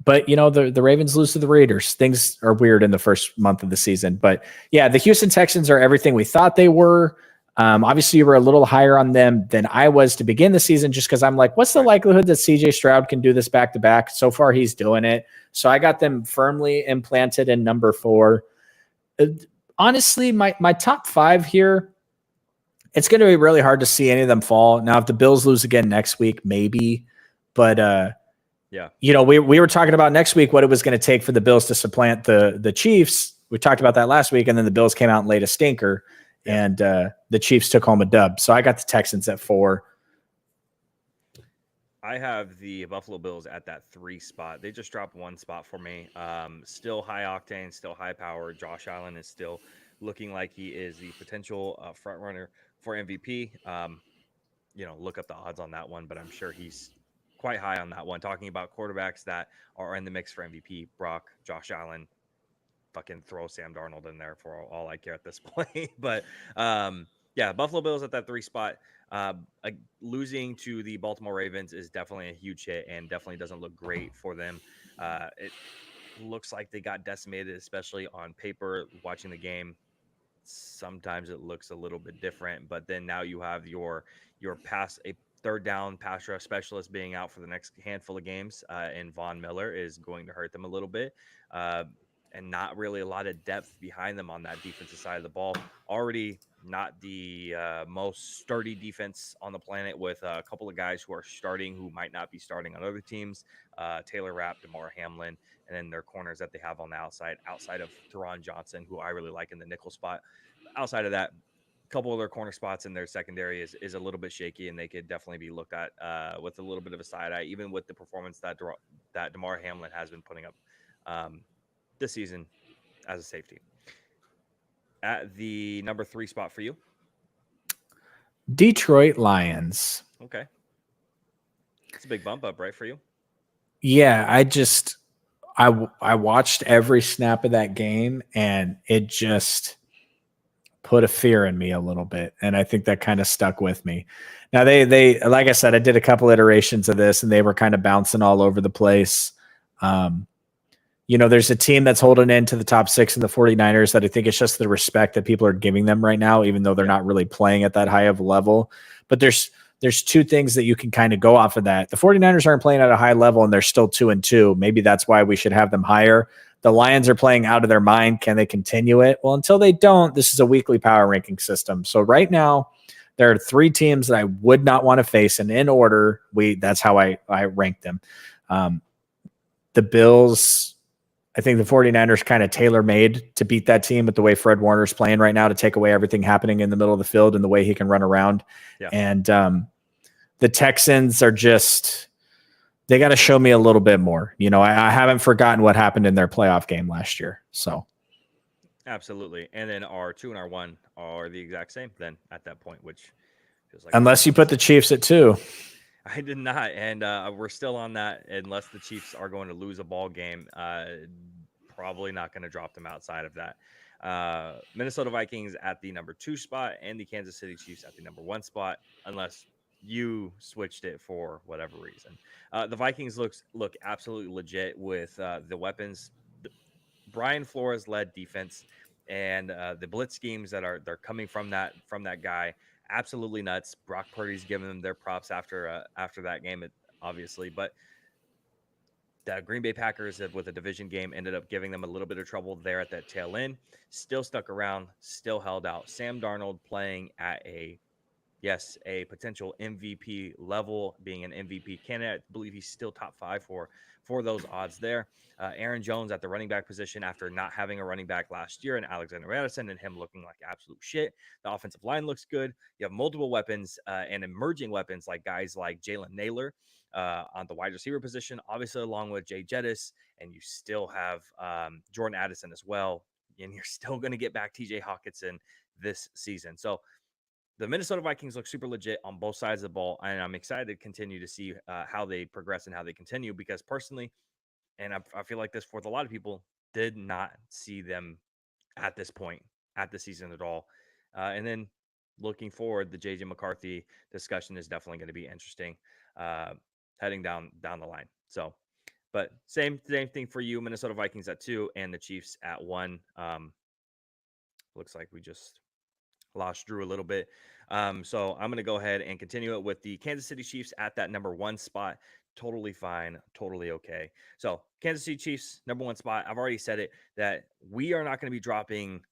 Speaker 2: But, the Ravens lose to the Raiders. Things are weird in the first month of the season. But, yeah, the Houston Texans are everything we thought they were. Obviously, you were a little higher on them than I was to begin the season just because I'm like, what's the likelihood that C.J. Stroud can do this back-to-back? So far, he's doing it. So I got them firmly implanted in number 4. Honestly, my top 5 here, it's going to be really hard to see any of them fall. Now, if the Bills lose again next week, maybe. But yeah, we were talking about next week what it was going to take for the Bills to supplant the Chiefs. We talked about that last week, and then the Bills came out and laid a stinker, and the Chiefs took home a dub. So I got the Texans at 4.
Speaker 1: I have the Buffalo Bills at that 3 spot. They just dropped 1 spot for me. Still high octane, still high power. Josh Allen is still looking like he is the potential front runner for MVP. Look up the odds on that one, but I'm sure he's quite high on that one. Talking about quarterbacks that are in the mix for MVP, Brock, Josh Allen, fucking throw Sam Darnold in there for all I care at this point. But Buffalo Bills at that 3 spot. Losing to the Baltimore Ravens is definitely a huge hit and definitely doesn't look great for them. It looks like they got decimated, especially on paper. Watching the game, sometimes it looks a little bit different, but then now you have your third down pass rush specialist being out for the next handful of games, and Von Miller is going to hurt them a little bit, and not really a lot of depth behind them on that defensive side of the ball. Already not the most sturdy defense on the planet, with a couple of guys who are starting who might not be starting on other teams, Taylor Rapp, DeMar Hamlin, and then their corners that they have on the outside of Teron Johnson, who I really like in the nickel spot. Outside of that, couple of their corner spots in their secondary is a little bit shaky, and they could definitely be looked at with a little bit of a side eye, even with the performance that DeMar Hamlin has been putting up this season as a safety. At the number 3 spot for you,
Speaker 2: Detroit Lions.
Speaker 1: Okay, it's a big bump up, right, for you?
Speaker 2: Yeah, I watched every snap of that game, and it just put a fear in me a little bit. And I think that kind of stuck with me. Now they, like I said, I did a couple iterations of this and they were kind of bouncing all over the place. There's a team that's holding into the top 6 in the 49ers that I think it's just the respect that people are giving them right now, even though they're not really playing at that high of a level. But there's 2 things that you can kind of go off of that. The 49ers aren't playing at a high level and they're still 2-2. Maybe that's why we should have them higher. The Lions are playing out of their mind. Can they continue it? Well, until they don't, this is a weekly power ranking system. So right now, there are 3 teams that I would not want to face, and in order, that's how I rank them. The Bills, I think the 49ers kind of tailor-made to beat that team with the way Fred Warner's playing right now, to take away everything happening in the middle of the field and the way he can run around. Yeah. And the Texans are just... they got to show me a little bit more. I haven't forgotten what happened in their playoff game last year. So,
Speaker 1: absolutely. And then our 2 and our 1 are the exact same then at that point, which feels like,
Speaker 2: unless you put the Chiefs at 2.
Speaker 1: I did not, and we're still on that. Unless the Chiefs are going to lose a ball game, probably not going to drop them outside of that. Minnesota Vikings at the number 2 spot, and the Kansas City Chiefs at the number 1 spot, unless you switched it for whatever reason. The Vikings look absolutely legit with the weapons. Brian Flores led defense, and the blitz schemes they're coming from that guy, absolutely nuts. Brock Purdy's giving them their props after that game, obviously, but the Green Bay Packers, with a division game, ended up giving them a little bit of trouble there at that tail end. Still stuck around, still held out. Sam Darnold playing at a potential MVP level, being an MVP candidate. I believe he's still top 5 for those odds there. Aaron Jones at the running back position after not having a running back last year, and Alexander Madison and him looking like absolute shit. The offensive line looks good. You have multiple weapons and emerging weapons like guys like Jalen Naylor on the wide receiver position, obviously along with Jay Jettis, and you still have Jordan Addison as well, and you're still going to get back TJ Hawkinson this season. So the Minnesota Vikings look super legit on both sides of the ball, and I'm excited to continue to see how they progress and how they continue, because personally, and I feel like this with a lot of people, did not see them at this point at the season at all. And then looking forward, the JJ McCarthy discussion is definitely going to be interesting heading down the line. So, but same thing for you, Minnesota Vikings at 2 and the Chiefs at 1. Looks like we just lost Drew a little bit. So I'm going to go ahead and continue it with the Kansas City Chiefs at that number 1 spot. Totally fine. Totally okay. So Kansas City Chiefs, number 1 spot. I've already said it, that we are not going to be dropping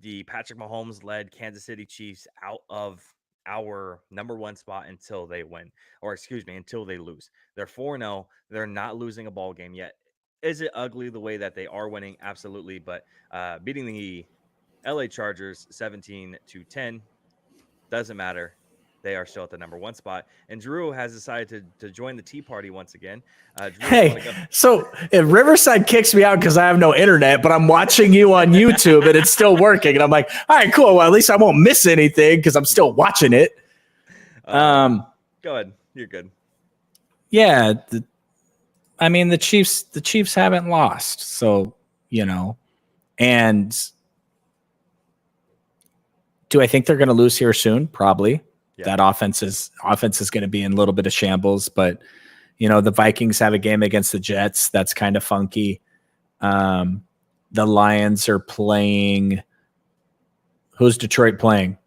Speaker 1: the Patrick Mahomes led Kansas City Chiefs out of our number 1 spot until they win, or excuse me, until they lose. They're 4-0. They're not losing a ball game yet. Is it ugly the way that they are winning? Absolutely. But beating the LA Chargers 17-10 doesn't matter. They are still at the number 1 spot. And Drew has decided to join the Tea Party once again.
Speaker 2: Drew, so if Riverside kicks me out because I have no internet, but I'm watching you on YouTube and it's still working, and I'm like, all right, cool. Well, at least I won't miss anything because I'm still watching it.
Speaker 1: Go ahead. You're good.
Speaker 2: Yeah. I mean, the Chiefs haven't lost. So, and do I think they're going to lose here soon? Probably. Yeah. That offense is going to be in a little bit of shambles, but the Vikings have a game against the Jets that's kind of funky. The Lions are playing. Who's Detroit playing?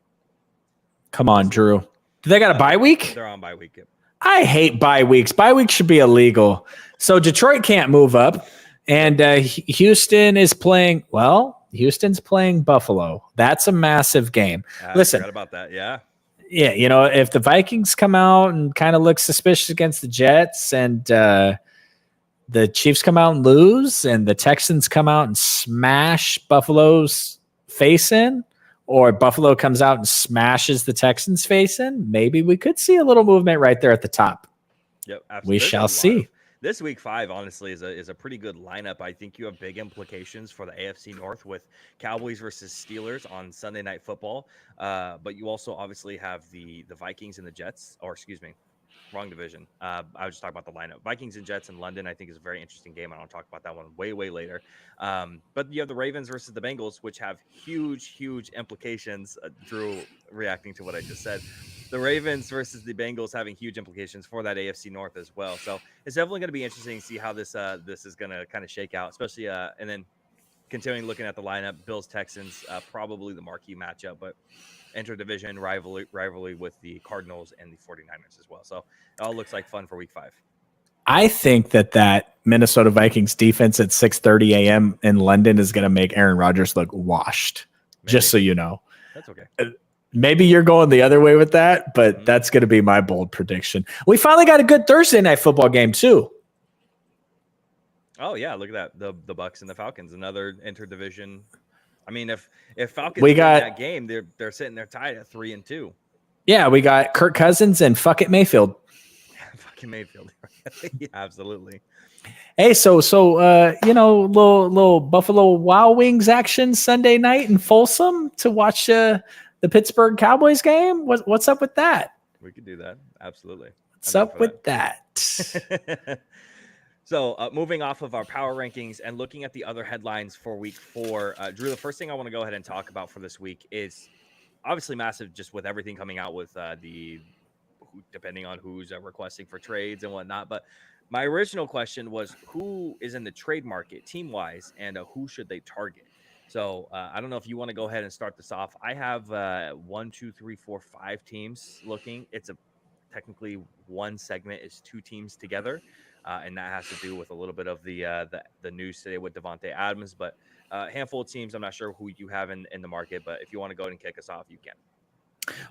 Speaker 2: Come on, Drew. Do they got a bye week?
Speaker 1: They're on bye week. Yep.
Speaker 2: I hate bye weeks. Bye weeks should be illegal. So Detroit can't move up, and Houston is playing. Well, Houston's playing Buffalo. That's a massive game. Listen,
Speaker 1: I forgot about that. Yeah.
Speaker 2: Yeah, if the Vikings come out and kind of look suspicious against the Jets, and the Chiefs come out and lose, and the Texans come out and smash Buffalo's face in, or Buffalo comes out and smashes the Texans' face in, maybe we could see a little movement right there at the top.
Speaker 1: Yep, absolutely.
Speaker 2: We shall see.
Speaker 1: This week 5, honestly, is a pretty good lineup. I think you have big implications for the AFC North with Cowboys versus Steelers on Sunday Night Football. But you also obviously have the Vikings and the Jets, or excuse me, wrong division. I was just talking about the lineup. Vikings and Jets in London, I think, is a very interesting game. I don't talk about that one way later. But you have the Ravens versus the Bengals, which have huge implications. Drew reacting to what I just said. The Ravens versus the Bengals having huge implications for that AFC North as well. So it's definitely going to be interesting to see how this is going to kind of shake out, especially and then continuing looking at the lineup, Bills Texans, probably the marquee matchup, but interdivision rivalry with the Cardinals and the 49ers as well. So it all looks like fun for week 5.
Speaker 2: I think that Minnesota Vikings defense at 6:30 a.m. in London is going to make Aaron Rodgers look washed. Maybe. Just so you know.
Speaker 1: That's okay.
Speaker 2: Maybe you're going the other way with that, but that's going to be my bold prediction. We finally got a good Thursday night football game too.
Speaker 1: Oh yeah, look at that. The Bucks and the Falcons, another interdivision. I mean, if Falcons
Speaker 2: win
Speaker 1: that game, they're sitting there tied at 3-2.
Speaker 2: Yeah, we got Kirk Cousins and fuck it Mayfield.
Speaker 1: Fucking Mayfield. Yeah, absolutely.
Speaker 2: Hey, so little Buffalo Wild Wings action Sunday night in Folsom to watch the Pittsburgh Cowboys game. What's up with that?
Speaker 1: We could do that. Absolutely.
Speaker 2: What's up with that?
Speaker 1: So moving off of our power rankings and looking at the other headlines for week 4, Drew, the first thing I want to go ahead and talk about for this week is obviously massive, just with everything coming out with depending on who's requesting for trades and whatnot. But my original question was, who is in the trade market team wise, and who should they target? So I don't know if you want to go ahead and start this off. I have 1, 2, 3, 4, 5 teams looking. It's technically one segment is 2 teams together. And that has to do with a little bit of the news today with Davante Adams. But a handful of teams, I'm not sure who you have in the market, but if you want to go ahead and kick us off, you can.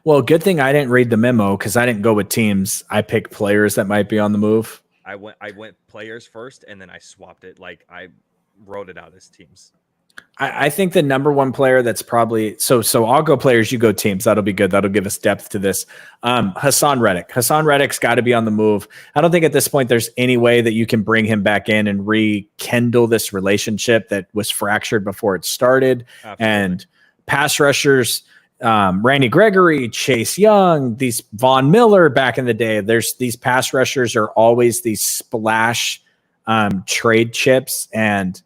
Speaker 2: Well, good thing I didn't read the memo because I didn't go with teams. I picked players that might be on the move.
Speaker 1: I went players first, and then I swapped it. Like I wrote it out as teams.
Speaker 2: I think the number one player that's probably so I'll go players, you go teams. That'll be good. That'll give us depth to this. Haason Reddick. Haason Reddick's got to be on the move. I don't think at this point there's any way that you can bring him back in and rekindle this relationship that was fractured before it started. Absolutely. And pass rushers, Randy Gregory, Chase Young, these Von Miller back in the day. There's these pass rushers are always these splash trade chips, and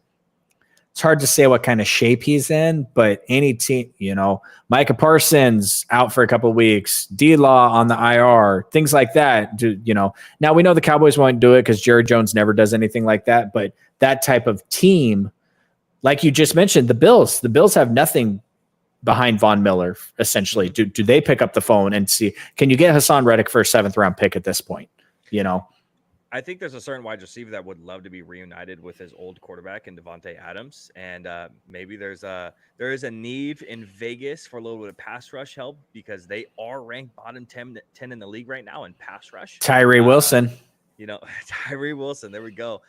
Speaker 2: it's hard to say what kind of shape he's in, but any team, Micah Parsons out for a couple of weeks, D-Law on the IR, things like that. Now we know the Cowboys won't do it because Jerry Jones never does anything like that, but that type of team, like you just mentioned, the Bills have nothing behind Von Miller, essentially. Do they pick up the phone and see, can you get Haason Reddick for a 7th round pick at this point?
Speaker 1: I think there's a certain wide receiver that would love to be reunited with his old quarterback in Davante Adams, and maybe there is a need in Vegas for a little bit of pass rush help because they are ranked bottom 10 in the league right now in pass rush.
Speaker 2: Tyree Wilson.
Speaker 1: Tyree Wilson. There we go.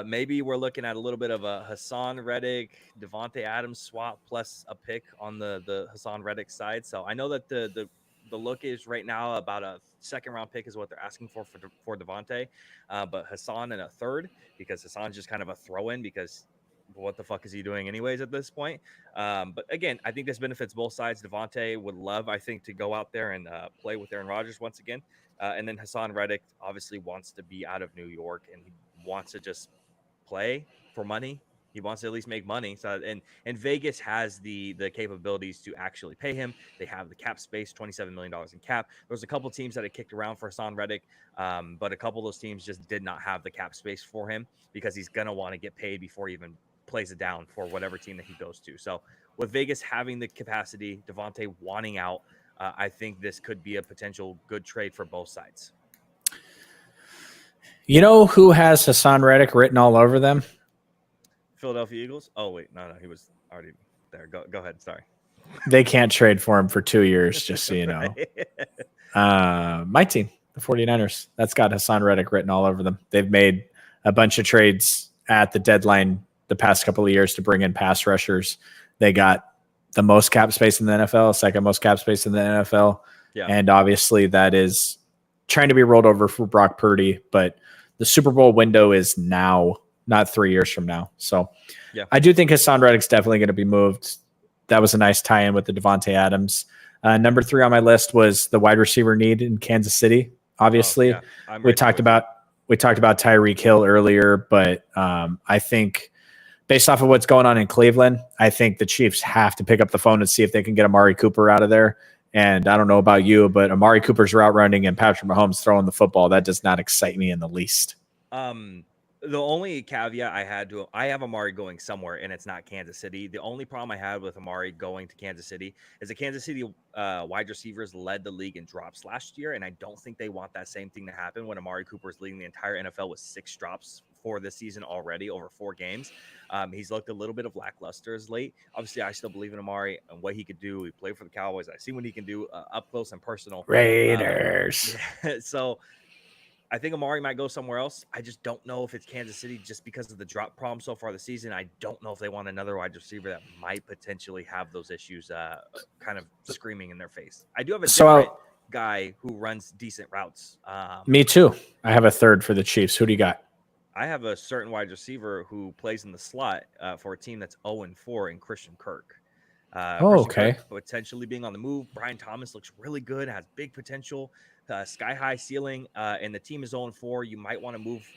Speaker 1: Maybe we're looking at a little bit of a Haason Reddick, Davante Adams swap plus a pick on the Haason Reddick side. So I know that the look is right now about a 2nd round pick is what they're asking for Davante, but Haason in a 3rd because Hasan's just kind of a throw-in because what the fuck is he doing anyways at this point? But again, I think this benefits both sides. Davante would love, I think, to go out there and play with Aaron Rodgers once again. And then Haason Reddick obviously wants to be out of New York and he wants to just play for money. He wants to at least make money. So, and Vegas has the capabilities to actually pay him. They have the cap space, $27 million in cap. There was a couple teams that had kicked around for Haason Reddick, but a couple of those teams just did not have the cap space for him because he's going to want to get paid before he even plays it down for whatever team that he goes to. So with Vegas having the capacity, Davante wanting out, I think this could be a potential good trade for both sides.
Speaker 2: You know who has Haason Reddick written all over them?
Speaker 1: Philadelphia Eagles? Oh, wait. No, he was already there. Go ahead. Sorry.
Speaker 2: They can't trade for him for 2 years, just so you know. My team, the 49ers, that's got Haason Reddick written all over them. They've made a bunch of trades at the deadline the past couple of years to bring in pass rushers. They got the most cap space in the NFL, 2nd most cap space in the NFL. Yeah. And obviously that is trying to be rolled over for Brock Purdy, but the Super Bowl window is now, not 3 years from now. So yeah. I do think Haason Reddick's definitely going to be moved. That was a nice tie-in with the Davante Adams. Number 3 on my list was the wide receiver need in Kansas City. Obviously, we talked about Tyreek Hill earlier, but I think based off of what's going on in Cleveland, I think the Chiefs have to pick up the phone and see if they can get Amari Cooper out of there. And I don't know about you, but Amari Cooper's route running and Patrick Mahomes throwing the football, that does not excite me in the least.
Speaker 1: The only caveat I have Amari going somewhere, and it's not Kansas City. The only problem I had with Amari going to Kansas City is the Kansas City wide receivers led the league in drops last year, and I don't think they want that same thing to happen when Amari Cooper is leading the entire NFL with 6 drops for this season already over 4 games. He's looked a little bit of lackluster as late. Obviously, I still believe in Amari and what he could do. He played for the Cowboys. I see what he can do up close and personal.
Speaker 2: Raiders.
Speaker 1: So I think Amari might go somewhere else. I just don't know if it's Kansas City just because of the drop problem so far this season. I don't know if they want another wide receiver that might potentially have those issues kind of screaming in their face. I do have a different guy who runs decent routes.
Speaker 2: Me too. I have a 3rd for the Chiefs. Who do you got?
Speaker 1: I have a certain wide receiver who plays in the slot for a team that's 0-4 in Christian Kirk.
Speaker 2: Okay.
Speaker 1: Kirk potentially being on the move. Brian Thomas looks really good, has big potential. sky high ceiling, and the team is 0-4. You might want to move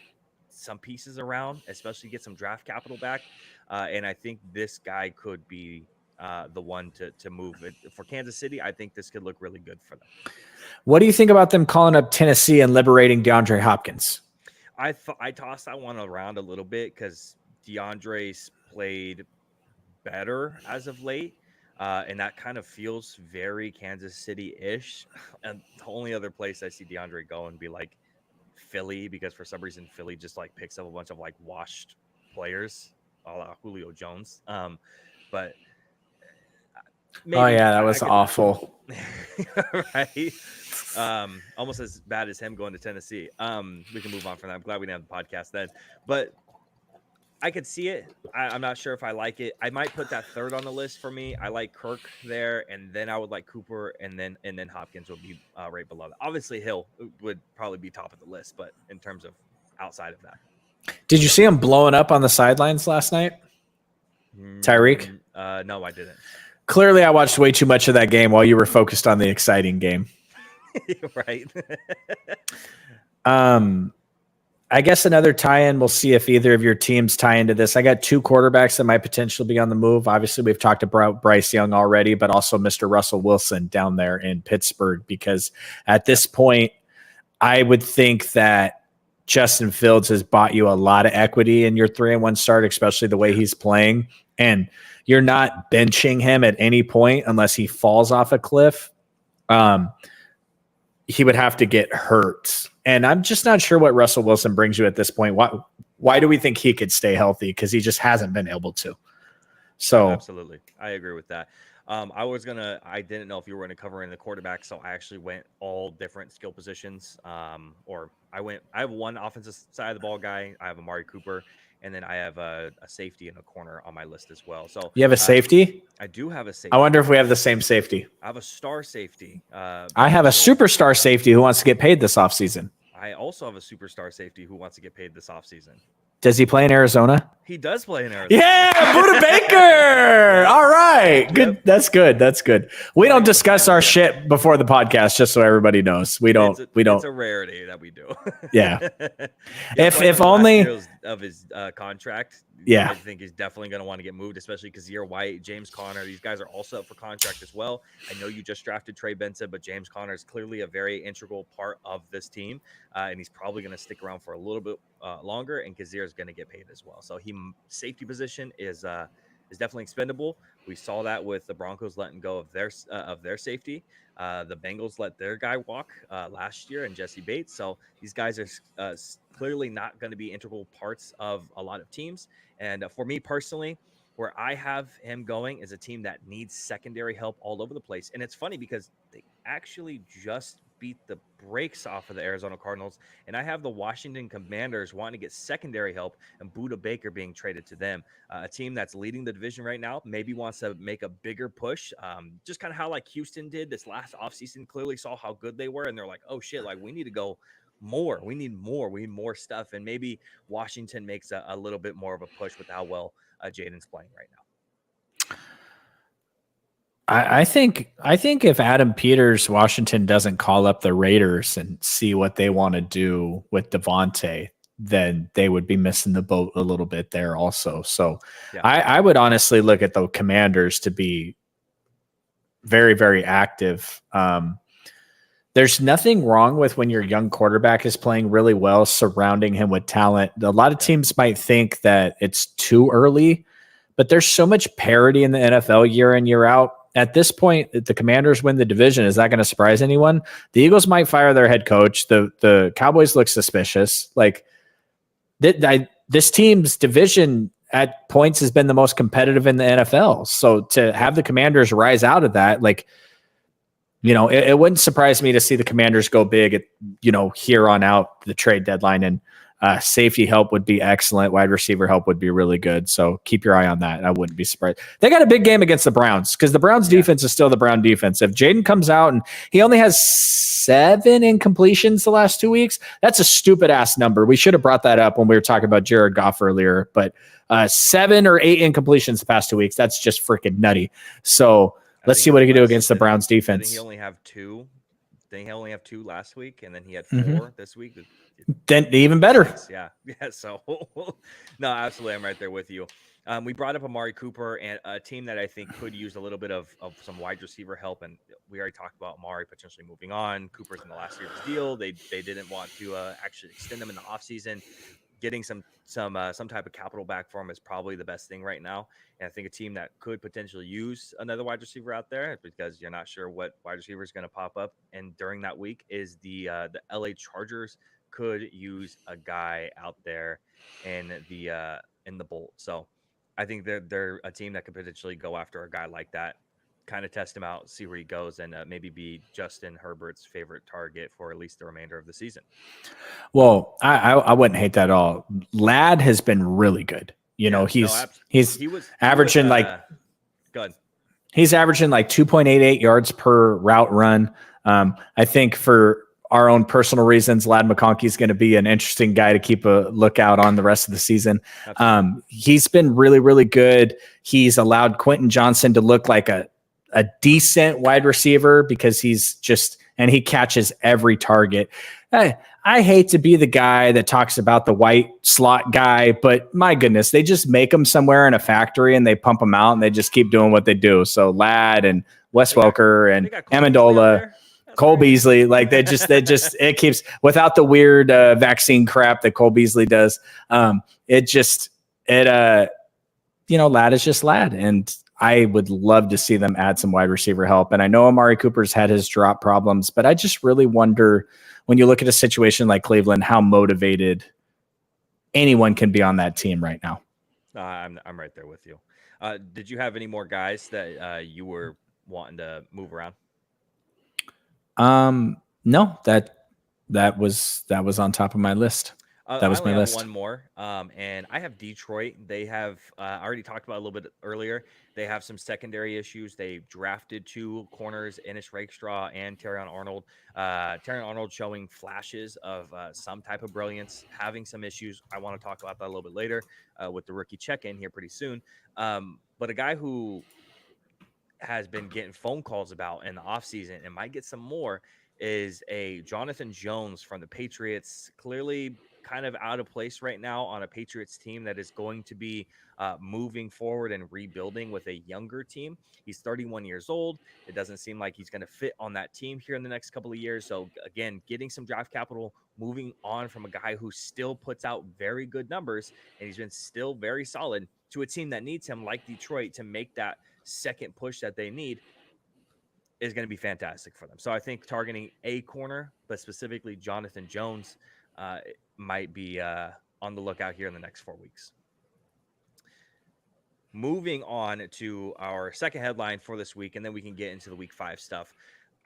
Speaker 1: some pieces around, especially get some draft capital back. And I think this guy could be the one to move it for Kansas City. I think this could look really good for them.
Speaker 2: What do you think about them calling up Tennessee and liberating DeAndre Hopkins?
Speaker 1: I tossed that one around a little bit because DeAndre's played better as of late. And that kind of feels very Kansas City-ish. And the only other place I see DeAndre go and be like Philly, because for some reason Philly just like picks up a bunch of like washed players, a la Julio Jones. But
Speaker 2: maybe, oh yeah, that was awful.
Speaker 1: Right? Almost as bad as him going to Tennessee. We can move on from that. I'm glad we didn't have the podcast then. But I could see it. I'm not sure if I like it. I might put that third on the list for me. I like Kirk there, and then I would like Cooper, and then Hopkins would be right below that. Obviously, Hill would probably be top of the list, but in terms of outside of that.
Speaker 2: Did you see him blowing up on the sidelines last night? Tyreek?
Speaker 1: No, I didn't.
Speaker 2: Clearly, I watched way too much of that game while you were focused on the exciting game.
Speaker 1: Right.
Speaker 2: I guess another tie-in, we'll see if either of your teams tie into this. I got two quarterbacks that might potentially be on the move. Obviously, we've talked about Bryce Young already, but also Mr. Russell Wilson down there in Pittsburgh, because at this point, I would think that Justin Fields has bought you a lot of equity in your 3-1 start, especially the way he's playing. And you're not benching him at any point unless he falls off a cliff. He would have to get hurt. And I'm just not sure what Russell Wilson brings you at this point. Why do we think he could stay healthy? Because he just hasn't been able to. So
Speaker 1: absolutely. I agree with that. I didn't know if you were going to cover in the quarterback, so I actually went all different skill positions. I have one offensive side of the ball guy. I have Amari Cooper, and then I have a safety in a corner on my list as well. So
Speaker 2: you have a safety?
Speaker 1: I do have a safety.
Speaker 2: I wonder if we have the same safety.
Speaker 1: I have a star safety.
Speaker 2: I have a superstar safety who wants to get paid this offseason.
Speaker 1: I also have a superstar safety who wants to get paid this offseason.
Speaker 2: Does he play in Arizona?
Speaker 1: He does play in Arizona.
Speaker 2: Yeah, Buda Baker. All right. Good. Yep. That's good. That's good. We don't discuss our shit before the podcast, just so everybody knows. We don't.
Speaker 1: It's a rarity that we do.
Speaker 2: Yeah. if only
Speaker 1: of his contract.
Speaker 2: Yeah.
Speaker 1: I think he's definitely going to want to get moved, especially because Kazir White, James Conner, these guys are also up for contract as well. I know you just drafted Trey Benson, but James Conner is clearly a very integral part of this team, and he's probably going to stick around for a little bit longer. And Kazir is going to get paid as well. So safety position is definitely expendable. We saw that with the Broncos letting go of their safety. The Bengals let their guy walk last year, and Jesse Bates. So these guys are clearly not going to be integral parts of a lot of teams. And for me personally, where I have him going is a team that needs secondary help all over the place. And it's funny because they actually just beat the brakes off of the Arizona Cardinals. And I have the Washington Commanders wanting to get secondary help and Buda Baker being traded to them. A team that's leading the division right now maybe wants to make a bigger push. Just kind of how like Houston did this last offseason, clearly saw how good they were. And they're like, oh shit, like we need to go more. We need more stuff. And maybe Washington makes a little bit more of a push with how well Jaden's playing right now.
Speaker 2: I think if Adam Peters, Washington doesn't call up the Raiders and see what they want to do with Devontae, then they would be missing the boat a little bit there also. So yeah. I would honestly look at the Commanders to be very, very active. There's nothing wrong with when your young quarterback is playing really well, surrounding him with talent. A lot of teams might think that it's too early, but there's so much parity in the NFL year in, year out. At this point, if the Commanders win the division, is that going to surprise anyone? The Eagles might fire their head coach. The Cowboys look suspicious. Like this team's division at points has been the most competitive in the NFL. So to have the Commanders rise out of that, like, it wouldn't surprise me to see the Commanders go big at, here on out the trade deadline, and safety help would be excellent. Wide receiver help would be really good. So keep your eye on that. I wouldn't be surprised. They got a big game against the Browns because the Browns defense is still the Brown defense. If Jaden comes out and he only has 7 incompletions the last 2 weeks, that's a stupid ass number. We should have brought that up when we were talking about Jared Goff earlier, but 7 or 8 incompletions the past 2 weeks, that's just freaking nutty. So let's see what he can do against the Browns defense.
Speaker 1: Did he only have 2 Didn't he only have 2 last week, and then he had 4 this week?
Speaker 2: Then even better.
Speaker 1: Yeah. So no, absolutely, I'm right there with you. We brought up Amari Cooper and a team that I think could use a little bit of some wide receiver help, and we already talked about Amari potentially moving on. Cooper's in the last year of his deal. They didn't want to actually extend him in the offseason. Getting some type of capital back for him is probably the best thing right now. And I think a team that could potentially use another wide receiver out there, because you're not sure what wide receiver is going to pop up, and during that week is the LA Chargers could use a guy out there in the Bolt. So I think they're a team that could potentially go after a guy like that, kind of test him out, see where he goes, and maybe be Justin Herbert's favorite target for at least the remainder of the season.
Speaker 2: Well, I wouldn't hate that at all. Ladd has been really good. You know, he's averaging he's averaging like 2.88 yards per route run. I think for our own personal reasons, Ladd McConkey is going to be an interesting guy to keep a lookout on the rest of the season. He's been really, really good. He's allowed Quentin Johnson to look like a decent wide receiver because he catches every target. I hate to be the guy that talks about the white slot guy, but my goodness, they just make them somewhere in a factory and they pump them out and they just keep doing what they do. So Ladd and Wes Welker and Amendola, Cole Beasley, like it keeps, without the weird vaccine crap that Cole Beasley does. Ladd is just Ladd, and I would love to see them add some wide receiver help. And I know Amari Cooper's had his drop problems, but I just really wonder, when you look at a situation like Cleveland, how motivated anyone can be on that team right now.
Speaker 1: I'm right there with you. Did you have any more guys that you were wanting to move around?
Speaker 2: No, that was on top of my list. That was my list.
Speaker 1: One more, and I have Detroit. They have I already talked about a little bit earlier. They have some secondary issues. They drafted 2 corners, Ennis Rakestraw and Terrion Arnold. Terrion Arnold showing flashes of some type of brilliance, having some issues. I want to talk about that a little bit later with the rookie check-in here pretty soon. But a guy who has been getting phone calls about in the offseason and might get some more is a Jonathan Jones from the Patriots. Clearly kind of out of place right now on a Patriots team that is going to be moving forward and rebuilding with a younger team. He's 31 years old. It doesn't seem like he's going to fit on that team here in the next couple of years. So again, getting some draft capital, moving on from a guy who still puts out very good numbers, and he's been still very solid, to a team that needs him like Detroit to make that second push that they need, is going to be fantastic for them. So I think targeting a corner, but specifically Jonathan Jones, might be on the lookout here in the next 4 weeks. Moving on to our second headline for this week, and then we can get into the week 5 stuff.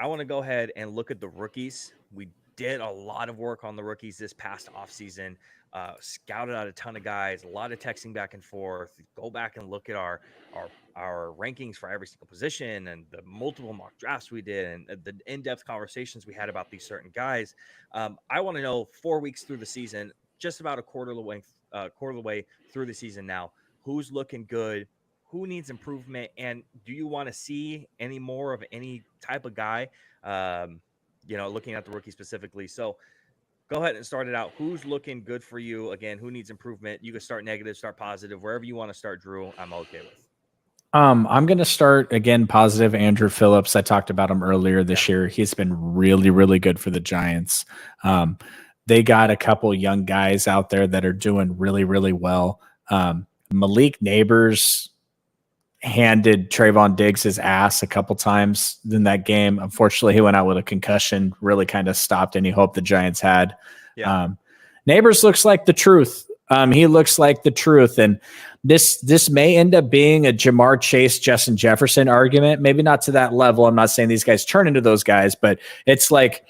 Speaker 1: I want to go ahead and look at the rookies. We did a lot of work on the rookies this past offseason, scouted out a ton of guys, a lot of texting back and forth. Go back and look at our rankings for every single position and the multiple mock drafts we did and the in-depth conversations we had about these certain guys. I want to know 4 weeks through the season, just about a quarter of the way through the season now, who's looking good, who needs improvement, and do you want to see any more of any type of guy, looking at the rookie specifically. So go ahead and start it out. Who's looking good for you? Again, who needs improvement? You can start negative, start positive, wherever you want to start, Drew. I'm okay with.
Speaker 2: I'm going to start again positive. Andrew Phillips. I talked about him earlier this year. He's been really, really good for the Giants. They got a couple young guys out there that are doing really, really well. Malik Neighbors handed Trayvon Diggs his ass a couple times in that game. Unfortunately, he went out with a concussion, really kind of stopped any hope the Giants had. Yeah. Neighbors looks like the truth. He looks like the truth. And this may end up being a Jamar Chase, Justin Jefferson argument. Maybe not to that level. I'm not saying these guys turn into those guys, but it's like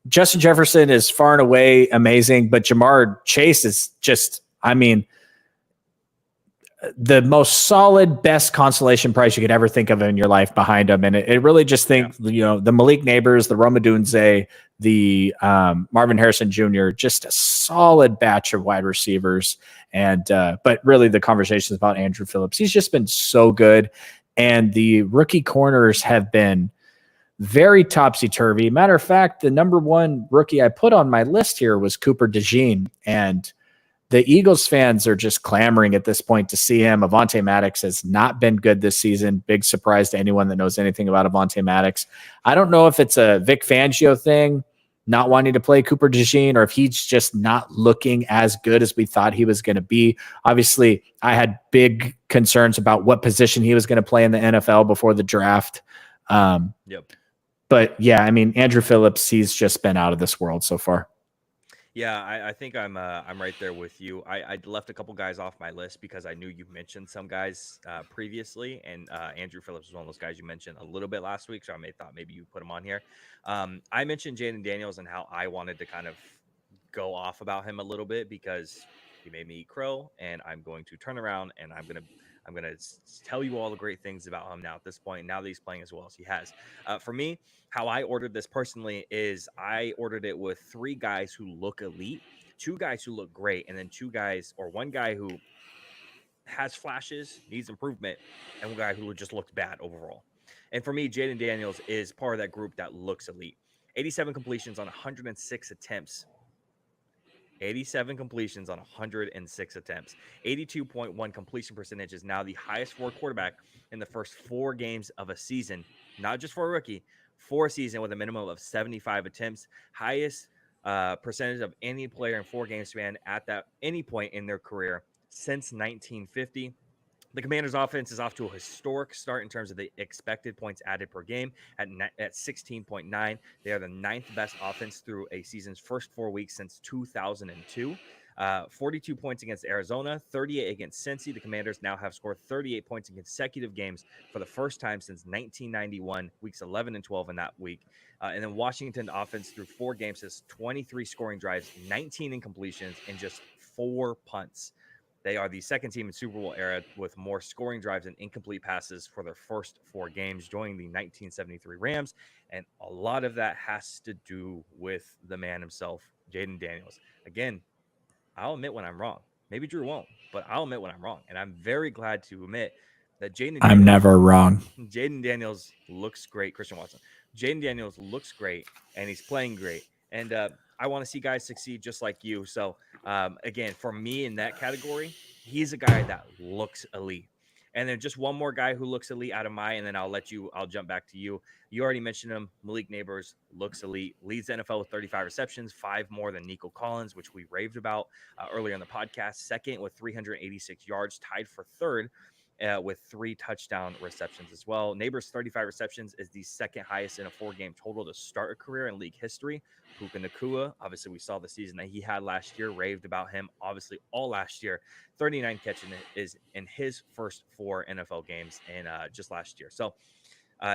Speaker 2: Justin Jefferson is far and away amazing, but Jamar Chase is just, the most solid, best consolation price you could ever think of in your life behind him. And it really just the Malik Neighbors, the Rome Odunze, the Marvin Harrison Jr., just a solid batch of wide receivers. And but really the conversation is about Andrew Phillips. He's just been so good. And the rookie corners have been very topsy-turvy. Matter of fact, the number one rookie I put on my list here was Cooper DeJean, and the Eagles fans are just clamoring at this point to see him. Avonte Maddox has not been good this season. Big surprise to anyone that knows anything about Avonte Maddox. I don't know if it's a Vic Fangio thing, not wanting to play Cooper DeJean, or if he's just not looking as good as we thought he was going to be. Obviously, I had big concerns about what position he was going to play in the NFL before the draft. But yeah, I mean, Andrew Phillips, he's just been out of this world so far.
Speaker 1: Yeah, I think I'm right there with you. I left a couple guys off my list because I knew you mentioned some guys previously, and Andrew Phillips was one of those guys you mentioned a little bit last week, so I thought maybe you put him on here. I mentioned Jayden Daniels and how I wanted to kind of go off about him a little bit because he made me eat crow, and I'm going to turn around and I'm gonna tell you all the great things about him now at this point, now that he's playing as well as he has. For me, how I ordered this personally is I ordered it with 3 guys who look elite, 2 guys who look great, and then 2 guys or 1 guy who has flashes, needs improvement, and 1 guy who just looked bad overall. And for me, Jayden Daniels is part of that group that looks elite. 87 completions on 106 attempts. 87 completions on 106 attempts. 82.1 completion percentage is now the highest for a quarterback in the first 4 games of a season, not just for a rookie, for a season with a minimum of 75 attempts. Highest percentage of any player in 4 game span at that any point in their career since 1950. The Commanders' offense is off to a historic start in terms of the expected points added per game at 16.9. They are the 9th best offense through a season's first 4 weeks since 2002. 42 points against Arizona, 38 against Cincy. The Commanders now have scored 38 points in consecutive games for the first time since 1991, weeks 11 and 12 in that week. And then Washington offense through 4 games has 23 scoring drives, 19 incompletions, and just 4 punts. They are the second team in Super Bowl era with more scoring drives and incomplete passes for their first 4 games, joining the 1973 Rams. And a lot of that has to do with the man himself, Jayden Daniels. Again, I'll admit when I'm wrong. Maybe Drew won't, but I'll admit when I'm wrong. And I'm very glad to admit that
Speaker 2: I'm never wrong.
Speaker 1: Jayden Daniels looks great. Christian Watson. Jayden Daniels looks great, and he's playing great. And I want to see guys succeed just like you. So, again, for me in that category, he's a guy that looks elite. And then just one more guy who looks elite out of and then I'll jump back to you. You already mentioned him. Malik Nabers looks elite, leads the NFL with 35 receptions, 5 more than Nico Collins, which we raved about earlier in the podcast. Second with 386 yards, tied for third with 3 touchdown receptions as well. Nabers' 35 receptions is the second highest in a 4-game total to start a career in league history. Puka Nacua, obviously we saw the season that he had last year, raved about him obviously all last year. 39 catching is in his first 4 NFL games and just last year. So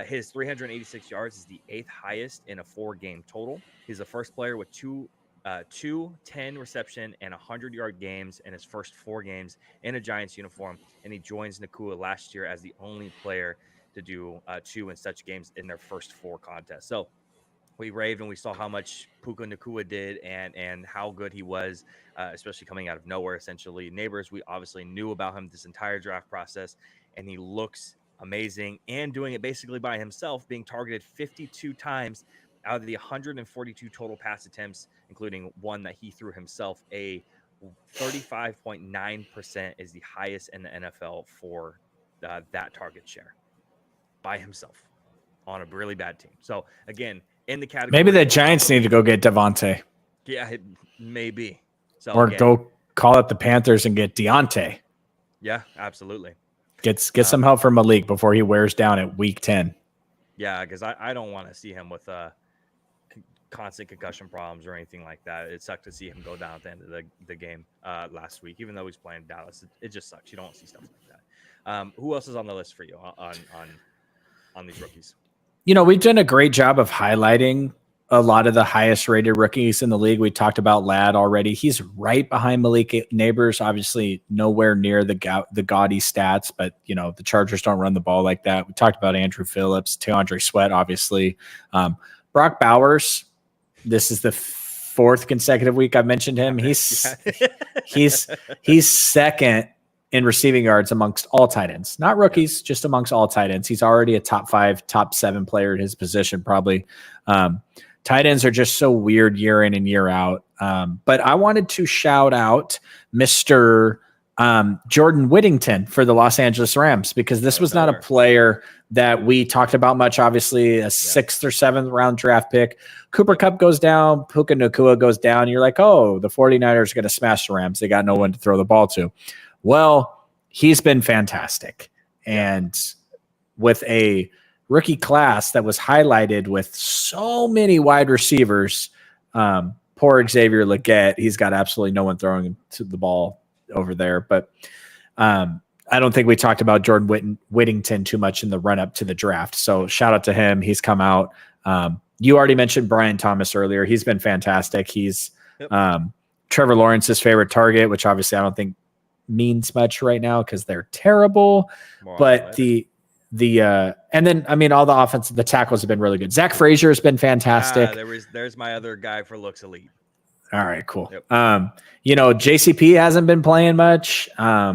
Speaker 1: his 386 yards is the 8th highest in a 4-game total. He's the first player with two 10 reception and 100-yard games in his first 4 games in a Giants uniform, and he joins Nacua last year as the only player to do 2 in such games in their first 4 contests. So we raved and we saw how much Puka Nacua did and how good he was, especially coming out of nowhere, essentially. Nabers, we obviously knew about him this entire draft process, and he looks amazing and doing it basically by himself, being targeted 52 times out of the 142 total pass attempts, including one that he threw himself. A 35.9% is the highest in the NFL for that target share by himself on a really bad team. So again, in the category,
Speaker 2: maybe the Giants need to go get Devontae.
Speaker 1: Yeah, maybe. So
Speaker 2: or again, go call up the Panthers and get Deontay.
Speaker 1: Yeah, absolutely.
Speaker 2: Get some help from Malik before he wears down at week 10.
Speaker 1: Yeah, because I don't want to see him with constant concussion problems or anything like that. It sucked to see him go down at the end of the game last week, even though he's playing Dallas. It just sucks. You don't want to see stuff like that. Who else is on the list for you on these rookies?
Speaker 2: You know, we've done a great job of highlighting a lot of the highest rated rookies in the league. We talked about Ladd already. He's right behind Malik Nabers, obviously nowhere near the gaudy stats, but you know, the Chargers don't run the ball like that. We talked about Andrew Phillips, TeAndre Sweat, obviously. Brock Bowers, this is the 4th consecutive week I've mentioned him. He's second in receiving yards amongst all tight ends, not rookies, just amongst all tight ends. He's already a top 5, top 7 player at his position, probably. Tight ends are just so weird year in and year out. But I wanted to shout out Mr. Jordan Whittington for the Los Angeles Rams, because this was not a player that we talked about much. Obviously, a 6th or 7th round draft pick. Cooper Kupp goes down, Puka Nacua goes down. You're like, oh, the 49ers are going to smash the Rams. They got no one to throw the ball to. Well, he's been fantastic. And with a rookie class that was highlighted with so many wide receivers, poor Xavier Legette, he's got absolutely no one throwing him to the ball over there. But I don't think we talked about Jordan Whittington too much in the run up to the draft. So shout out to him. He's come out. You already mentioned Brian Thomas earlier. He's been fantastic. He's Trevor Lawrence's favorite target, which obviously I don't think means much right now because they're terrible. But and then I mean all the offensive, the tackles have been really good. Zach Frazier has been fantastic.
Speaker 1: There's my other guy for looks elite.
Speaker 2: All right, cool. Yep. JCP hasn't been playing much. I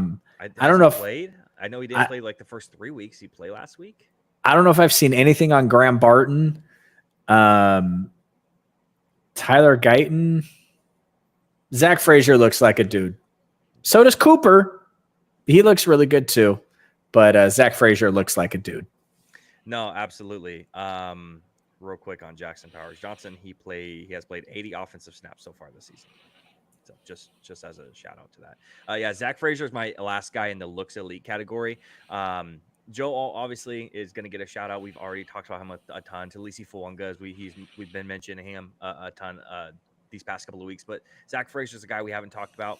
Speaker 2: don't know if
Speaker 1: played. I know he didn't play like the first 3 weeks. He played last week.
Speaker 2: I don't know if I've seen anything on Graham Barton. Tyler Guyton. Zach Frazier looks like a dude. So does Cooper. He looks really good too. But Zach Frazier looks like a dude.
Speaker 1: No, absolutely. Real quick on Jackson Powers Johnson, he has played 80 offensive snaps so far this season. So just as a shout out to that. Zach Frazier is my last guy in the looks elite category. Joe obviously is going to get a shout out. We've already talked about him a ton. Talisi Fuanga, we've been mentioning him a ton these past couple of weeks. But Zach Frazier is a guy we haven't talked about.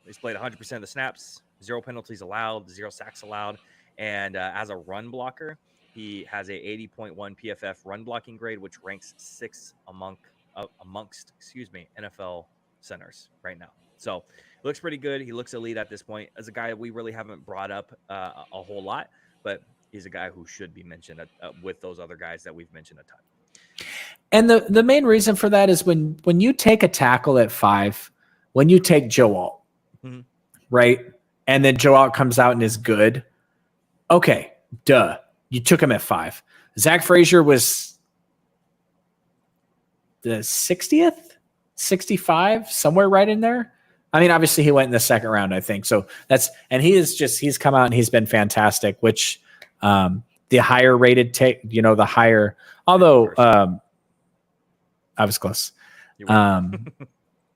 Speaker 1: He's played 100% of the snaps, 0 penalties allowed, 0 sacks allowed, and as a run blocker, he has a 80.1 PFF run blocking grade, which ranks 6th amongst NFL centers right now. So looks pretty good. He looks elite at this point. As a guy we really haven't brought up a whole lot, but he's a guy who should be mentioned with those other guys that we've mentioned a ton.
Speaker 2: And the main reason for that is when you take a tackle at 5, when you take Joe Alt, right? And then Joe Alt comes out and is good. Okay, duh. You took him at 5. Zach Frazier was the 60th, 65, somewhere right in there. I mean, obviously he went in the 2nd round, I think. So he's come out and he's been fantastic, which the higher rated the higher, although I was close.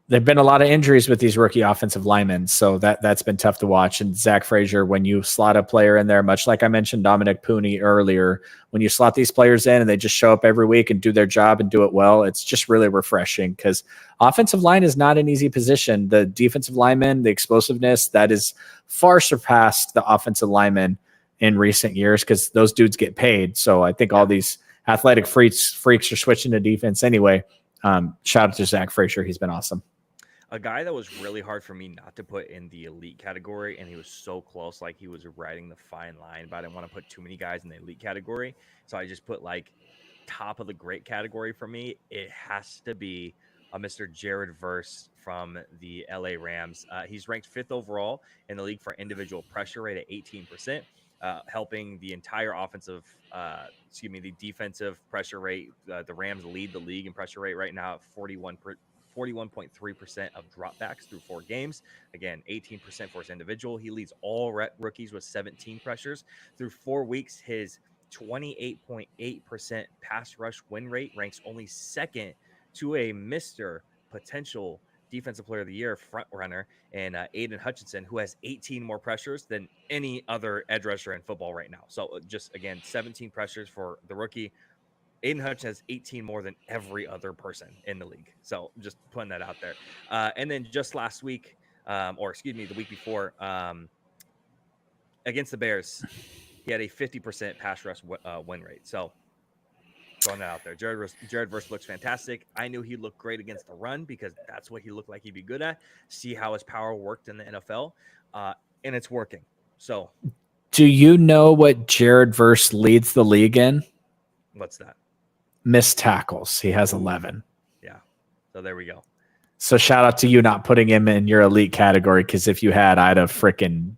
Speaker 2: There've been a lot of injuries with these rookie offensive linemen, so that's been tough to watch. And Zach Frazier, when you slot a player in there, much like I mentioned Dominic Pooney earlier, when you slot these players in and they just show up every week and do their job and do it well, it's just really refreshing because offensive line is not an easy position. The defensive linemen, the explosiveness, that is far surpassed the offensive linemen in recent years because those dudes get paid. So I think all these athletic freaks are switching to defense anyway. Shout out to Zach Frazier. He's been awesome.
Speaker 1: A guy that was really hard for me not to put in the elite category, and he was so close, like he was riding the fine line, but I didn't want to put too many guys in the elite category. So I just put like top of the great category for me. It has to be Mr. Jared Verse from the LA Rams. He's ranked 5th overall in the league for individual pressure rate at 18%, helping the entire the defensive pressure rate. The Rams lead the league in pressure rate right now at 41.3% of dropbacks through 4 games. Again, 18% for his individual. He leads all rookies with 17 pressures. Through 4 weeks, his 28.8% pass rush win rate ranks only 2nd to a Mr. Potential Defensive Player of the Year front runner and Aiden Hutchinson, who has 18 more pressures than any other edge rusher in football right now. So just, again, 17 pressures for the rookie. Aiden Hutch has 18 more than every other person in the league. So just putting that out there. And then just last week, the week before, against the Bears, he had a 50% pass rush win rate. So throwing that out there. Jared Verse looks fantastic. I knew he looked great against the run because that's what he looked like he'd be good at. See how his power worked in the NFL, and it's working. So
Speaker 2: do you know what Jared Verse leads the league in?
Speaker 1: What's that?
Speaker 2: Missed tackles. He has 11.
Speaker 1: Yeah. So there we go.
Speaker 2: So shout out to you not putting him in your elite category, because if you had, I'd have freaking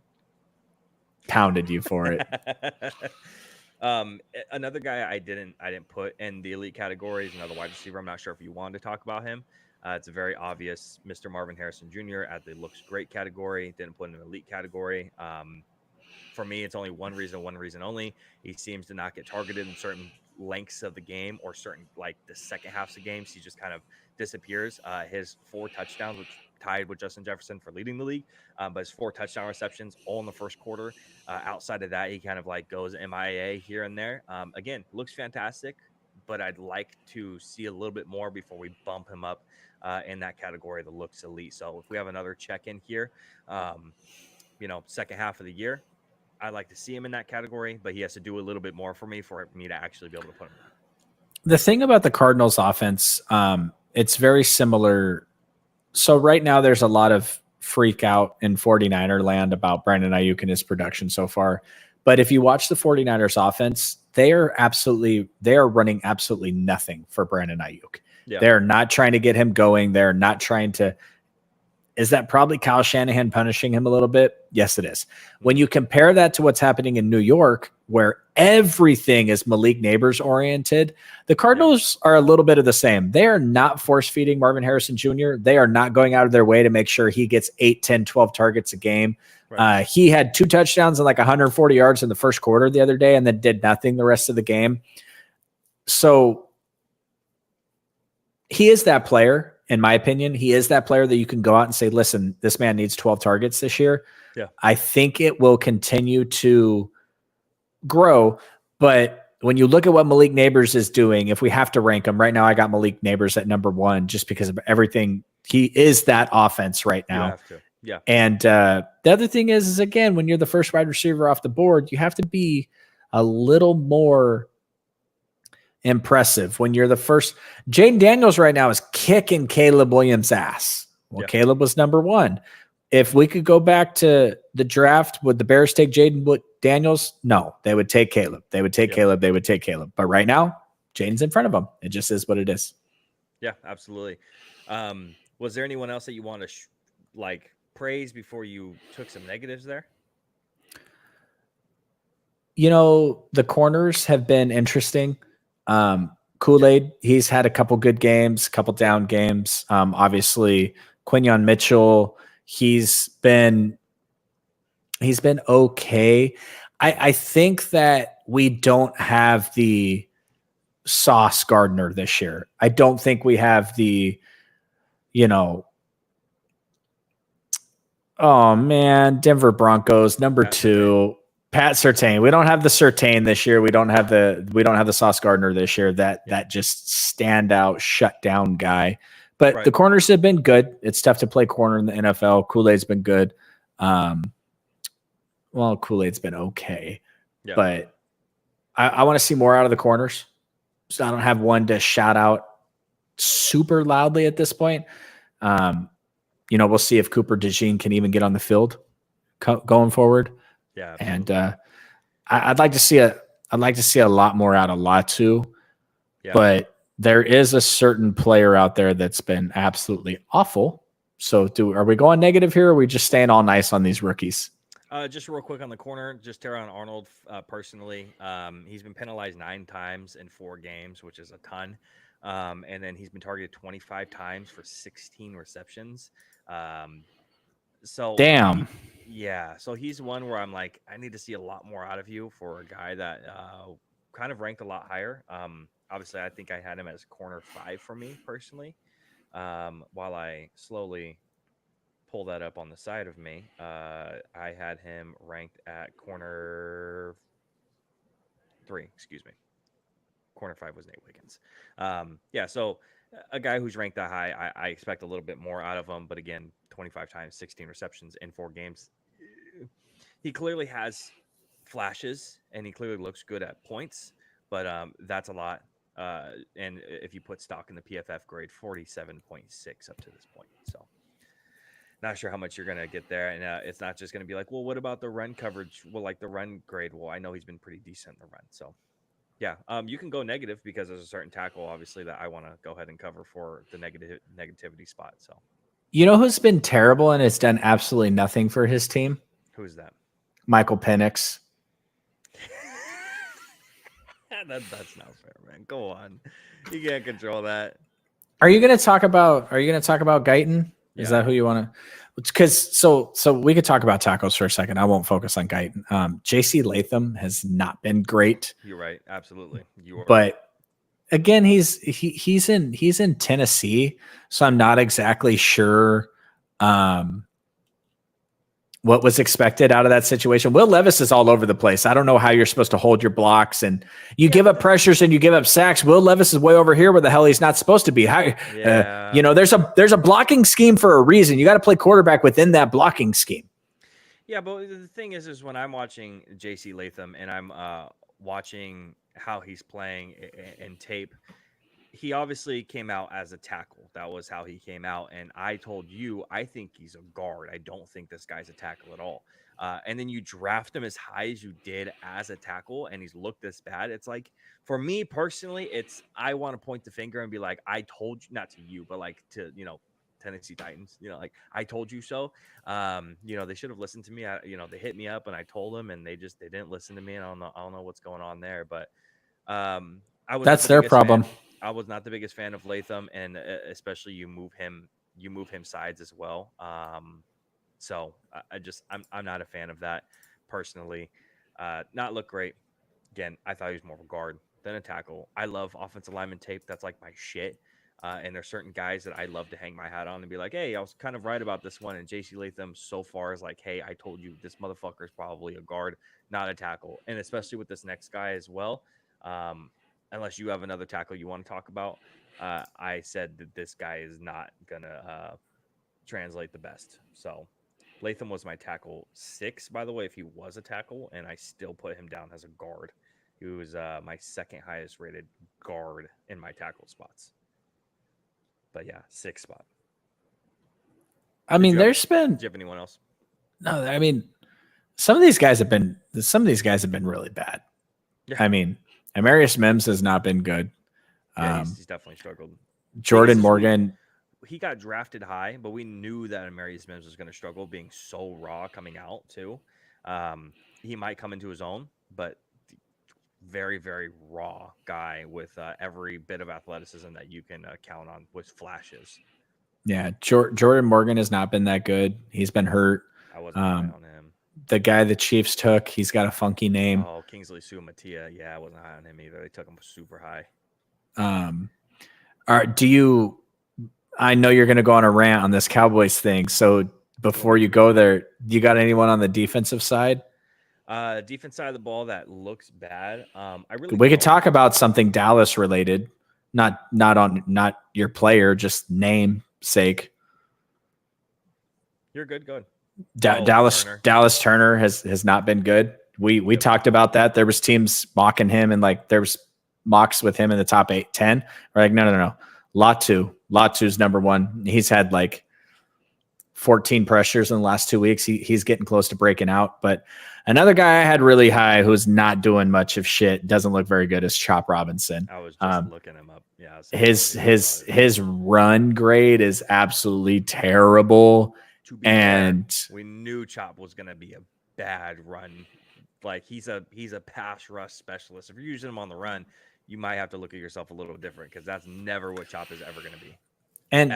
Speaker 2: pounded you for it.
Speaker 1: Another guy I didn't put in the elite category is another wide receiver. I'm not sure if you wanted to talk about him. It's a very obvious Mr. Marvin Harrison Jr. at the looks great category. Didn't put in an elite category. For me, it's only one reason only. He seems to not get targeted in certain lengths of the game or certain like the second halves of games. He just kind of disappears. His 4 touchdowns, which tied with Justin Jefferson for leading the league, but his 4 touchdown receptions all in the first quarter. Outside of that, he kind of like goes MIA here and there. Again, looks fantastic, but I'd like to see a little bit more before we bump him up in that category that looks elite. So if we have another check in here, second half of the year, I'd like to see him in that category, but he has to do a little bit more for me to actually be able to put him there.
Speaker 2: The thing about the Cardinals offense, it's very similar. So right now there's a lot of freak out in 49er land about Brandon Ayuk and his production so far. But if you watch the 49ers offense, they are running absolutely nothing for Brandon Ayuk. Yeah. They're not trying to get him going. They're not trying to. Is that probably Kyle Shanahan punishing him a little bit? Yes, it is. When you compare that to what's happening in New York, where everything is Malik Neighbors oriented, the Cardinals are a little bit of the same. They are not force feeding Marvin Harrison Jr. They are not going out of their way to make sure he gets 8, 10, 12 targets a game. Right. He had 2 touchdowns and like 140 yards in the first quarter the other day and then did nothing the rest of the game. So he is that player. In my opinion, he is that player that you can go out and say, listen, this man needs 12 targets this year. Yeah. I think it will continue to grow. But when you look at what Malik Neighbors is doing, if we have to rank him right now, I got Malik Neighbors at number 1 just because of everything. He is that offense right now.
Speaker 1: You have to. Yeah.
Speaker 2: And the other thing is again, when you're the first wide receiver off the board, you have to be a little more impressive when you're the first. Jaden Daniels right now is kicking Caleb Williams' ass. Well, yeah. Caleb was number 1. If we could go back to the draft, would the Bears take Jaden Daniels? No, they would take Caleb. They would take Caleb. They would take Caleb. But right now, Jaden's in front of him. It just is what it is.
Speaker 1: Yeah, absolutely. Was there anyone else that you want to praise before you took some negatives there?
Speaker 2: The corners have been interesting. Kool-Aid, he's had a couple good games, couple down games. Obviously, Quinyon Mitchell, he's been okay. I think that we don't have the Sauce Gardner this year. I don't think we have the, oh man, Denver Broncos, number 2. Pat Surtain. We don't have the Surtain this year. We don't have the Sauce Gardner this year. That just standout shutdown guy. But the corners have been good. It's tough to play corner in the NFL. Kool-Aid's been good. Kool-Aid's been okay. Yeah. But I want to see more out of the corners. So I don't have one to shout out super loudly at this point. We'll see if Cooper DeJean can even get on the field going forward.
Speaker 1: Yeah,
Speaker 2: absolutely. And I'd like to see a lot more out of Latu, but there is a certain player out there that's been absolutely awful. So are we going negative here, or are we just staying all nice on these rookies?
Speaker 1: Just real quick on the corner, just Terron Arnold personally. He's been penalized 9 times in 4 games, which is a ton. And then he's been targeted 25 times for 16 receptions. So
Speaker 2: damn.
Speaker 1: Yeah, so he's one where I'm like, I need to see a lot more out of you for a guy that kind of ranked a lot higher. Obviously, I think I had him as corner 5 for me personally. While I slowly pull that up on the side of me, I had him ranked at corner 3. Excuse me. Corner 5 was Nate Wiggins. So a guy who's ranked that high, I expect a little bit more out of him. But again, 25 times, 16 receptions in 4 games. He clearly has flashes, and he clearly looks good at points. But that's a lot. And if you put stock in the PFF grade, 47.6 up to this point. So not sure how much you're going to get there. And it's not just going to be like, well, what about the run coverage? Well, like the run grade. Well, I know he's been pretty decent in the run. So yeah, you can go negative because there's a certain tackle, obviously, that I want to go ahead and cover for the negativity spot. So
Speaker 2: You know who's been terrible and has done absolutely nothing for his team?
Speaker 1: Who's that?
Speaker 2: Michael Penix.
Speaker 1: That's not fair, man. Go on. You can't control that.
Speaker 2: Are you going to talk about Guyton? Is that who you want to? Because so we could talk about tackles for a second. I won't focus on Guyton. J.C. Latham has not been great.
Speaker 1: You're right, absolutely.
Speaker 2: But again, he's in Tennessee, so I'm not exactly sure what was expected out of that situation. Will Levis is all over the place. I don't know how you're supposed to hold your blocks, and you give up pressures and you give up sacks. Will Levis is way over here where the hell he's not supposed to be. There's a blocking scheme for a reason. You got to play quarterback within that blocking scheme.
Speaker 1: Yeah, but the thing is when I'm watching J.C. Latham and I'm watching how he's playing in tape, he obviously came out as a tackle. That was how he came out. And I told you, I think he's a guard. I don't think this guy's a tackle at all. And then you draft him as high as you did as a tackle, and he's looked this bad. It's like, for me personally, I want to point the finger and be like, I told you, not to you, but like to, Tennessee Titans, like, I told you so. They should have listened to me. They hit me up and I told them, and they didn't listen to me. And I don't know what's going on there, but
Speaker 2: that's their problem.
Speaker 1: I was not the biggest fan of Latham, and especially you move him sides as well. So I'm not a fan of that personally. Not look great. Again, I thought he was more of a guard than a tackle. I love offensive lineman tape. That's like my shit. And there's certain guys that I love to hang my hat on and be like, hey, I was kind of right about this one. And J.C. Latham so far is like, hey, I told you this motherfucker is probably a guard, not a tackle. And especially with this next guy as well. Unless you have another tackle you want to talk about, I said that this guy is not going to translate the best. So Latham was my tackle 6, by the way, if he was a tackle, and I still put him down as a guard. He was my second highest rated guard in my tackle spots. But yeah, 6th spot.
Speaker 2: I mean,
Speaker 1: do you have anyone else?
Speaker 2: No, I mean, some of these guys have been really bad. Yeah. I mean, Amarius Mims has not been good.
Speaker 1: Yeah, he's definitely struggled.
Speaker 2: Jordan Morgan.
Speaker 1: He got drafted high, but we knew that Amarius Mims was going to struggle, being so raw coming out too. He might come into his own, but very, very raw guy with every bit of athleticism that you can count on with flashes.
Speaker 2: Yeah, Jordan Morgan has not been that good. He's been hurt.
Speaker 1: I wasn't high on him.
Speaker 2: The guy the Chiefs took, he's got a funky name.
Speaker 1: Oh, Kingsley Sumatia. Yeah, I wasn't high on him either. They took him super high.
Speaker 2: I know you're going to go on a rant on this Cowboys thing. So before you go there, you got anyone on the defensive side?
Speaker 1: Defense side of the ball that looks bad.
Speaker 2: We could talk about something Dallas related, not your player, just name sake.
Speaker 1: You're good. Go ahead.
Speaker 2: Dallas Turner has not been good. We talked about that. There was teams mocking him, and like there was mocks with him in the top 8-10. We're like, no. Latu's number one. He's had like 14 pressures in the last 2 weeks. He's getting close to breaking out. But another guy I had really high who's not doing much of shit, doesn't look very good, is Chop Robinson.
Speaker 1: I was just looking him up. Yeah.
Speaker 2: His run grade is absolutely terrible. And
Speaker 1: we knew Chop was going to be a bad run. Like he's a pass rush specialist. If you're using him on the run, you might have to look at yourself a little different, because that's never what Chop is ever going to be.
Speaker 2: And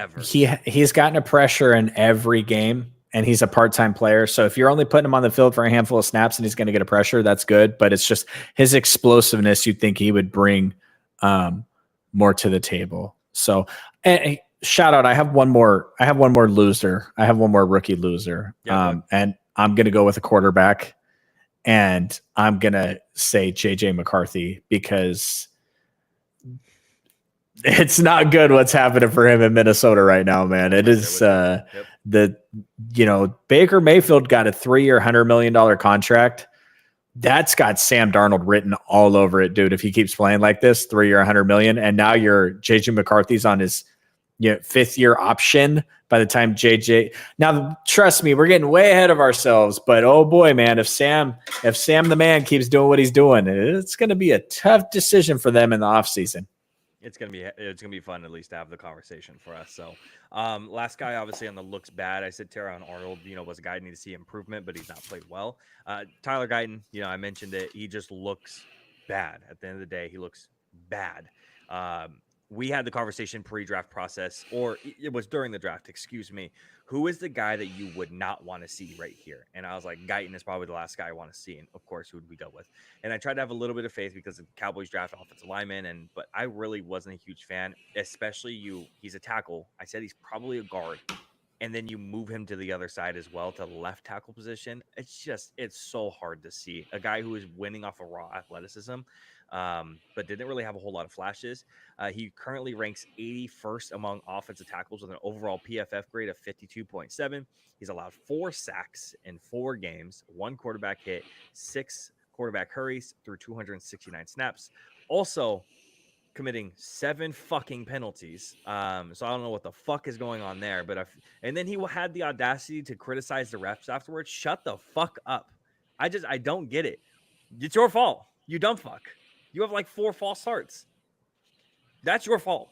Speaker 2: he's gotten a pressure in every game, and he's a part-time player. So if you're only putting him on the field for a handful of snaps and he's going to get a pressure, that's good. But it's just his explosiveness. You'd think he would bring more to the table. So shout out. I have one more loser. I have one more rookie loser.
Speaker 1: Yeah,
Speaker 2: and I'm going to go with a quarterback, and I'm going to say JJ McCarthy, because it's not good what's happening for him in Minnesota right now, man. It is Baker Mayfield got a 3-year, $100 million contract. That's got Sam Darnold written all over it, dude. If he keeps playing like this, 3-year, $100 million. And now JJ McCarthy's on his 5th year option by the time JJ. Now, trust me, we're getting way ahead of ourselves, but oh boy, man, if Sam the man keeps doing what he's doing, it's going to be a tough decision for them in the offseason.
Speaker 1: It's gonna be fun at least to have the conversation for us. So, last guy obviously on the looks bad. I said Terron Arnold, was a guy who needed to see improvement, but he's not played well. Tyler Guyton, I mentioned it. He just looks bad. At the end of the day, he looks bad. We had the conversation pre-draft process, or it was during the draft. Excuse me. Who is the guy that you would not want to see right here? And I was like, Guyton is probably the last guy I want to see. And of course, who would we go with? And I tried to have a little bit of faith because the Cowboys draft offensive lineman, but I really wasn't a huge fan, especially he's a tackle. I said he's probably a guard. And then you move him to the other side as well, to the left tackle position. It's so hard to see a guy who is winning off of raw athleticism, but didn't really have a whole lot of flashes. He currently ranks 81st among offensive tackles with an overall PFF grade of 52.7. He's allowed 4 sacks in 4 games, 1 quarterback hit, 6 quarterback hurries through 269 snaps. Also committing 7 fucking penalties. So I don't know what the fuck is going on there, but and then he had the audacity to criticize the refs afterwards. Shut the fuck up. I don't get it. It's your fault. You dumb fuck. You have like 4 false starts. That's your fault.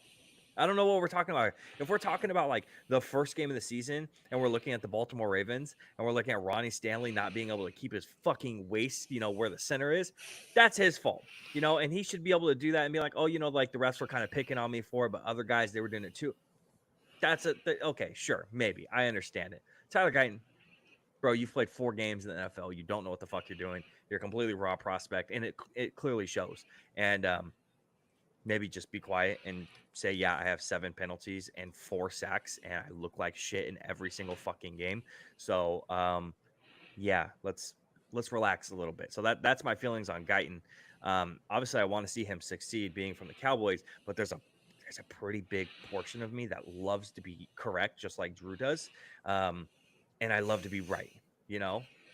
Speaker 1: I don't know what we're talking about. If we're talking about like the first game of the season and we're looking at the Baltimore Ravens and we're looking at Ronnie Stanley not being able to keep his fucking waist, where the center is, that's his fault, and he should be able to do that and be like, oh, like the refs were kind of picking on me for it, but other guys, they were doing it too. Okay, sure. Maybe I understand it. Tyler Guyton, bro, you've played 4 games in the NFL. You don't know what the fuck you're doing. You're a completely raw prospect and it clearly shows. And, maybe just be quiet and say, yeah, I have 7 penalties and 4 sacks and I look like shit in every single fucking game. So, yeah, let's relax a little bit. So that's my feelings on Guyton. Obviously I want to see him succeed being from the Cowboys, but there's a pretty big portion of me that loves to be correct, just like Drew does. And I love to be right,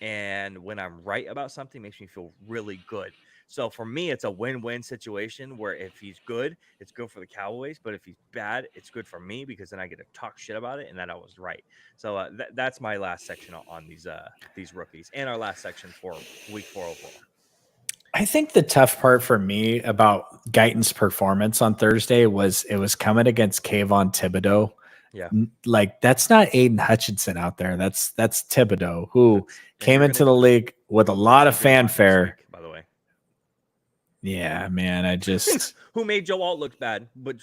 Speaker 1: and when I'm right about something, it makes me feel really good. So for me, it's a win-win situation where if he's good, it's good for the Cowboys. But if he's bad, it's good for me because then I get to talk shit about it and that I was right. So that's my last section on these rookies and our last section for week 4 overall.
Speaker 2: I think the tough part for me about Guyton's performance on Thursday was it was coming against Kayvon Thibodeaux.
Speaker 1: Yeah.
Speaker 2: Like that's not Aiden Hutchinson out there. That's Thibodeaux who came into the league with a lot of fanfare.
Speaker 1: By the way.
Speaker 2: Yeah, man. I just
Speaker 1: who made Joe Alt look bad, but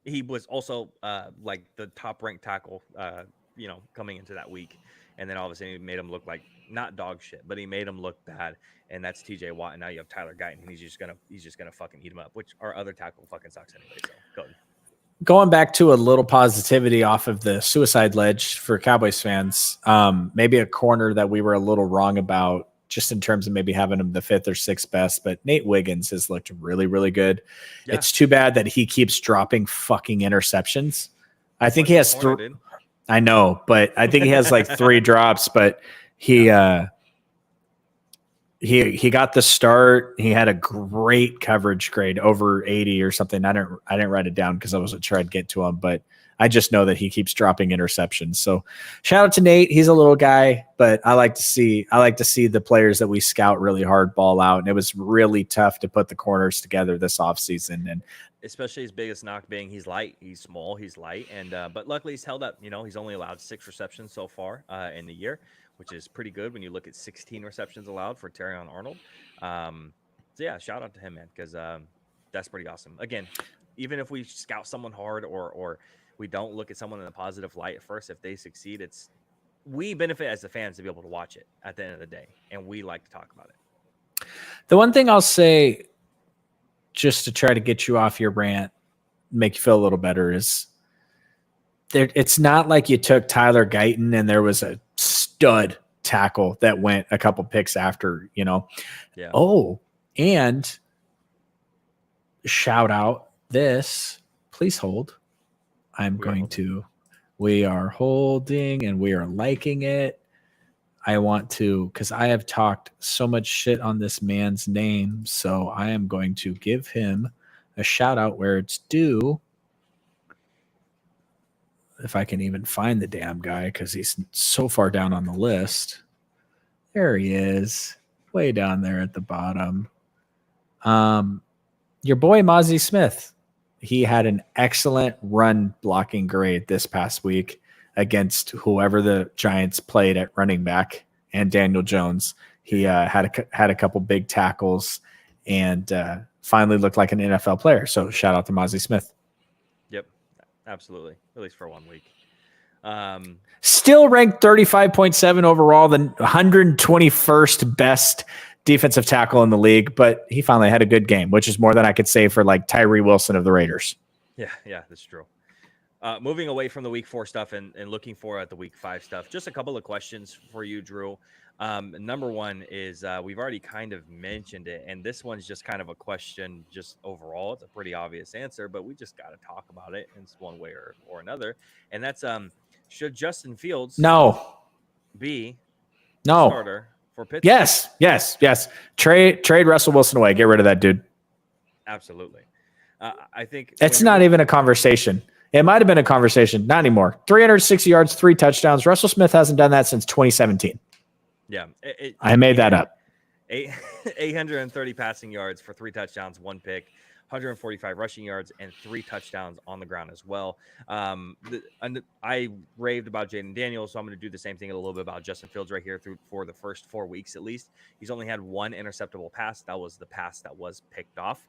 Speaker 1: he was also like the top ranked tackle, coming into that week. And then all of a sudden he made him look like not dog shit, but he made him look bad. And that's TJ Watt. And now you have Tyler Guyton, and he's just gonna fucking eat him up, which our other tackle fucking sucks anyway. So go ahead.
Speaker 2: Going back to a little positivity off of the suicide ledge for Cowboys fans, maybe a corner that we were a little wrong about just in terms of maybe having him the 5th or 6th best, but Nate Wiggins has looked really, really good. Yeah. It's too bad that he keeps dropping fucking interceptions. I think he has 3. I know, but I think he has like 3 drops, but he got the start. He had a great coverage grade, over 80 or something. I didn't write it down because I wasn't trying to get to him, but I just know that he keeps dropping interceptions. So shout out to Nate. He's a little guy, but I like to see the players that we scout really hard ball out. And it was really tough to put the corners together this offseason. And
Speaker 1: especially his biggest knock being he's light, he's small, he's light. And, but luckily he's held up, he's only allowed 6 receptions so far in the year, which is pretty good when you look at 16 receptions allowed for Terron Arnold. So yeah, shout out to him, man, because that's pretty awesome. Again, even if we scout someone hard or we don't look at someone in a positive light at first, if they succeed, we benefit as the fans to be able to watch it at the end of the day, and we like to talk about it.
Speaker 2: The one thing I'll say, just to try to get you off your rant, make you feel a little better, is it's not like you took Tyler Guyton and there was a stud tackle that went a couple picks after, Yeah. Oh, and shout out this. Please hold. We are holding and we are liking it. I want to, because I have talked so much shit on this man's name. So I am going to give him a shout out where it's due. If I can even find the damn guy, because he's so far down on the list. There he is, way down there at the bottom. Your boy Mozzie Smith. he had an excellent run blocking grade this past week against whoever the Giants played at running back and Daniel Jones. He had a couple big tackles and finally looked like an NFL player. So shout out to Mozzie Smith.
Speaker 1: Yep, absolutely. At least for 1 week.
Speaker 2: Still ranked 35.7 overall, the 121st best defensive tackle in the league, but he finally had a good game, which is more than I could say for like Tyree Wilson of the Raiders.
Speaker 1: Yeah, that's true. Moving away from the week 4 stuff and looking for at the week 5 stuff, just a couple of questions for you, Drew. Number one is we've already kind of mentioned it, and this one's just kind of a question just overall. It's a pretty obvious answer, but we just got to talk about it in one way or another. And that's should Justin Fields be starter for Pittsburgh?
Speaker 2: Yes. Trade Russell Wilson away. Get rid of that dude.
Speaker 1: Absolutely. I think
Speaker 2: it's not even a conversation. It might have been a conversation. Not anymore. 360 yards, 3 touchdowns. Russell Smith hasn't done that since 2017.
Speaker 1: Yeah.
Speaker 2: I made that up.
Speaker 1: 830 passing yards for 3 touchdowns, 1 pick, 145 rushing yards, and 3 touchdowns on the ground as well. I raved about Jaden Daniels, so I'm going to do the same thing a little bit about Justin Fields right here for the first 4 weeks at least. He's only had 1 interceptable pass. That was the pass that was picked off.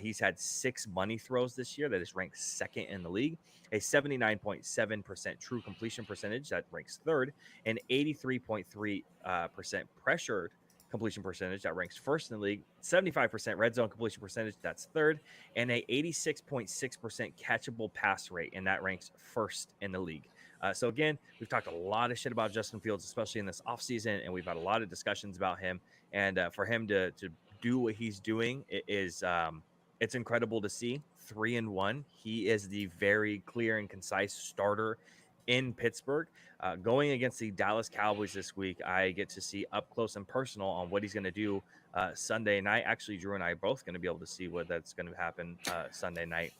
Speaker 1: He's had 6 money throws this year that is ranked 2nd in the league, a 79.7% true completion percentage that ranks 3rd, and 83.3% pressured completion percentage that ranks 1st in the league, 75% red zone completion percentage that's 3rd, and a 86.6% catchable pass rate, and that ranks 1st in the league. So again, we've talked a lot of shit about Justin Fields, especially in this offseason, and we've had a lot of discussions about him. And for him to do what he's doing, it's incredible to see. 3-1. He is the very clear and concise starter in Pittsburgh. Going against the Dallas Cowboys this week, I get to see up close and personal on what he's going to do Sunday night. Actually, Drew and I are both going to be able to see what that's going to happen Sunday night.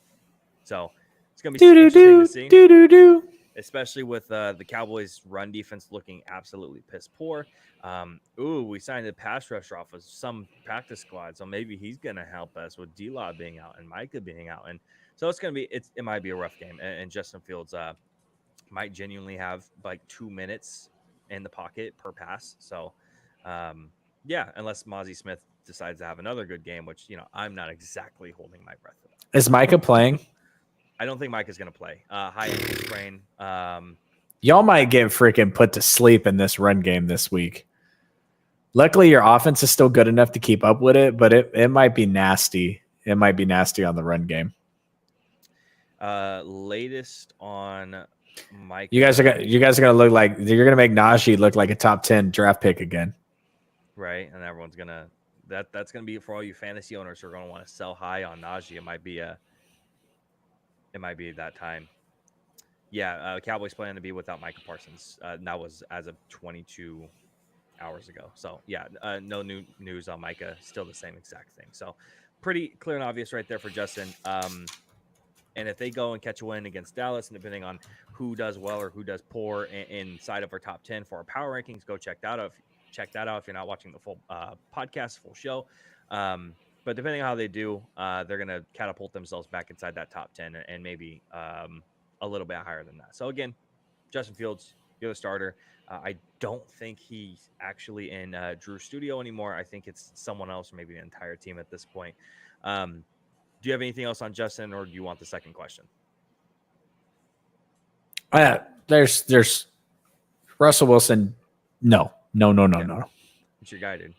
Speaker 1: So it's going to be interesting to see, especially with the Cowboys' run defense looking absolutely piss poor. We signed a pass rusher off of some practice squad, so maybe he's going to help us with D-Law being out and Micah being out. And so it might be a rough game. And Justin Fields might genuinely have like 2 minutes in the pocket per pass. So, unless Mozzie Smith decides to have another good game, which, I'm not exactly holding my breath for that.
Speaker 2: Is Micah playing?
Speaker 1: I don't think Micah's going to play. High ankle sprain.
Speaker 2: Y'all might get freaking put to sleep in this run game this week. Luckily, your offense is still good enough to keep up with it, but it might be nasty. It might be nasty on the run game.
Speaker 1: Latest on Mike.
Speaker 2: You guys are gonna look like you're gonna make Najee look like a top 10 draft pick again,
Speaker 1: right? And everyone's gonna that's gonna be for all you fantasy owners who are gonna want to sell high on Najee. It might be that time. Yeah, Cowboys plan to be without Micah Parsons. That was as of 22 hours ago. So yeah, no new news on Micah. Still the same exact thing. So pretty clear and obvious right there for Justin. And if they go and catch a win against Dallas, and depending on who does well or who does poor inside of our top 10 for our power rankings, go check that out. Check that out if you're not watching the full podcast, full show. But depending on how they do, they're going to catapult themselves back inside that top 10 and maybe a little bit higher than that. So again, Justin Fields, you're the starter. I don't think he's actually in Drew's studio anymore. I think it's someone else, or maybe the entire team at this point. Do you have anything else on Justin, or do you want the second question?
Speaker 2: There's Russell Wilson. No.
Speaker 1: It's your guy, dude.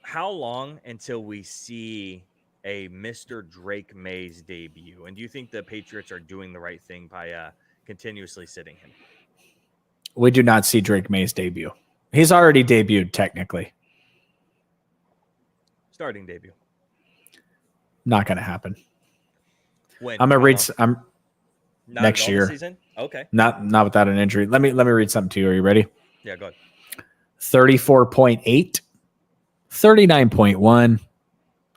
Speaker 1: How long until we see a Mr. Drake Mays debut? And do you think the Patriots are doing the right thing by continuously sitting him?
Speaker 2: We do not see Drake Mays debut. He's already debuted technically.
Speaker 1: Starting debut.
Speaker 2: Not going to happen.
Speaker 1: When?
Speaker 2: I'm going to read. Next year.
Speaker 1: Season? Okay.
Speaker 2: Not without an injury. Let me read something to you. Are you ready?
Speaker 1: Yeah, go ahead.
Speaker 2: 34.8, 39.1,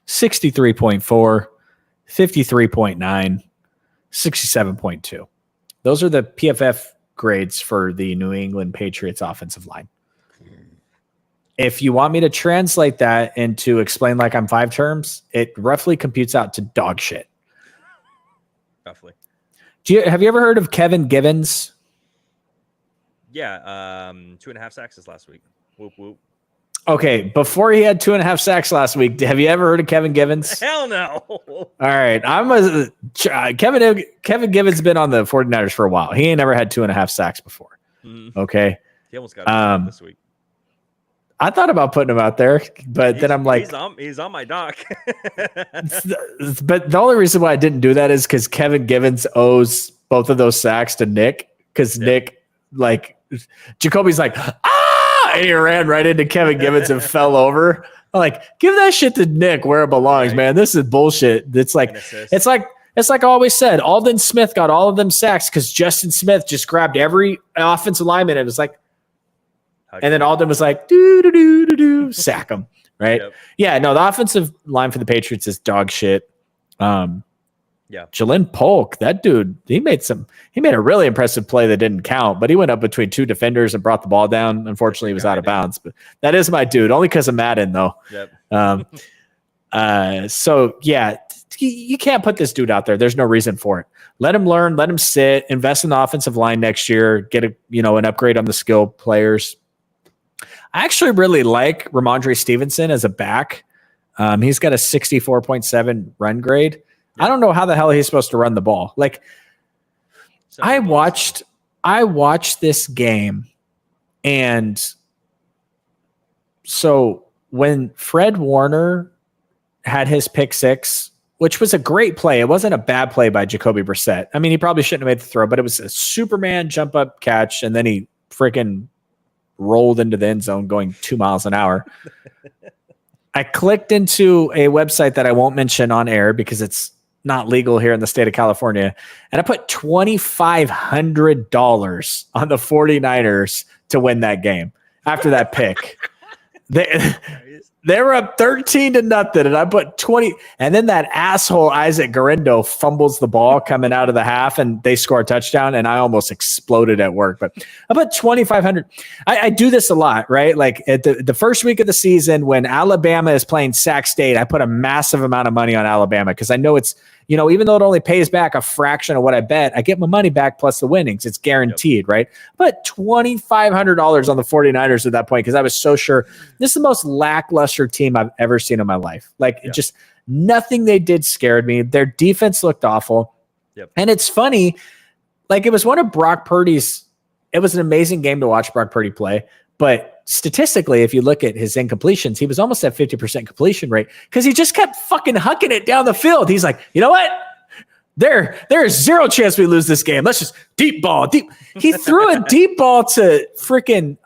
Speaker 2: 63.4, 53.9, 67.2. Those are the PFF grades for the New England Patriots offensive line. if you want me to translate that into explain like I'm 5 terms, it roughly computes out to dog shit.
Speaker 1: Roughly.
Speaker 2: Have you ever heard of Kevin Givens?
Speaker 1: Yeah, 2.5 sacks this last week. Whoop whoop.
Speaker 2: Okay, before he had 2.5 sacks last week, have you ever heard of Kevin Givens?
Speaker 1: Hell no.
Speaker 2: All right, Kevin Givens been on the 49ers for a while. He ain't never had 2.5 sacks before. Okay,
Speaker 1: he almost got this week.
Speaker 2: I thought about putting him out there, but then I'm like,
Speaker 1: he's on my dock.
Speaker 2: But the only reason why I didn't do that is because Kevin Givens owes both of those sacks to Nick. Because Nick, like, Jacoby's like, and he ran right into Kevin Givens and fell over. I'm like, give that shit to Nick where it belongs, man. This is bullshit. It's like I always said, Aldon Smith got all of them sacks because Justin Smith just grabbed every offensive lineman and was like, and then Aldon was like, sack him, right? Yep. Yeah, no, the offensive line for the Patriots is dog shit. Jalen Polk, that dude, he made a really impressive play that didn't count, but he went up between 2 defenders and brought the ball down. Unfortunately, he was out of bounds, but that is my dude, only because of Madden, though. Yep. So, yeah, you can't put this dude out there. There's no reason for it. Let him learn, let him sit, invest in the offensive line next year, get an upgrade on the skill players. I actually really like Ramondre Stevenson as a back. He's got a 64.7 run grade. Yeah. I don't know how the hell he's supposed to run the ball. Like, I watched this game, and so when Fred Warner had his pick six, which was a great play, it wasn't a bad play by Jacoby Brissett. I mean, he probably shouldn't have made the throw, but it was a Superman jump up catch, and then he freaking rolled into the end zone going 2 miles an hour. I clicked into a website that I won't mention on air because it's not legal here in the state of California. And I put $2,500 on the 49ers to win that game after that pick. They were up 13-0, and I put 20. And then that asshole Isaac Garendo fumbles the ball coming out of the half, and they score a touchdown, and I almost exploded at work. But I put 2,500. I do this a lot, right? Like at the first week of the season when Alabama is playing Sac State, I put a massive amount of money on Alabama because I know it's, even though it only pays back a fraction of what I bet, I get my money back plus the winnings. It's guaranteed, right? But $2,500 on the 49ers at that point because I was so sure this is the most lackluster team I've ever seen in my life. Like, just nothing they did scared me. Their defense looked awful. Yep. And it's funny, like it was one of Brock Purdy's, it was an amazing game to watch Brock Purdy play. But statistically, if you look at his incompletions, he was almost at 50% completion rate because he just kept fucking hucking it down the field. He's like, you know what? There is zero chance we lose this game. Let's just deep ball. He threw a deep ball to freaking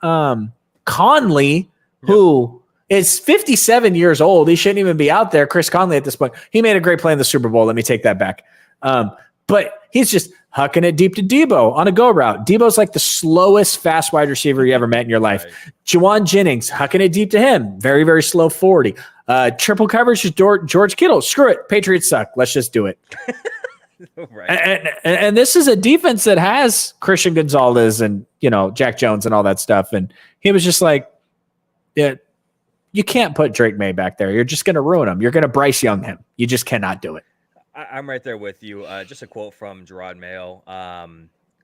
Speaker 2: Conley, who is 57 years old. He shouldn't even be out there. Chris Conley at this point. He made a great play in the Super Bowl. Let me take that back. But he's just hucking it deep to Debo on a go route. Debo's like the slowest fast wide receiver you ever met in your life. Right. Juwan Jennings, hucking it deep to him. Very, very slow 40. Triple coverage is George Kittle. Screw it. Patriots suck. Let's just do it. Right. And this is a defense that has Christian Gonzalez and, Jack Jones and all that stuff. And he was just like, yeah, you can't put Drake May back there. You're just going to ruin him. You're going to Bryce Young him. You just cannot do it.
Speaker 1: I'm right there with you. Just a quote from Gerard Mayo,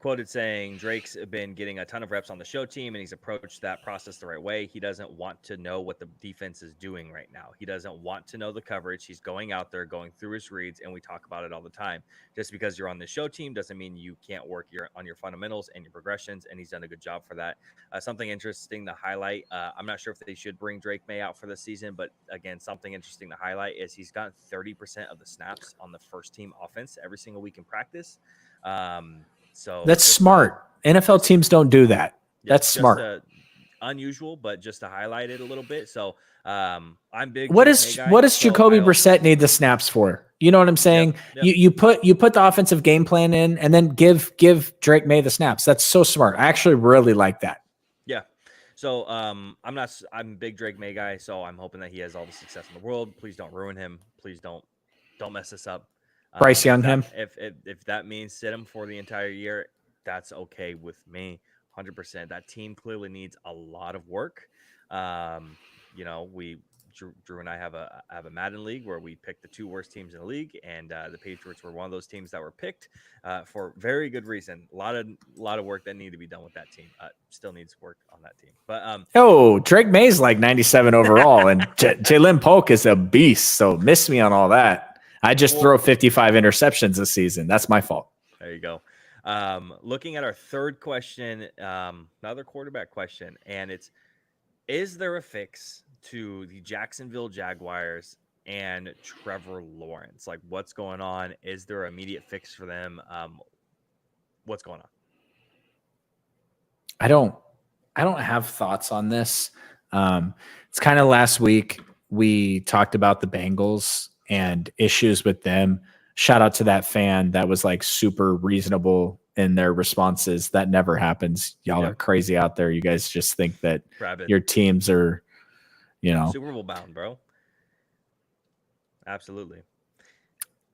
Speaker 1: quoted saying, Drake's been getting a ton of reps on the show team, and he's approached that process the right way. He doesn't want to know what the defense is doing right now. He doesn't want to know the coverage. He's going out there, going through his reads, and we talk about it all the time. Just because you're on the show team doesn't mean you can't work on your fundamentals and your progressions, and he's done a good job for that. Something interesting to highlight, I'm not sure if they should bring Drake May out for the season, but again, something interesting to highlight is he's gotten 30% of the snaps on the first team offense every single week in practice. So
Speaker 2: that's smart. NFL teams don't do that. That's smart.
Speaker 1: Unusual, but just to highlight it a little bit. So I'm big.
Speaker 2: What does Jacoby Brissett need the snaps for? You know what I'm saying? Yep. You put the offensive game plan in, and then give Drake May the snaps. That's so smart. I actually really like that.
Speaker 1: Yeah. So I'm a big Drake May guy. So I'm hoping that he has all the success in the world. Please don't ruin him. Please don't mess this up.
Speaker 2: Bryce Young him.
Speaker 1: If that means sit him for the entire year, that's okay with me. 100%. That team clearly needs a lot of work. You know, Drew and I have a Madden league where we pick the 2 worst teams in the league, and the Patriots were one of those teams that were picked for very good reason. A lot of work that needed to be done with that team. Still needs work on that team, but
Speaker 2: Oh, Drake May's like 97 overall, and Jalen Polk is a beast. So miss me on all that. I just throw 55 interceptions this season. That's my fault.
Speaker 1: There you go. Looking at our third question, another quarterback question, and it's: is there a fix to the Jacksonville Jaguars and Trevor Lawrence? Like, what's going on? Is there an immediate fix for them? What's going on?
Speaker 2: I don't have thoughts on this. It's kind of last week we talked about the Bengals and issues with them. Shout out to that fan that was like super reasonable in their responses. That never happens. Y'all are crazy out there. You guys just think that your teams are,
Speaker 1: Super Bowl bound, bro. Absolutely.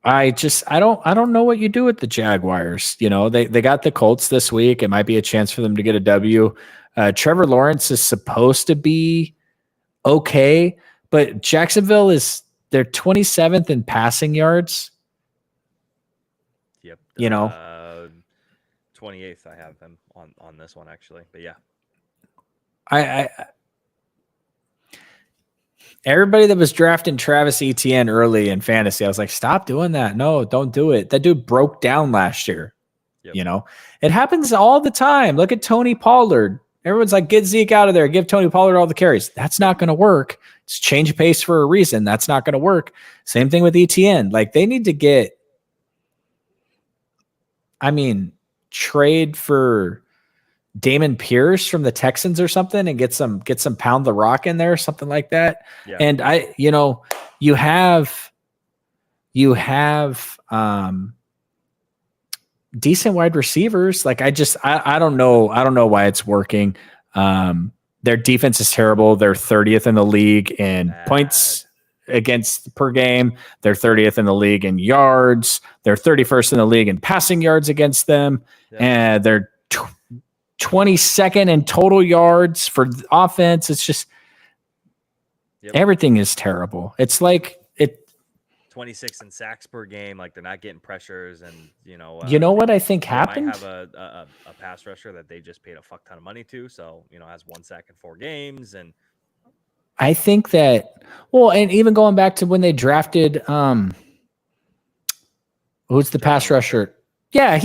Speaker 2: I don't know what you do with the Jaguars. They got the Colts this week. It might be a chance for them to get a W. Trevor Lawrence is supposed to be okay, but Jacksonville they're 27th in passing yards.
Speaker 1: Yep. 28th. I have them on this one actually, but yeah.
Speaker 2: I everybody that was drafting Travis Etienne early in fantasy, I was like, stop doing that. No, don't do it. That dude broke down last year. Yep. It happens all the time. Look at Tony Pollard. Everyone's like, get Zeke out of there. Give Tony Pollard all the carries. That's not going to work. It's change pace for a reason. That's not going to work. Same thing with Etienne. Like, they need to trade for Damon Pierce from the Texans or something and get some pound the rock in there, something like that. Yeah. And you have decent wide receivers. Like, I don't know why it's working. Their defense is terrible. They're 30th in the league in points against per game. They're 30th in the league in yards. They're 31st in the league in passing yards against them. Yeah. And they're 22nd in total yards for offense. It's just everything is terrible. It's like
Speaker 1: 26 in sacks per game. Like, they're not getting pressures, and
Speaker 2: what I think happened.
Speaker 1: Might have a pass rusher that they just paid a fuck ton of money to. So has 1 sack in 4 games, and
Speaker 2: I think that and even going back to when they drafted who's the pass rusher? Yeah,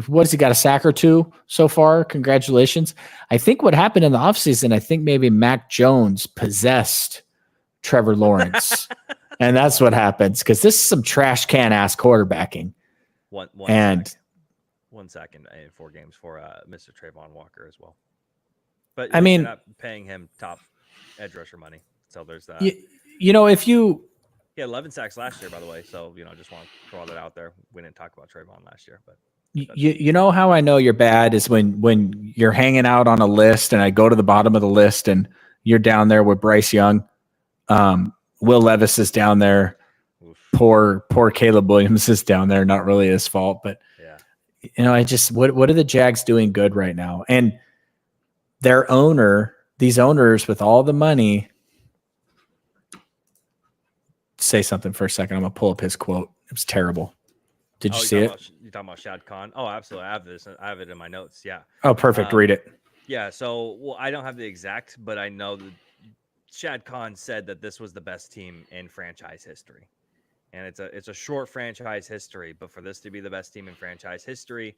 Speaker 2: what has he got, a sack or 2 so far? Congratulations. I think what happened in the offseason, I think maybe Mac Jones possessed Trevor Lawrence. And that's what happens, because this is some trash can ass quarterbacking.
Speaker 1: One sack in 4 games for Mr. Trayvon Walker as well. But you're not paying him top edge rusher money. So there's that.
Speaker 2: If you...
Speaker 1: He had 11 sacks last year, by the way. So, just want to throw that out there. We didn't talk about Trayvon last year, but
Speaker 2: you know how I know you're bad is when you're hanging out on a list and I go to the bottom of the list and you're down there with Bryce Young. Will Levis is down there. Oof. Poor Caleb Williams is down there. Not really his fault, but what are the Jags doing good right now? And these owners with all the money. Say something for a second. I'm gonna pull up his quote. It was terrible. Did you see it?
Speaker 1: You're talking about Shad Khan? Oh, absolutely. I have it in my notes. Yeah.
Speaker 2: Oh, perfect. Read it.
Speaker 1: Yeah. So, I don't have the exact, but I know that Shad Khan said that this was the best team in franchise history, and it's a short franchise history. But for this to be the best team in franchise history,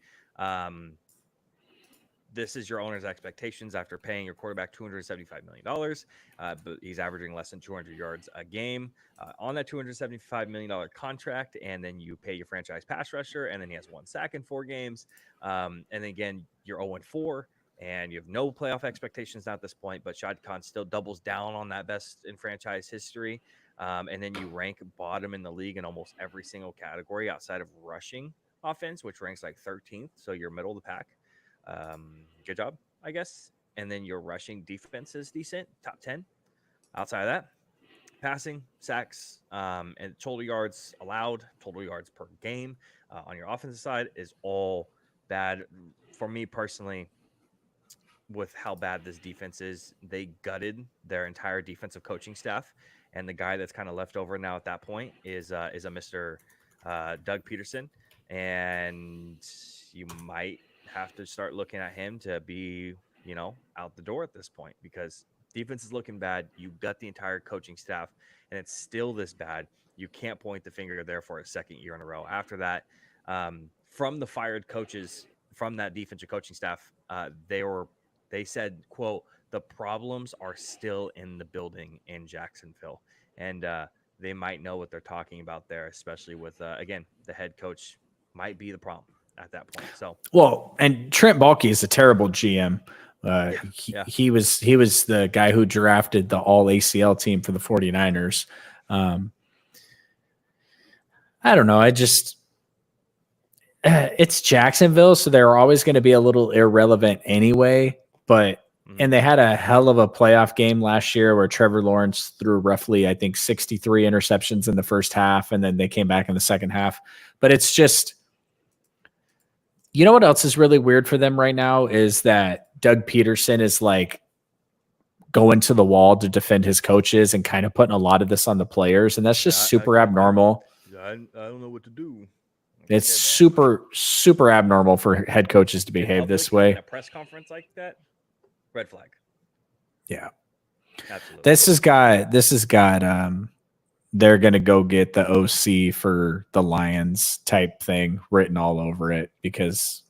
Speaker 1: this is your owner's expectations after paying your quarterback $275 million. But he's averaging less than 200 yards a game on that $275 million contract. And then you pay your franchise pass rusher, and then he has 1 sack in 4 games. And then again, you're 0-4, and you have no playoff expectations at this point. But Shad Khan still doubles down on that best in franchise history. And then you rank bottom in the league in almost every single category outside of rushing offense, which ranks like 13th. So you're middle of the pack. Good job, I guess. And then your rushing defense is decent, top 10. Outside of that, passing, sacks, and total yards allowed, total yards per game on your offensive side is all bad. For me personally, with how bad this defense is, they gutted their entire defensive coaching staff, and the guy that's kind of left over now at that point is a Mr. Doug Peterson, and you might have to start looking at him to be, out the door at this point, because defense is looking bad. You got the entire coaching staff, and it's still this bad. You can't point the finger there for a second year in a row. After that, from the fired coaches from that defensive coaching staff, they said, quote, the problems are still in the building in Jacksonville. And they might know what they're talking about there, especially with, again, the head coach might be the problem at that point. So,
Speaker 2: well, and Trent Baalke is a terrible GM. He was the guy who drafted the all ACL team for the 49ers. I don't know. It's Jacksonville, so they're always going to be a little irrelevant anyway. But and they had a hell of a playoff game last year where Trevor Lawrence threw roughly, I think, 63 interceptions in the first half, and then they came back in the second half. But it's just, you know what else is really weird for them right now is that Doug Peterson is like going to the wall to defend his coaches and kind of putting a lot of this on the players, and that's just super abnormal.
Speaker 1: I don't know what to do.
Speaker 2: It's super, super abnormal for head coaches to behave this way.
Speaker 1: In a press conference like that, red flag.
Speaker 2: Yeah,
Speaker 1: absolutely.
Speaker 2: This has got. They're gonna go get the OC for the Lions type thing written all over it because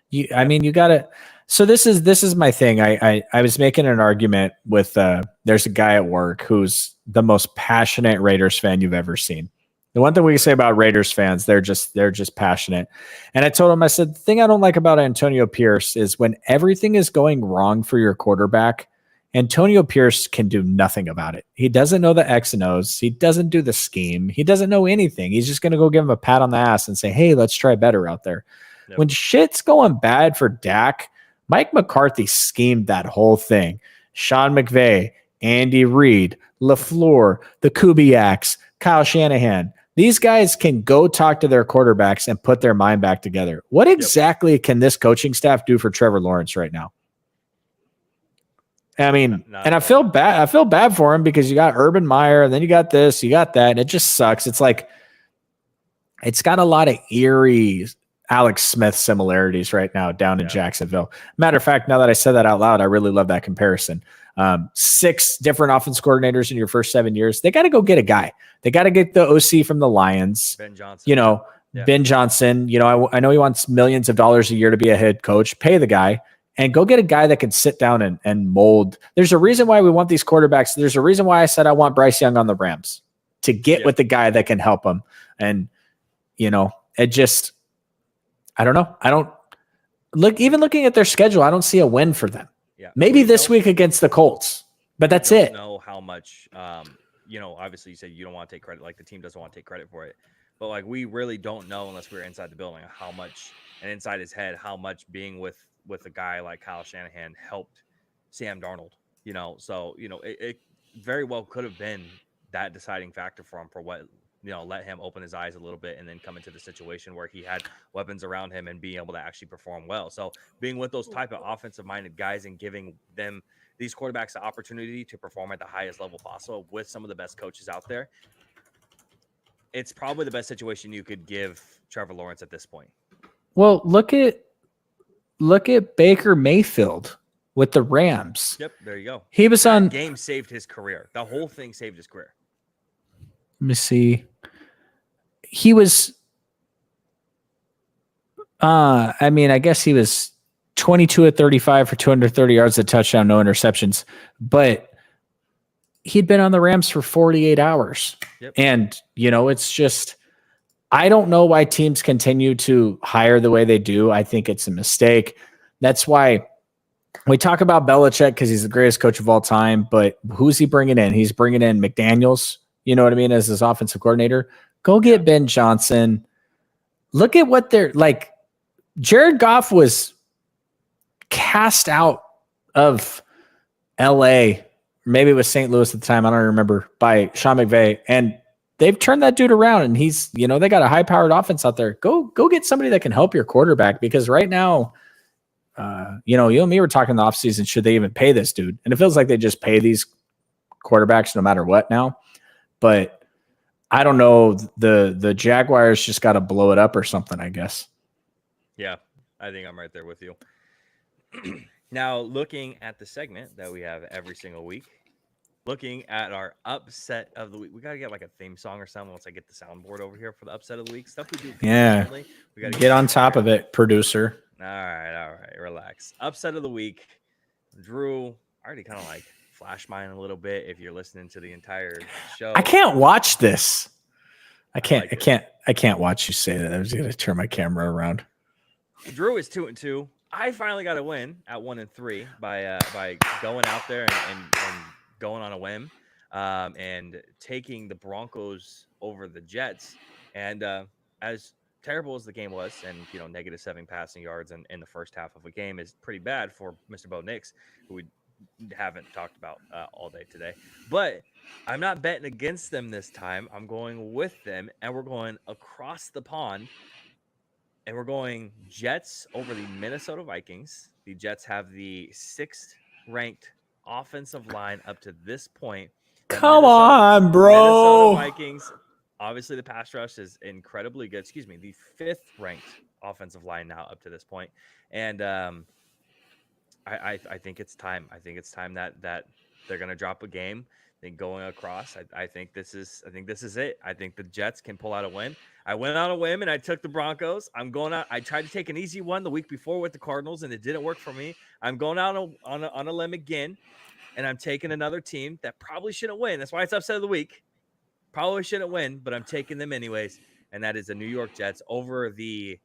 Speaker 2: you gotta. So this is my thing. I was making an argument with. There's a guy at work who's the most passionate Raiders fan you've ever seen. The one thing we can say about Raiders fans, they're just passionate. And I told him, I said, the thing I don't like about Antonio Pierce is when everything is going wrong for your quarterback, Antonio Pierce can do nothing about it. He doesn't know the X and O's. He doesn't do the scheme. He doesn't know anything. He's just going to go give him a pat on the ass and say, hey, let's try better out there. Yep. When shit's going bad for Dak, Mike McCarthy schemed that whole thing. Sean McVay, Andy Reid, LaFleur, the Kubiaks, Kyle Shanahan. These guys can go talk to their quarterbacks and put their mind back together. What exactly can this coaching staff do for Trevor Lawrence right now? I mean, and I feel bad. I feel bad for him because you got Urban Meyer, and then you got this, you got that, and it just sucks. It's like it's got a lot of eerie Alex Smith similarities right now down in Jacksonville. Matter of fact, now that I said that out loud, I really love that comparison. 6 different offense coordinators in your first 7 years. They got to go get a guy. They got to get the OC from the Lions.
Speaker 1: Ben Johnson.
Speaker 2: Ben Johnson. I know he wants millions of dollars a year to be a head coach. Pay the guy and go get a guy that can sit down and mold. There's a reason why we want these quarterbacks. There's a reason why I said I want Bryce Young on the Rams to get with the guy that can help him. And, it just, I don't know. I don't even looking at their schedule, I don't see a win for them.
Speaker 1: Yeah.
Speaker 2: Maybe this week against the Colts, but that's it.
Speaker 1: Know how much, obviously you said you don't want to take credit, like the team doesn't want to take credit for it, but like we really don't know unless we're inside the building how much, and inside his head, how much being with a guy like Kyle Shanahan helped Sam Darnold, so, it very well could have been that deciding factor for him for what, let him open his eyes a little bit and then come into the situation where he had weapons around him and being able to actually perform well. So being with those type of offensive minded guys and giving them these quarterbacks the opportunity to perform at the highest level possible with some of the best coaches out there, it's probably the best situation you could give Trevor Lawrence at this point.
Speaker 2: Well, look at Baker Mayfield with the Rams.
Speaker 1: Yep, there you go.
Speaker 2: He was
Speaker 1: that game saved his career. The whole thing saved his career.
Speaker 2: Let me see. He was, I guess he was 22 at 35 for 230 yards, a touchdown, no interceptions, but he'd been on the Rams for 48 hours.
Speaker 1: Yep.
Speaker 2: And, it's just, I don't know why teams continue to hire the way they do. I think it's a mistake. That's why we talk about Belichick because he's the greatest coach of all time, but who's he bringing in? He's bringing in McDaniels, you know what I mean, as his offensive coordinator. Go get Ben Johnson. Look at what they're like. Jared Goff was cast out of LA. Maybe it was St. Louis at the time. I don't remember, by Sean McVay. And they've turned that dude around, and he's, they got a high powered offense out there. Go get somebody that can help your quarterback, because right now, You and me were talking in the offseason, should they even pay this dude? And it feels like they just pay these quarterbacks no matter what now. But I don't know. The Jaguars just got to blow it up or something, I guess.
Speaker 1: Yeah, I think I'm right there with you. Now, looking at the segment that we have every single week, looking at our upset of the week, we got to get like a theme song or something once I get the soundboard over here for the upset of the week. Stuff we do.
Speaker 2: Yeah.
Speaker 1: We got to
Speaker 2: get on top of it, producer.
Speaker 1: All right. Relax. Upset of the week. Drew, I already kind of like flash mine a little bit if you're listening to the entire show.
Speaker 2: I can't watch this. I can't watch you say that. I was going to turn my camera around.
Speaker 1: Drew is 2-2. I finally got a win at 1-3 by going out there and going on a whim and taking the Broncos over the Jets. And as terrible as the game was, and -7 passing yards in the first half of a game is pretty bad for Mr. Bo Nix, who we haven't talked about all day today. But I'm not betting against them this time. I'm going with them, and we're going across the pond. And we're going Jets over the Minnesota Vikings. The Jets have the 6th ranked offensive line up to this point.
Speaker 2: Come on, bro.
Speaker 1: Minnesota Vikings, obviously the pass rush is incredibly good. Excuse me, the 5th ranked offensive line now up to this point. And I think it's time. I think it's time that they're going to drop a game. I think going across, I think this is it. I think the Jets can pull out a win. I went on a whim and I took the Broncos. I'm going out. I tried to take an easy one the week before with the Cardinals and it didn't work for me. I'm going out on a limb again, and I'm taking another team that probably shouldn't win. That's why it's upset of the week. Probably shouldn't win, but I'm taking them anyways, and that is the New York Jets over the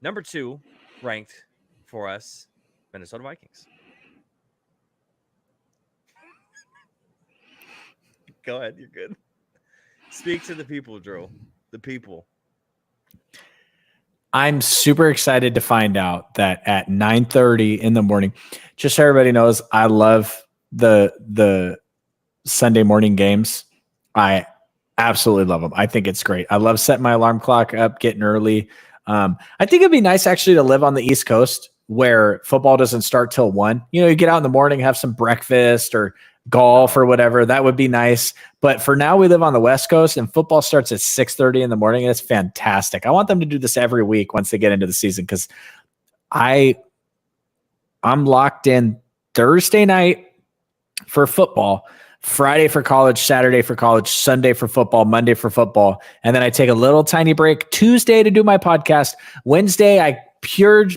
Speaker 1: number 2 ranked for us Minnesota Vikings. Go ahead. You're good. Speak to the people, Drew. The people.
Speaker 2: I'm super excited to find out that at 9:30 in the morning, just so everybody knows, I love the Sunday morning games. I absolutely love them. I think it's great. I love setting my alarm clock up, getting early. I think it'd be nice actually to live on the East Coast where football doesn't start till 1. You get out in the morning, have some breakfast or golf or whatever. That would be nice. But for now, we live on the West Coast and football starts at 6:30 in the morning. And it's fantastic. I want them to do this every week once they get into the season, because I'm locked in Thursday night for football, Friday for college, Saturday for college, Sunday for football, Monday for football. And then I take a little tiny break Tuesday to do my podcast. Wednesday, I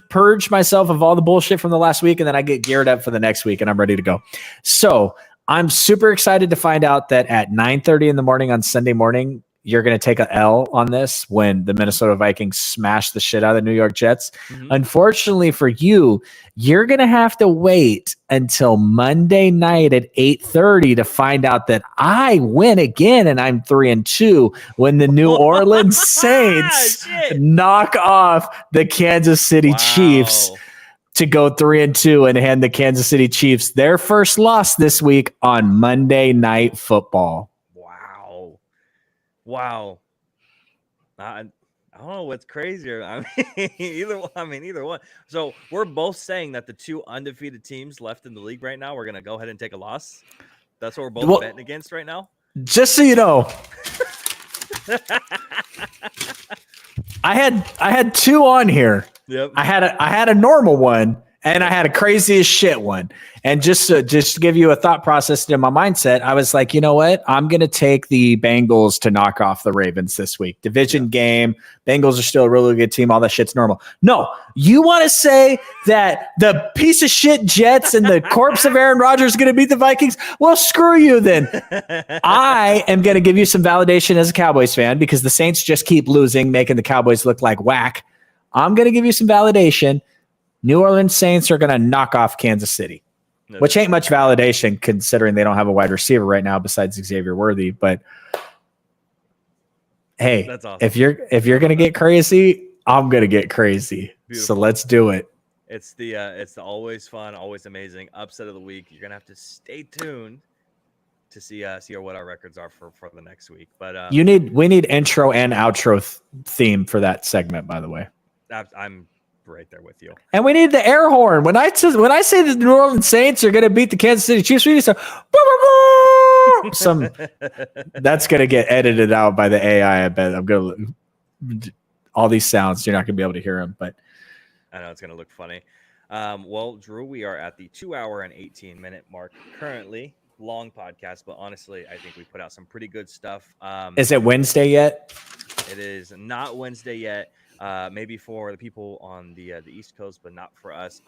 Speaker 2: purge myself of all the bullshit from the last week, and then I get geared up for the next week and I'm ready to go. So I'm super excited to find out that at 9:30 in the morning on Sunday morning, you're going to take a L on this when the Minnesota Vikings smash the shit out of the New York Jets. Mm-hmm. Unfortunately for you, you're going to have to wait until Monday night at 8:30 to find out that I win again and I'm 3-2 when the New Orleans Saints knock off the Kansas City Chiefs to go 3-2 and hand the Kansas City Chiefs their first loss this week on Monday Night Football.
Speaker 1: Wow. I don't know what's crazier. Either one. So we're both saying that the 2 undefeated teams left in the league right now, we're going to go ahead and take a loss. That's what we're both betting against right now.
Speaker 2: Just so you know, I had 2 on here.
Speaker 1: Yep.
Speaker 2: I had a normal one and I had a crazy as shit one. And just to give you a thought process in my mindset, I was like, you know what? I'm going to take the Bengals to knock off the Ravens this week. Division game. Bengals are still a really good team. All that shit's normal. No, you want to say that the piece of shit Jets and the corpse of Aaron Rodgers is going to beat the Vikings? Well, screw you then. I am going to give you some validation as a Cowboys fan because the Saints just keep losing, making the Cowboys look like whack. I'm going to give you some validation. New Orleans Saints are going to knock off Kansas City. Which ain't much validation considering they don't have a wide receiver right now besides Xavier Worthy. But hey, that's awesome. If you're gonna get crazy, I'm gonna get crazy. Beautiful. So let's do it.
Speaker 1: It's the always fun, always amazing upset of the week. You're gonna have to stay tuned to see what our records are for the next week. But we
Speaker 2: need intro and outro theme for that segment. By the way,
Speaker 1: I'm right there with you.
Speaker 2: And we need the air horn. When I say the New Orleans Saints are going to beat the Kansas City Chiefs, we need some that's going to get edited out by the AI. I bet I'm going to all these sounds. You're not going to be able to hear them, but
Speaker 1: I know it's going to look funny. Well, Drew, we are at the 2 hour and 18-minute mark currently. Long podcast, but honestly, I think we put out some pretty good stuff.
Speaker 2: Is it Wednesday yet?
Speaker 1: It is not Wednesday yet. Maybe for the people on the East Coast, but not for us.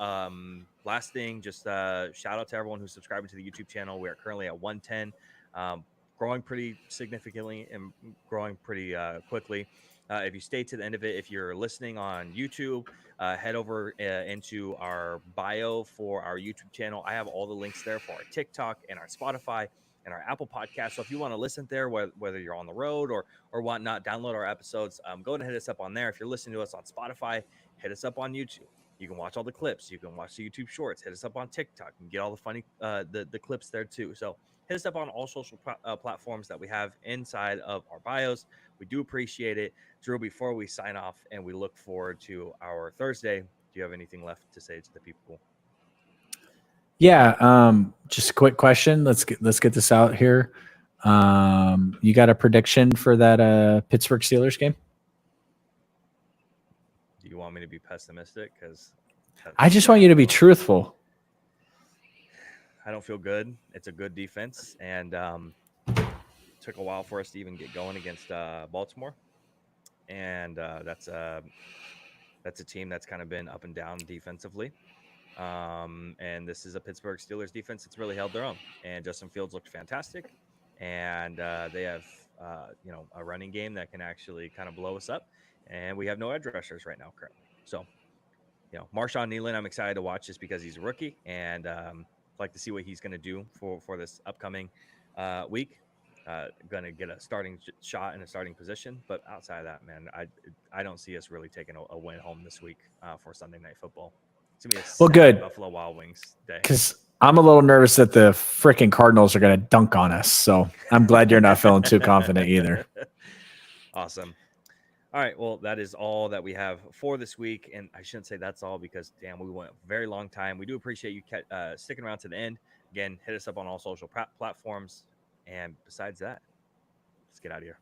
Speaker 1: Last thing, just shout out to everyone who's subscribing to the YouTube channel. We are currently at 110, growing pretty significantly and growing pretty quickly. If you stay to the end of it, if you're listening on YouTube, head over into our bio for our YouTube channel. I have all the links there for our TikTok and our Spotify and our Apple podcast. So if you want to listen there, whether you're on the road or whatnot, download our episodes. Go ahead and hit us up on there. If you're listening to us on Spotify, hit us up on YouTube. You can watch all the clips. You can watch the YouTube shorts. Hit us up on TikTok and get all the funny the clips there too. So hit us up on all social platforms that we have inside of our bios. We do appreciate it. Drew, before we sign off and we look forward to our Thursday, do you have anything left to say to the people?
Speaker 2: Yeah, just a quick question. Let's get this out here. You got a prediction for that Pittsburgh Steelers game?
Speaker 1: Do you want me to be pessimistic? Because
Speaker 2: I just want you to be truthful.
Speaker 1: I don't feel good. It's a good defense, and took a while for us to even get going against Baltimore, and that's a team that's kind of been up and down defensively. And this is a Pittsburgh Steelers defense that's really held their own. And Justin Fields looked fantastic, and they have a running game that can actually kind of blow us up. And we have no edge rushers right now currently. So, Marshawn Kneeland, I'm excited to watch just because he's a rookie, and like to see what he's going to do for this upcoming week. Going to get a starting shot in a starting position, but outside of that, man, I don't see us really taking a win home this week for Sunday Night Football. It's gonna be
Speaker 2: good
Speaker 1: Buffalo Wild Wings day.
Speaker 2: Because I'm a little nervous that the freaking Cardinals are going to dunk on us. So I'm glad you're not feeling too confident either.
Speaker 1: Awesome. All right. Well, that is all that we have for this week. And I shouldn't say that's all because, damn, we went a very long time. We do appreciate you sticking around to the end. Again, hit us up on all social platforms. And besides that, let's get out of here.